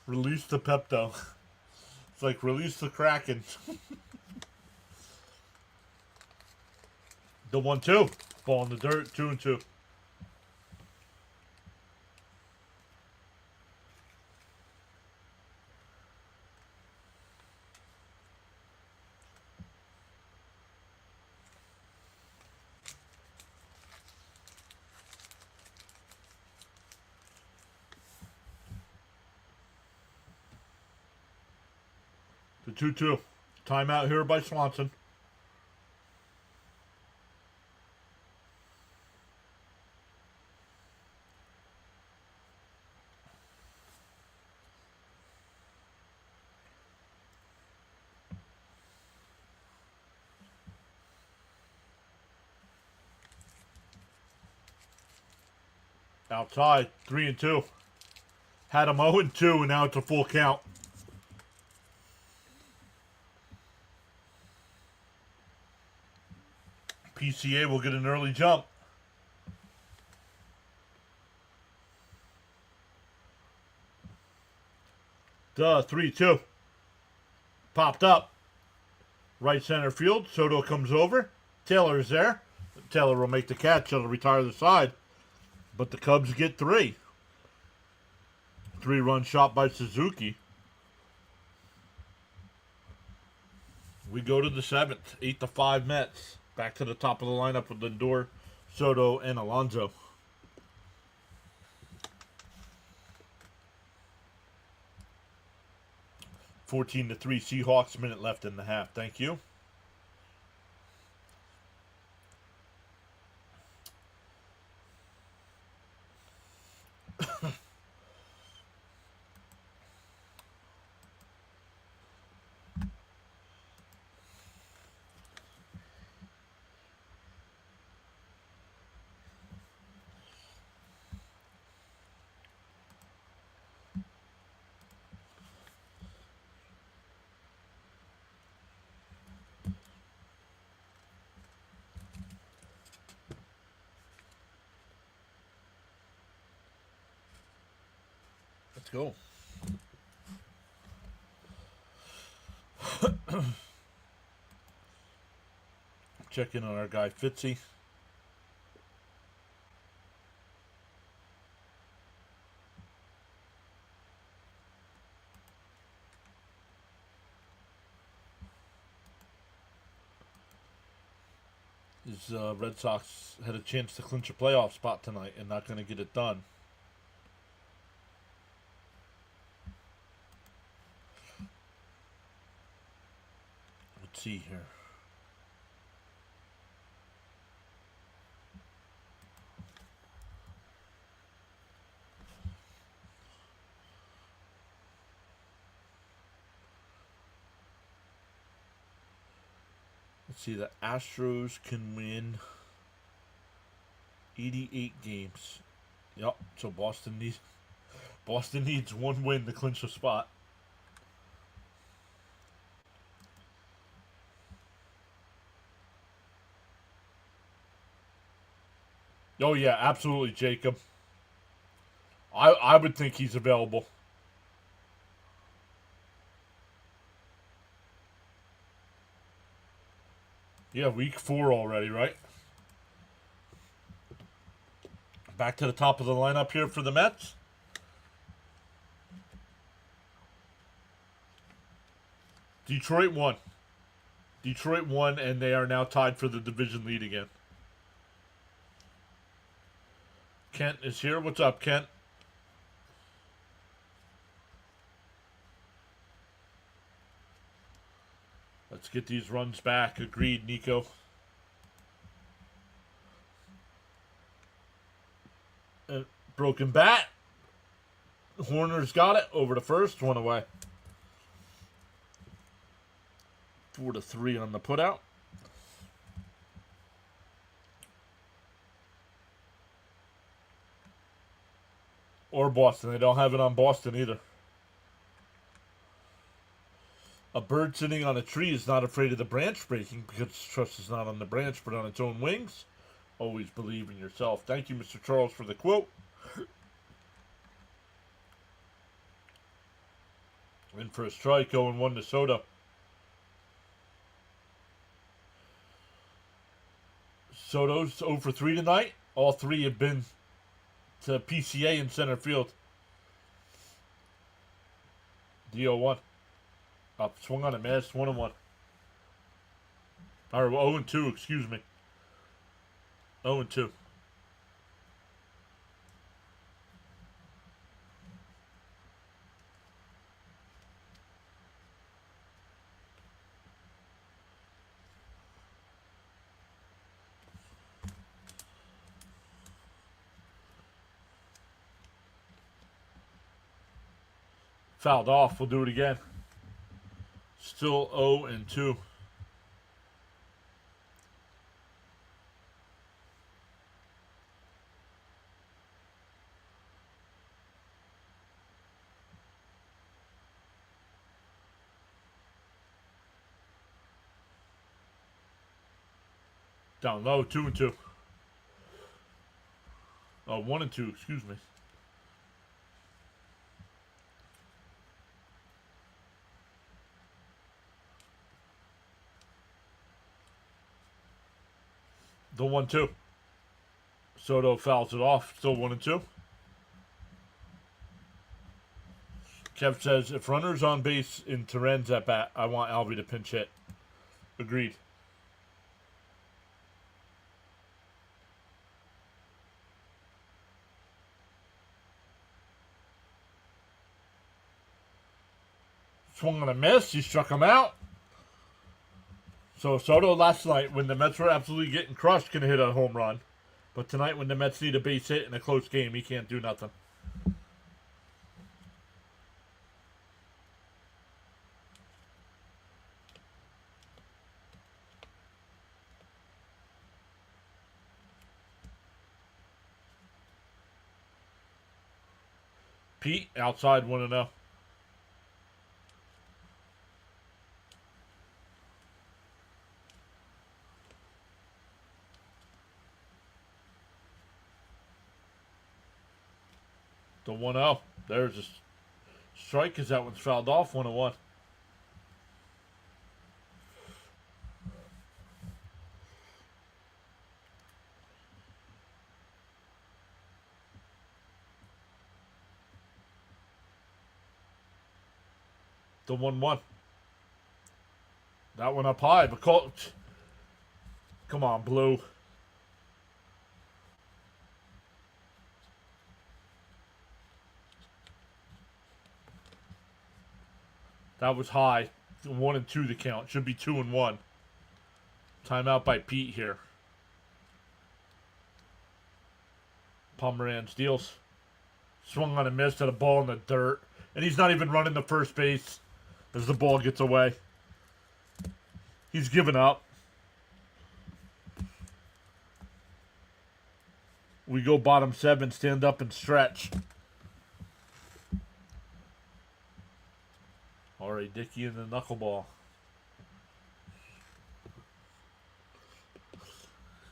Release the Pepto. It's like release the Kraken. The 1-2. Ball in the dirt, 2-2. The 2-2. Timeout here by Swanson. Outside, 3-2. Had him 0-2, and now it's a full count. PCA will get an early jump. Duh, 3-2. Popped up. Right center field. Soto comes over. Taylor is there. Taylor will make the catch. He'll retire the side. But the Cubs get 3. 3-run shot by Suzuki. We go to the 7th. 8-5 Mets. Back to the top of the lineup with Lindor, Soto, and Alonso. (14-3) Seahawks. Minute left in the half. Thank you. Let's go. Check in on our guy Fitzy. His Red Sox had a chance to clinch a playoff spot tonight and not going to get it done. Let's see here. Let's see, the Astros can win 88 games. Yep, so Boston needs one win to clinch a spot. Oh yeah, absolutely, Jacob. I would think he's available. Yeah, week 4 already, right? Back to the top of the lineup here for the Mets. Detroit won. Detroit won, and they are now tied for the division lead again. Kent is here. What's up, Kent? Let's get these runs back. Agreed, Nico. Broken bat. Horner's got it. Over to first. One away. 4-3 on the putout. Or Boston. They don't have it on Boston either. A bird sitting on a tree is not afraid of the branch breaking because its trust is not on the branch but on its own wings. Always believe in yourself. Thank you, Mr. Charles, for the quote. In for a strike, 0-1 to Soto. Soto's 0-3 tonight. All 3 have been to PCA in center field. D-0-1. Up, swung on a miss, 1-1. Or 0-2, excuse me. 0-2. Fouled off. We'll do it again. Still 0-2. Down low, 2-2. Oh, 1-2, excuse me. The 1-2. Soto fouls it off. Still 1-2. Kev says, if runner's on base in Terren's at bat, I want Alvy to pinch hit. Agreed. Swung on a miss. He struck him out. So Soto last night, when the Mets were absolutely getting crushed, can hit a home run. But tonight, when the Mets need a base hit in a close game, he can't do nothing. Pete, outside 1-0. The 1-0. There's a strike because that one's fouled off. 1-1. The 1-1. That one up high, but come on, Blue. That was high. 1-2 the count. Should be 2-1. Timeout by Pete here. Pomeranz deals. Swung on a miss at a ball in the dirt. And he's not even running to first base as the ball gets away. He's given up. We go bottom 7, stand up and stretch. All right, Dickey and the knuckleball.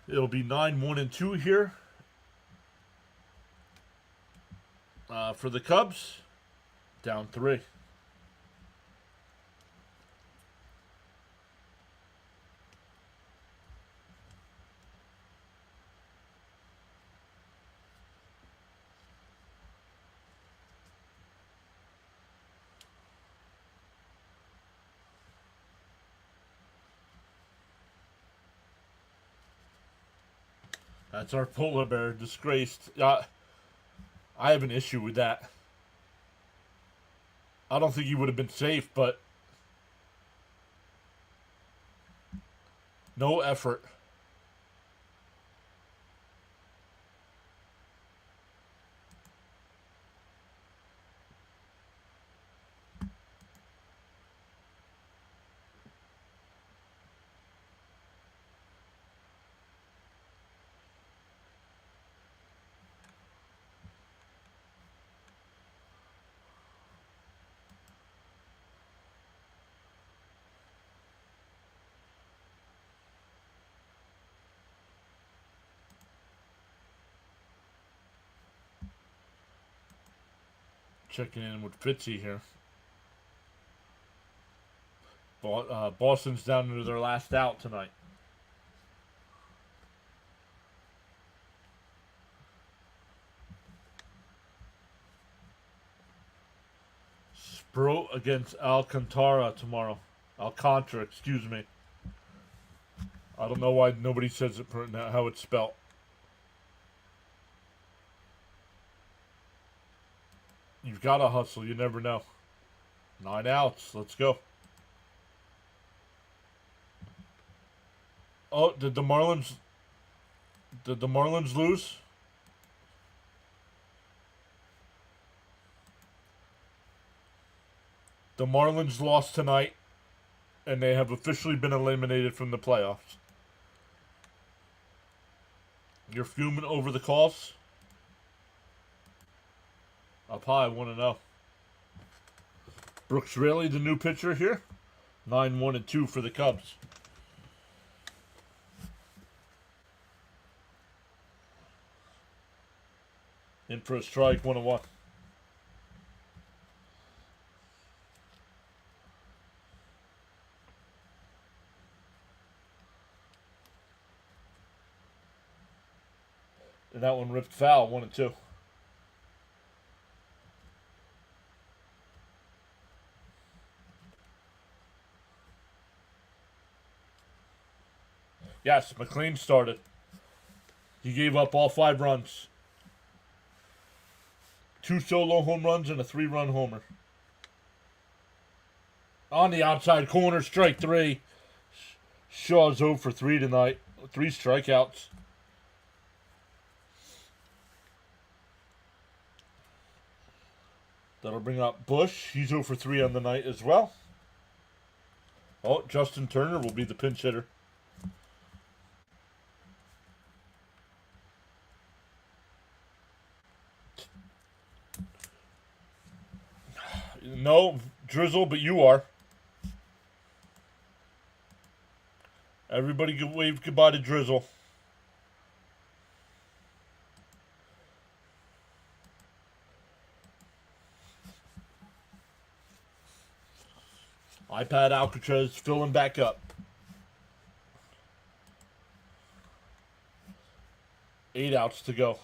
It'll be 9-1-2 here for the Cubs. Down 3. That's our polar bear, disgraced. I have an issue with that. I don't think he would have been safe, but no effort. Checking in with Fitzy here. Boston's down to their last out tonight. Spro against Alcantara tomorrow. Alcantara, excuse me. I don't know why nobody says it how it's spelled. You've got to hustle. You never know. 9 outs. Let's go. Oh, did the Marlins lose? The Marlins lost tonight, and they have officially been eliminated from the playoffs. You're fuming over the calls? Up high, 1-0. Brooks Raley, the new pitcher here. 9-1-2 for the Cubs. In for a strike, 1-1. And that one ripped foul, 1-2. Yes, McLean started. He gave up all 5 runs. 2 solo home runs and a 3-run homer. On the outside corner, strike 3. Shaw's 0 for 3 tonight. 3 strikeouts. That'll bring up Bush. He's 0 for 3 on the night as well. Oh, Justin Turner will be the pinch hitter. No, Drizzle, but you are. Everybody wave goodbye to Drizzle. iPad Alcatraz filling back up. 8 outs to go.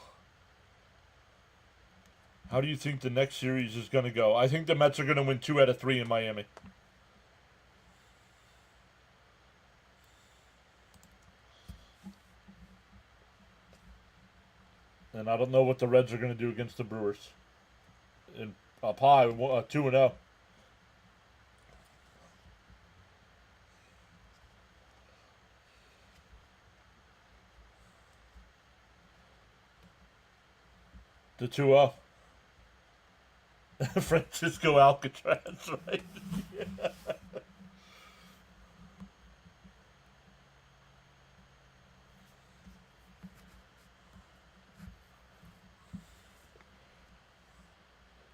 How do you think the next series is going to go? I think the Mets are going to win 2 out of 3 in Miami. And I don't know what the Reds are going to do against the Brewers. And up high, 2-0. The 2-0. Francisco Alcatraz, right? Yeah.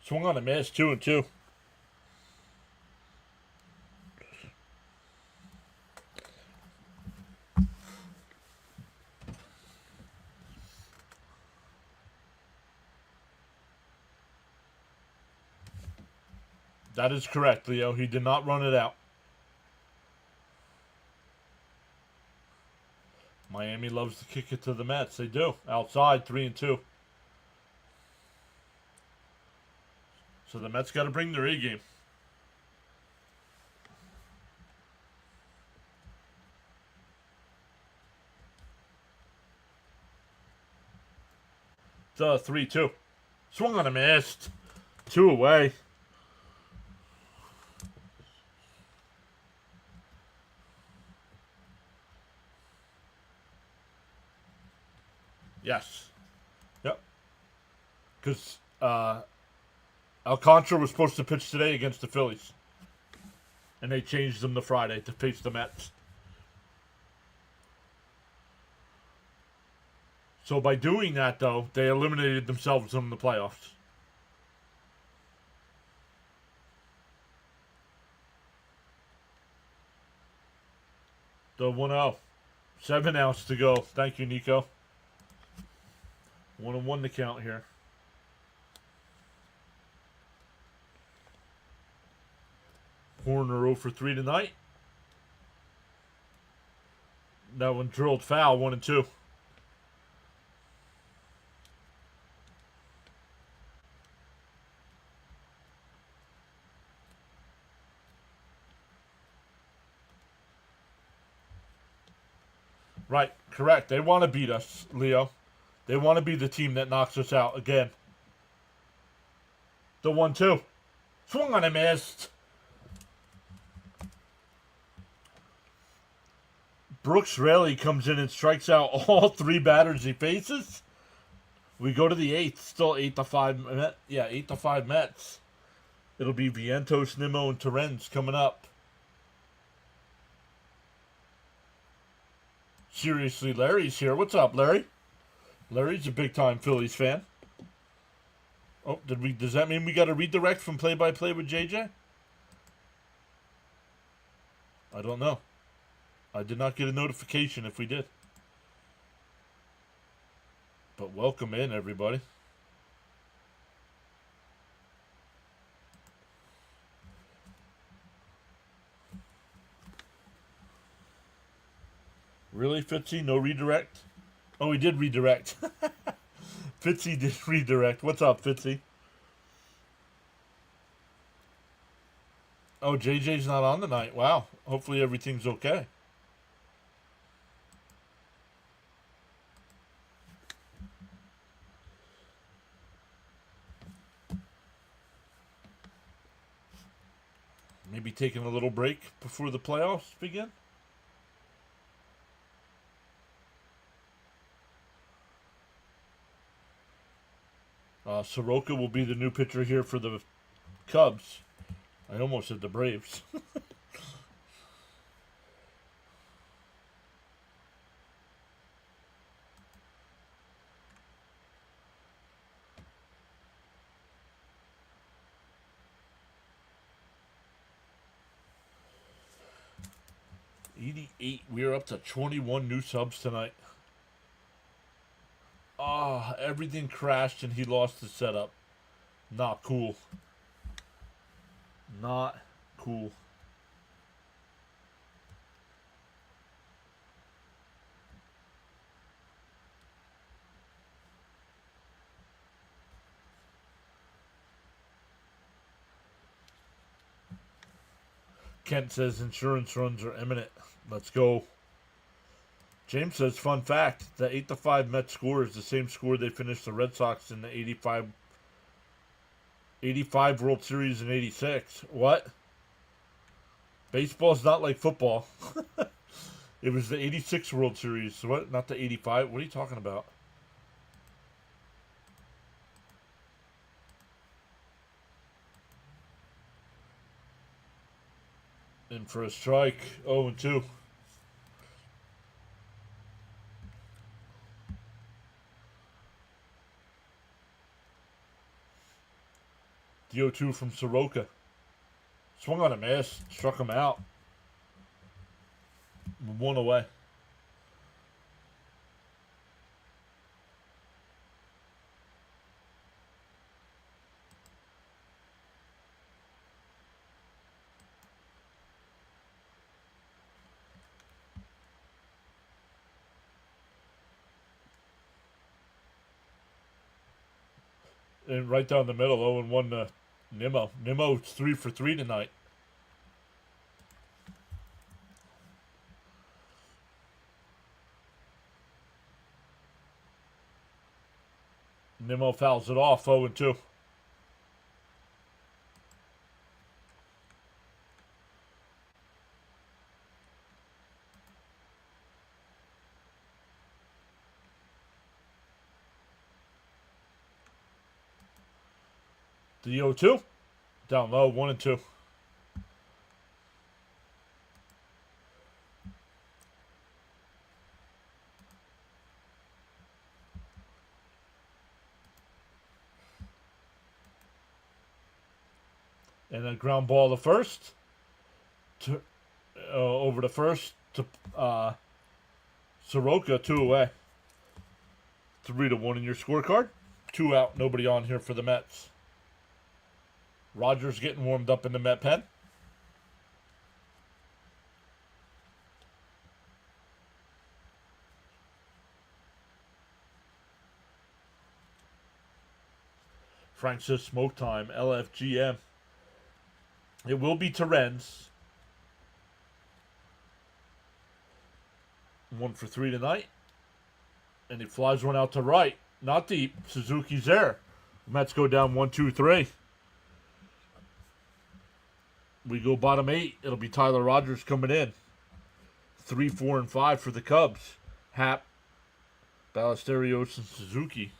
Swung on a miss, 2-2. That is correct, Leo. He did not run it out. Miami loves to kick it to the Mets. They do. Outside, 3-2. So the Mets got to bring their A game. It's 3-2. Swung on a missed. 2 away. Yes. Yep. Because Alcantara was supposed to pitch today against the Phillies. And they changed him to Friday to face the Mets. So by doing that, though, they eliminated themselves from the playoffs. The 1-0. 7 outs to go. Thank you, Nico. 1-1 to count here. Horner 0 for 3 tonight. That one drilled foul, 1-2. Right, correct. They want to beat us, Leo. They want to be the team that knocks us out again. The 1-2. Swung on a missed. Brooks Raley comes in and strikes out all 3 batters he faces. We go to the 8th. Still 8-5. Yeah, 8-5 Mets. It'll be Vientos, Nimmo, and Terrens coming up. Seriously, Larry's here. What's up, Larry? Larry's a big-time Phillies fan. Oh, does that mean we got a redirect from play-by-play with JJ? I don't know. I did not get a notification if we did. But welcome in, everybody. Really, Fitzy? No redirect? Oh, he did redirect. Fitzy did redirect. What's up, Fitzy? Oh, JJ's not on tonight. Wow. Hopefully everything's okay. Maybe taking a little break before the playoffs begin? Soroka will be the new pitcher here for the Cubs. I almost said the Braves. We're up to 21 new subs tonight. Ah, everything crashed and he lost the setup. Not cool. Not cool. Kent says insurance runs are imminent. Let's go. James says, fun fact, the 8-5 Mets score is the same score they finished the Red Sox in the 85 World Series in 86. What? Baseball's not like football. It was the 86 World Series. What? Not the 85? What are you talking about? In for a strike. 0-2. The 0-2 from Soroka. Swung on a miss. Struck him out. 1 away. And right down the middle, 0-1 to Nimmo. Nimmo's 3 for 3 tonight. Nimmo fouls it off, 0-2. The 0-2. Down low, 1-2. And a ground ball to first. Over to first to Soroka, 2 away. 3-1 in your scorecard. 2 out, nobody on here for the Mets. Rogers getting warmed up in the Met pen. Frank says smoke time. LFGM. It will be Terrens. 1 for 3 tonight. And he flies one out to right. Not deep. Suzuki's there. Mets go down 1-2-3. We go bottom 8. It'll be Tyler Rogers coming in. 3, 4, and 5 for the Cubs. Happ, Ballesteros, and Suzuki.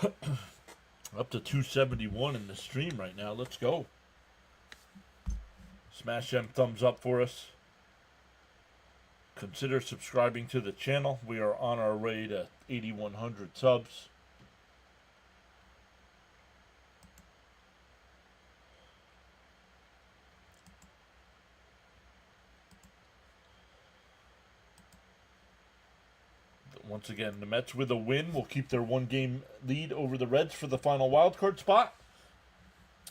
Up to 271 in the stream right now. Let's go. Smash them thumbs up for us. Consider subscribing to the channel. We are on our way to 8,100 subs. Once again, the Mets with a win will keep their one-game lead over the Reds for the final wildcard spot.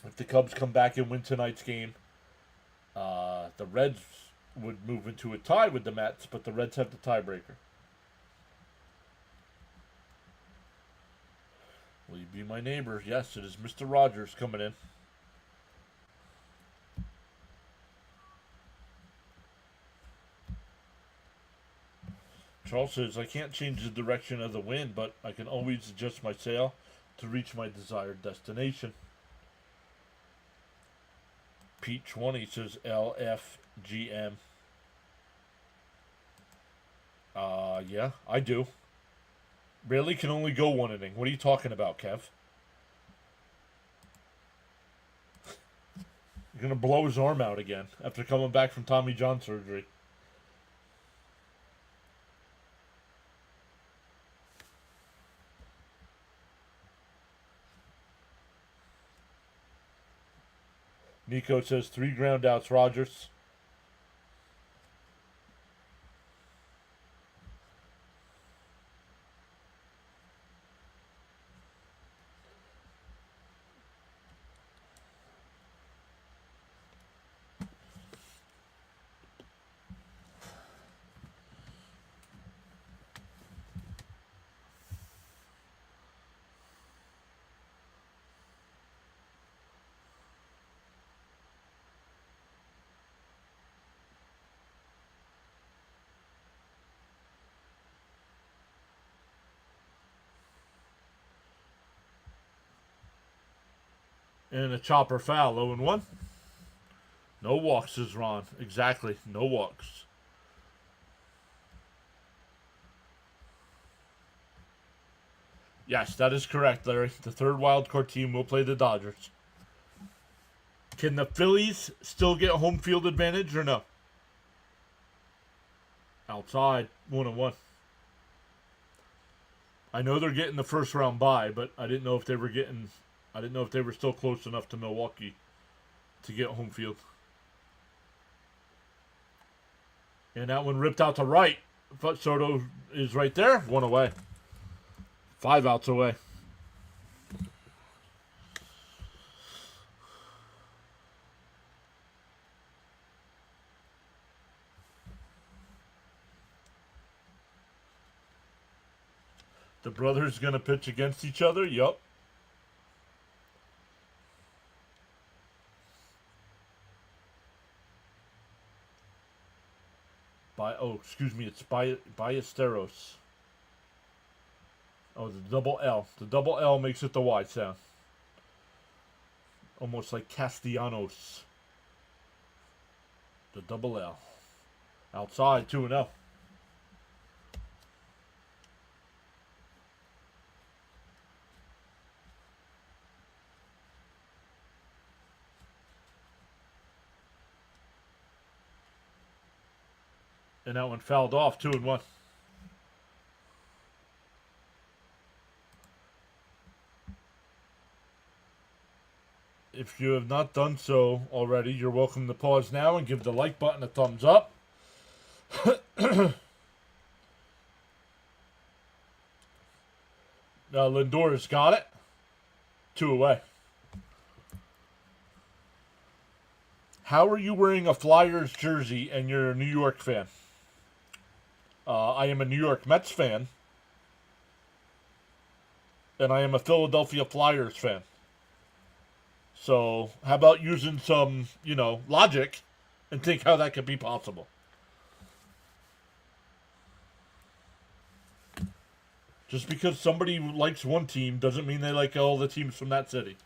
If the Cubs come back and win tonight's game, the Reds would move into a tie with the Mets, but the Reds have the tiebreaker. Will you be my neighbor? Yes, it is Mr. Rogers coming in. Charles says, I can't change the direction of the wind, but I can always adjust my sail to reach my desired destination. Pete 20 says LFGM. Yeah, I do. Really can only go one inning. What are you talking about, Kev? You're going to blow his arm out again after coming back from Tommy John surgery. Nico says 3 ground outs, Rogers. And a chopper foul, 0-1. No walks, says Ron. Exactly, no walks. Yes, that is correct, Larry. The third wildcard team will play the Dodgers. Can the Phillies still get home field advantage or no? Outside, 1-1. I know they're getting the first round bye, but I didn't know if they were getting... I didn't know if they were still close enough to Milwaukee to get home field. And that one ripped out to right. But Soto is right there. 1 away. 5 outs away. The brothers going to pitch against each other? Yup. It's Ballesteros. Oh, the double L. The double L makes it the Y sound. Almost like Castellanos. The double L. Outside, 2-0. And that one fouled off, 2-1. If you have not done so already, you're welcome to pause now and give the like button a thumbs up. Lindor's got it. 2 away. How are you wearing a Flyers jersey and you're a New York fan? I am a New York Mets fan. And I am a Philadelphia Flyers fan. So, how about using some, logic and think how that could be possible? Just because somebody likes one team doesn't mean they like all the teams from that city.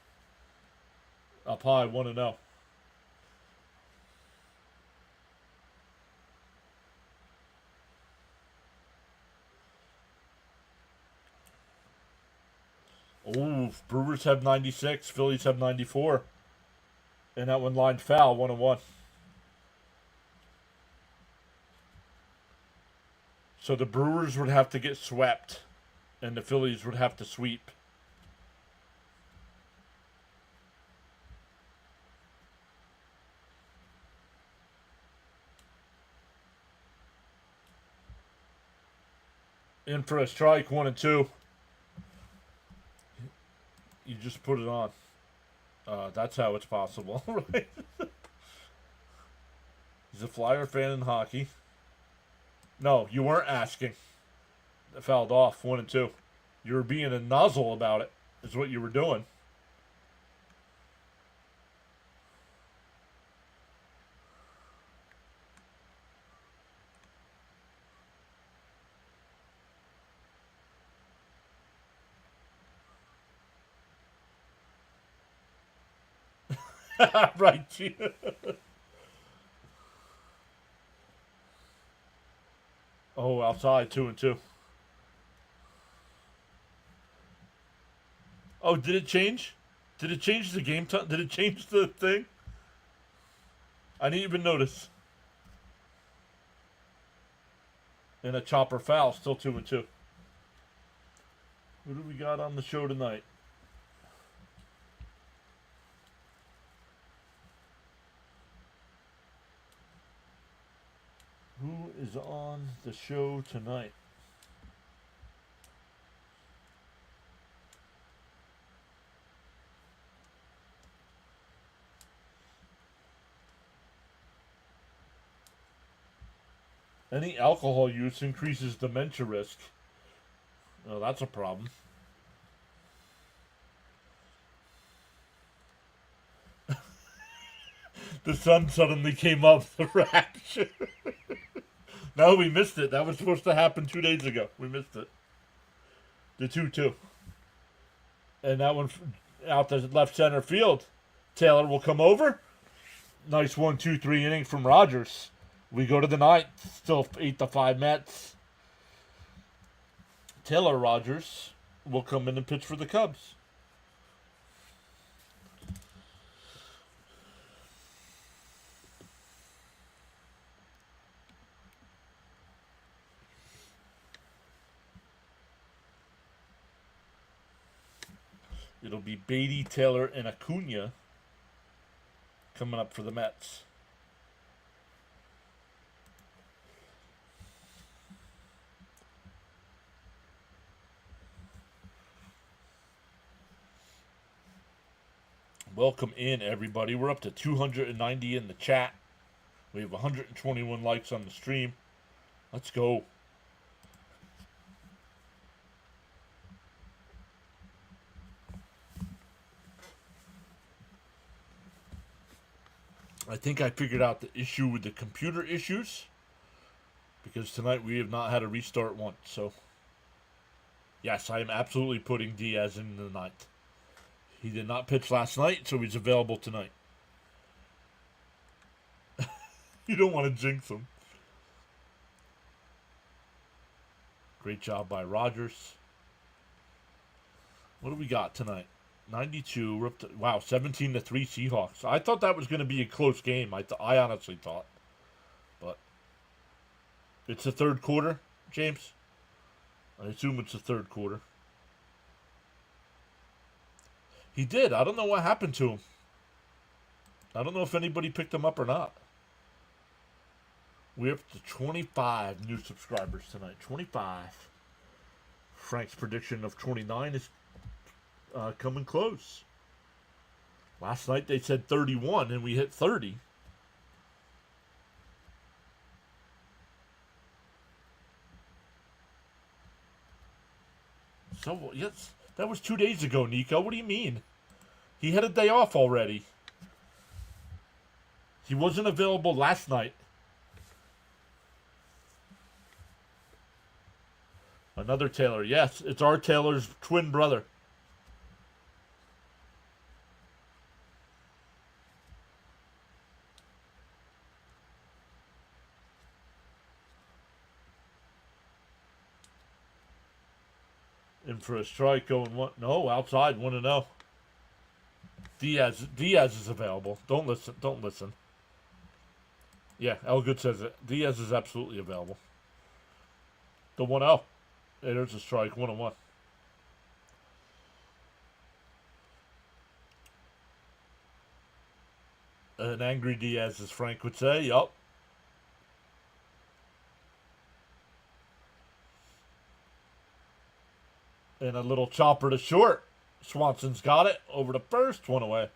Up high, 1-0. Oh, Ooh, Brewers have 96, Phillies have 94. And that one lined foul, 1-1. So the Brewers would have to get swept, and the Phillies would have to sweep. In for a strike, 1-2. You just put it on. That's how it's possible, right? He's a Flyer fan in hockey. No, you weren't asking. It fouled off, 1-2. You were being a nozzle about it, is what you were doing. Right. Oh, outside, 2-2. Oh, did it change? Did it change the game time? Did it change the thing? I didn't even notice. And a chopper foul, still 2-2. Who do we got on the show tonight? Who is on the show tonight? Any alcohol use increases dementia risk. Oh, that's a problem. The sun suddenly came up the reaction. No, we missed it. That was supposed to happen 2 days ago. We missed it. The 2-2. And that one out the left center field. Taylor will come over. Nice 1-2-3 inning from Rogers. We go to the ninth. Still 8-5 Mets. Taylor Rogers will come in and pitch for the Cubs. It'll be Beatty, Taylor, and Acuna coming up for the Mets. Welcome in, everybody. We're up to 290 in the chat. We have 121 likes on the stream. Let's go. I think I figured out the issue with the computer issues, because tonight we have not had a restart once. So, yes, I am absolutely putting Diaz in the ninth. He did not pitch last night, so he's available tonight. You don't want to jinx him. Great job by Rogers. What do we got tonight? 92. We're up to, wow, 17-3 Seahawks. I thought that was going to be a close game. I honestly thought. But it's the third quarter, James? I assume it's the third quarter. He did. I don't know what happened to him. I don't know if anybody picked him up or not. We're up to 25 new subscribers tonight. 25. Frank's prediction of 29 is coming close. Last night they said 31 and we hit 30. So, yes, that was 2 days ago, Nico. What do you mean? He had a day off already. He wasn't available last night. Another Taylor. Yes, it's our Taylor's twin brother. In for a strike, going one. No, outside, 1-0. Diaz is available. Don't listen. Don't listen. Yeah, Elgood says it. Diaz is absolutely available. The 1-0. Hey, there's a strike. 1-1. An angry Diaz, as Frank would say. Yup. And a little chopper to short. Swanson's got it. Over to first. One away.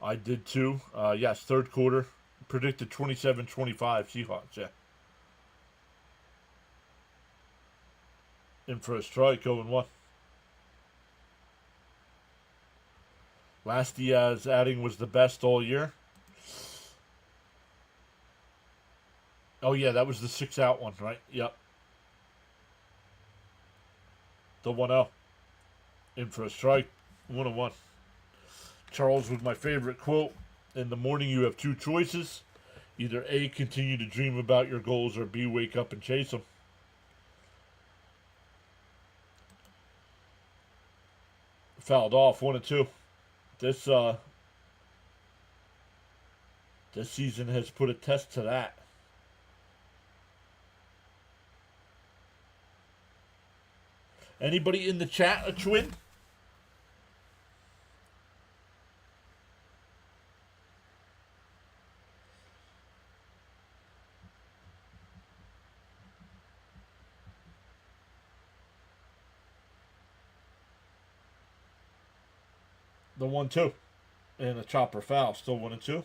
I did too. Yes, third quarter. Predicted 27-25 Seahawks, yeah. In for a strike, 0-1. Last Diaz adding was the best all year. Oh, yeah, that was the 6-out one, right? Yep. The 1-0. In for a strike, 1-1. Charles with my favorite quote. In the morning, you have two choices. Either A, continue to dream about your goals, or B, wake up and chase them. Fouled off, 1-2. This season has put a test to that. Anybody in the chat a twin? The 1-2. And a chopper foul. Still 1-2.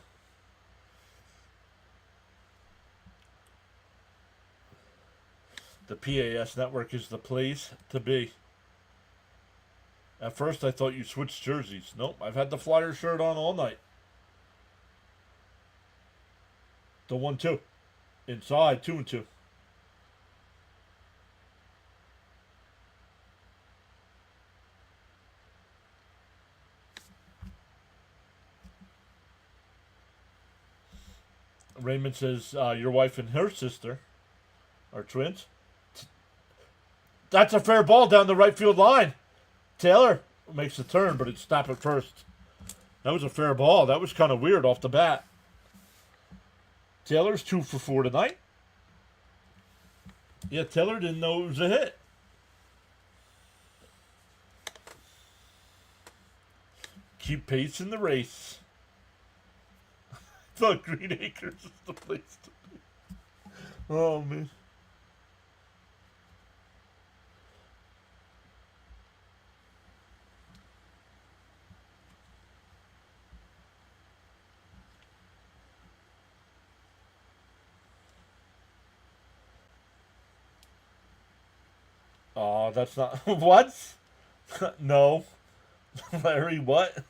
The PAS network is the place to be. At first, I thought you switched jerseys. Nope, I've had the Flyer shirt on all night. The 1-2. Inside, 2-2. Raymond says your wife and her sister are twins. That's a fair ball down the right field line. Taylor makes a turn, but it's stopped at first. That was a fair ball. That was kind of weird off the bat. Taylor's 2 for 4 tonight. Yeah, Taylor didn't know it was a hit. Keep pace in the race. I thought Green Acres is the place to be. Oh, man. Oh, that's not... What? No. Larry, what?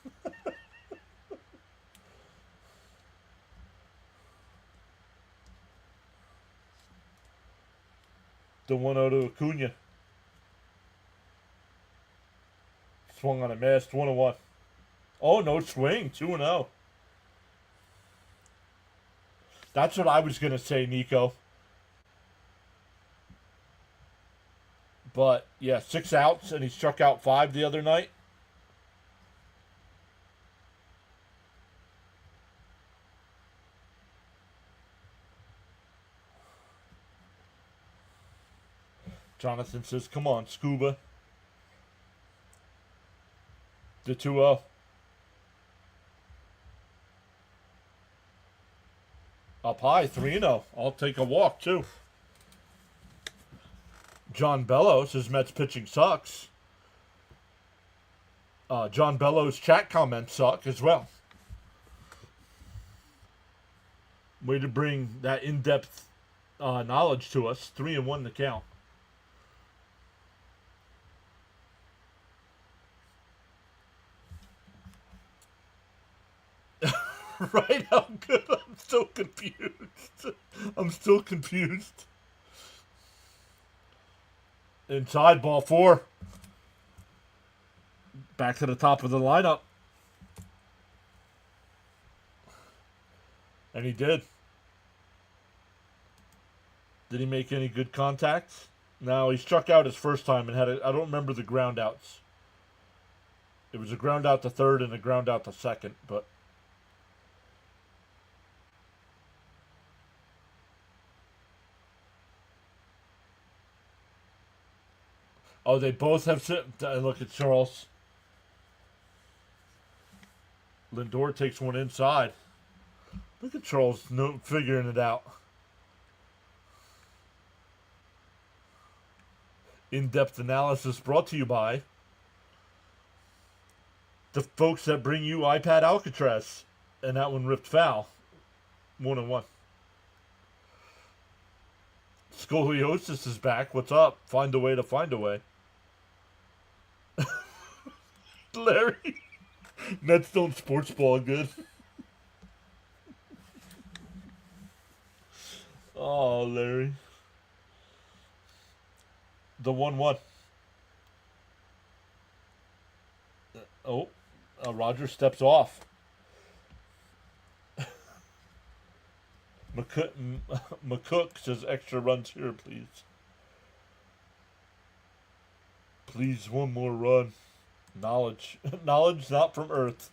The 1-0 to Acuna. Swung on a missed. 1-1. Oh, no swing. 2-0. That's what I was going to say, Nico. But, yeah, 6 outs, and he struck out 5 the other night. Jonathan says, come on, Scuba. The 2-0. Up high, 3-0. I'll take a walk, too. John Bellows says Mets pitching sucks. John Bellows' chat comments suck as well. Way to bring that in-depth knowledge to us. 3-1 the count. Right? How good? I'm so confused. I'm still confused. Inside, ball 4. Back to the top of the lineup. And he did. Did he make any good contacts? No, he struck out his first time and had I don't remember the ground outs. It was a ground out to third and a ground out to second, but oh, they both have. Look at Charles. Lindor takes one inside. Look at Charles figuring it out. In-depth analysis brought to you by the folks that bring you iPad Alcatraz. And that one ripped foul. 1-1. Scoliosis is back. What's up? Find a way to find a way. Larry. Nets don't sports ball good. Oh, Larry. The 1-1. Oh, Roger steps off. McCook says extra runs here, please. Please, one more run. Knowledge. Knowledge not from Earth.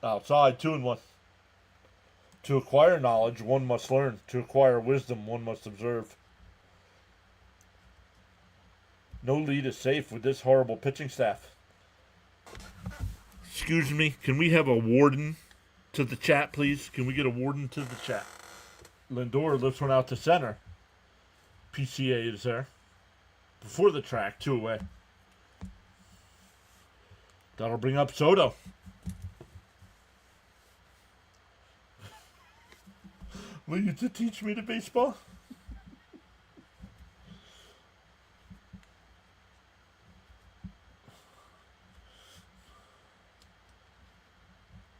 Outside, 2-1. To acquire knowledge, one must learn. To acquire wisdom, one must observe. No lead is safe with this horrible pitching staff. Excuse me, can we have a warden to the chat, please? Can we get a warden to the chat? Lindor lifts one out to center. PCA is there. Before the track, 2 away. That'll bring up Soto. Will you to teach me the baseball?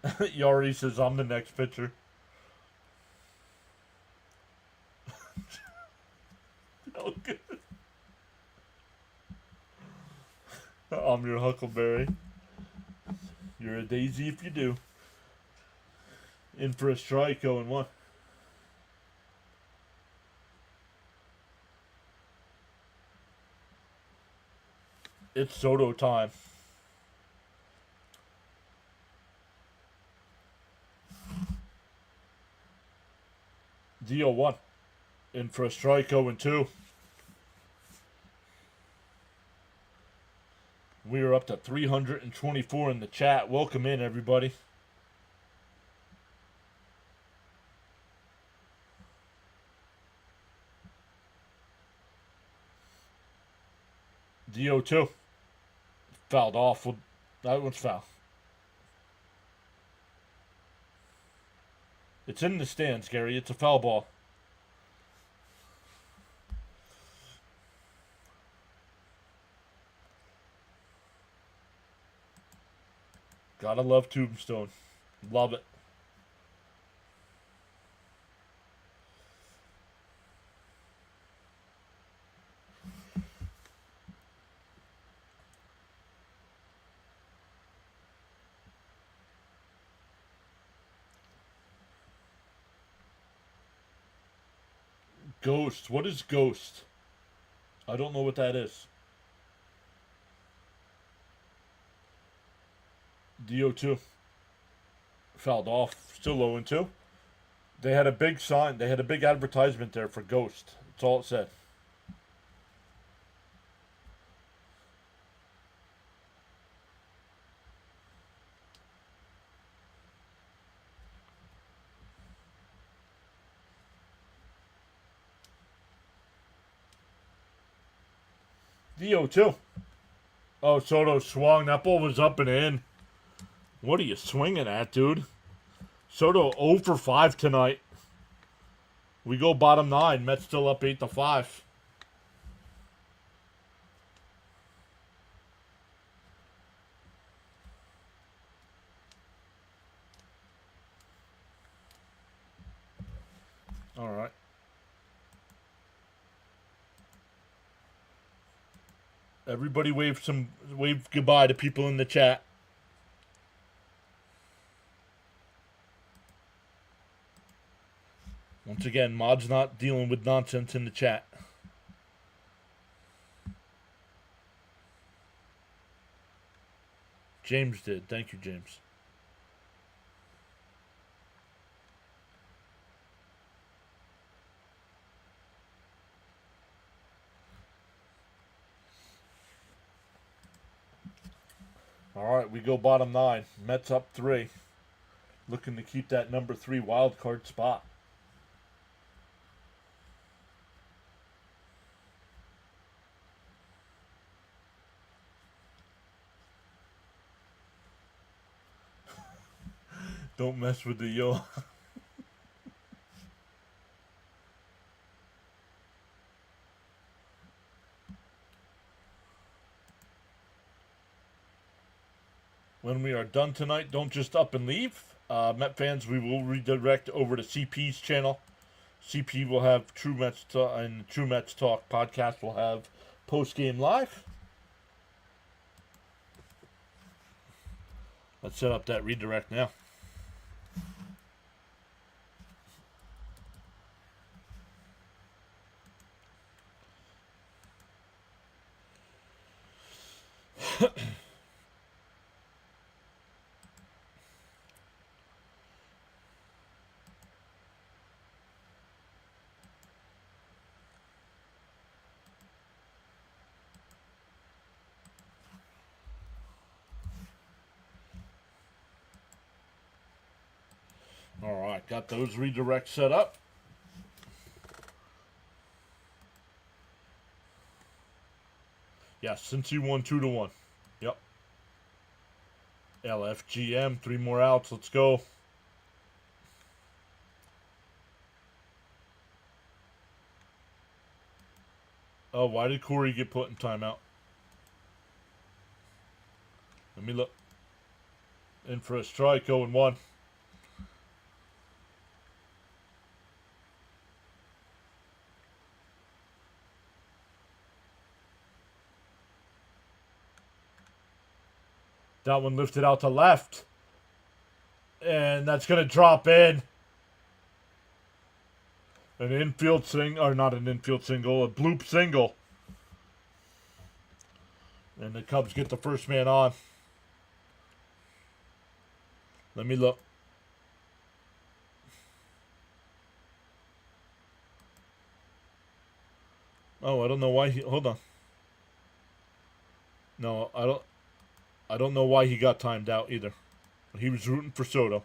Yari says I'm the next pitcher. Okay. I'm your Huckleberry. You're a daisy if you do. In for a strike, 0-1. It's Soto time. DO1. In for a strike, 0-2. We are up to 324 in the chat. Welcome in, everybody. DO2. Fouled off. That one's foul. It's in the stands, Gary. It's a foul ball. Gotta love Tombstone. Love it. Ghost. What is Ghost? I don't know what that is. DO2. Fouled off. Still 0-2. They had a big sign. They had a big advertisement there for Ghost. That's all it said. DO2. Oh, Soto swung. That ball was up and in. What are you swinging at, dude? Soto 0 for 5 tonight. We go bottom 9. Mets still up 8-5. All right. Everybody wave goodbye to people in the chat. Once again, Mod's not dealing with nonsense in the chat. James did. Thank you, James. All right, we go bottom 9. Mets up 3. Looking to keep that number 3 wild card spot. Don't mess with the yo. When we are done tonight, don't just up and leave. Met fans, we will redirect over to CP's channel. CP will have True Mets and True Mets Talk podcast will have post-game live. Let's set up that redirect now. All right, got those redirects set up. Yes, since you won 2-1. Yep. LFGM, 3 more outs. Let's go. Oh, why did Corey get put in timeout? Let me look. In for a strike, 0-1. That one lifted out to left. And that's going to drop in. An infield single, or not an infield single, a bloop single. And the Cubs get the first man on. Let me look. Oh, I don't know why he, hold on. No, I don't know why he got timed out either. He was rooting for Soto.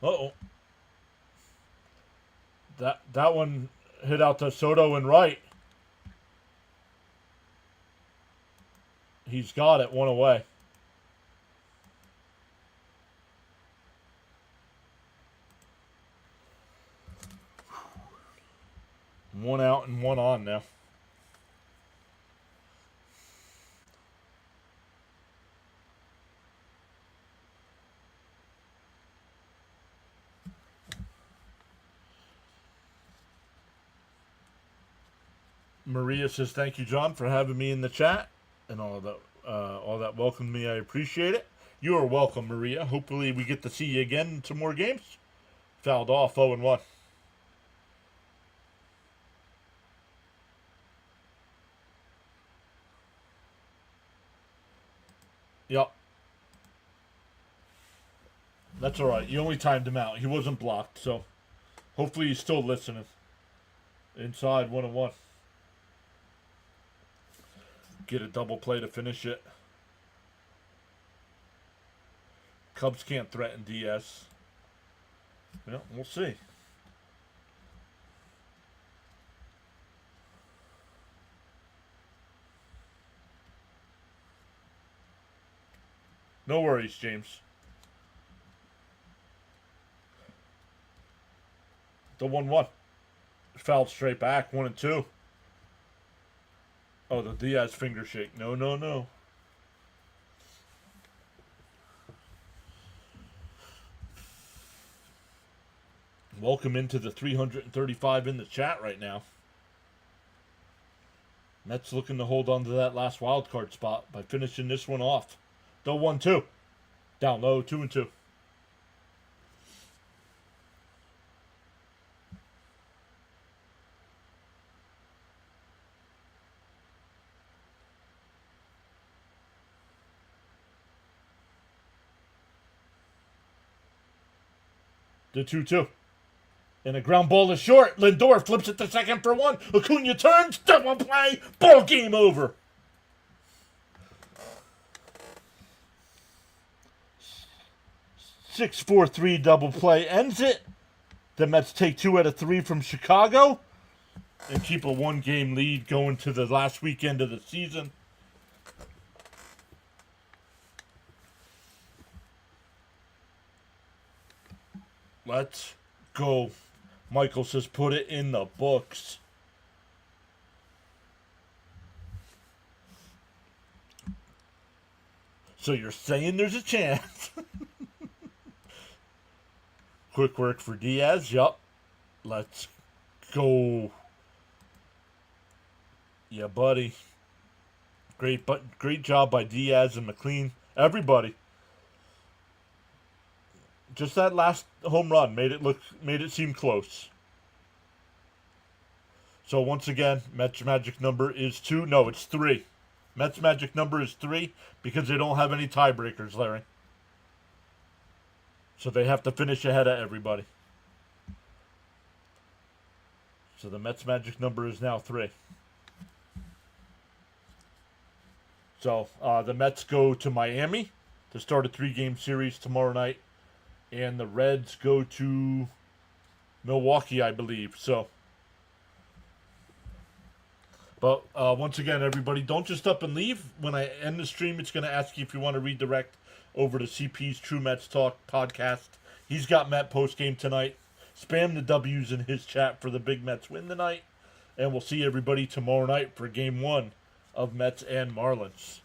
Uh-oh. That one hit out to Soto and right. He's got it, 1 away. One out and 1 on now. Maria says, "Thank you, John, for having me in the chat and all that welcomed me. I appreciate it. You are welcome, Maria. Hopefully, we get to see you again in some more games." Fouled off, 0-1. Yep. That's all right. You only timed him out. He wasn't blocked, so hopefully he's still listening. Inside, 1-1. Get a double play to finish it. Cubs can't threaten Diaz. Yeah, we'll see. No worries, James. The 1-1. Fouled straight back, 1-2. Oh, the Diaz finger shake. No, no, no. Welcome into the 335 in the chat right now. Mets looking to hold on to that last wild card spot by finishing this one off. Though 1-2. Down low, 2-2. The 2-2. And a ground ball is short. Lindor flips it to second for one. Acuna turns. Double play. Ball game over. Six, 4-3 double play ends it. The Mets take 2 out of 3 from Chicago and keep a 1-game lead going to the last weekend of the season. Let's go. Michael says put it in the books. So you're saying there's a chance. Quick work for Diaz. Yup. Let's go. Yeah, buddy. Great job by Diaz and McLean. Everybody. Just that last home run made it seem close. So once again, Mets magic number is 2. No, it's 3. Mets magic number is 3 because they don't have any tiebreakers, Larry. So they have to finish ahead of everybody. So the Mets magic number is now 3. So the Mets go to Miami to start a 3-game series tomorrow night. And the Reds go to Milwaukee, I believe. So, but once again, everybody, don't just up and leave. When I end the stream, it's going to ask you if you want to redirect over to CP's True Mets Talk podcast. He's got Met postgame tonight. Spam the W's in his chat for the big Mets win tonight. And we'll see everybody tomorrow night for Game 1 of Mets and Marlins.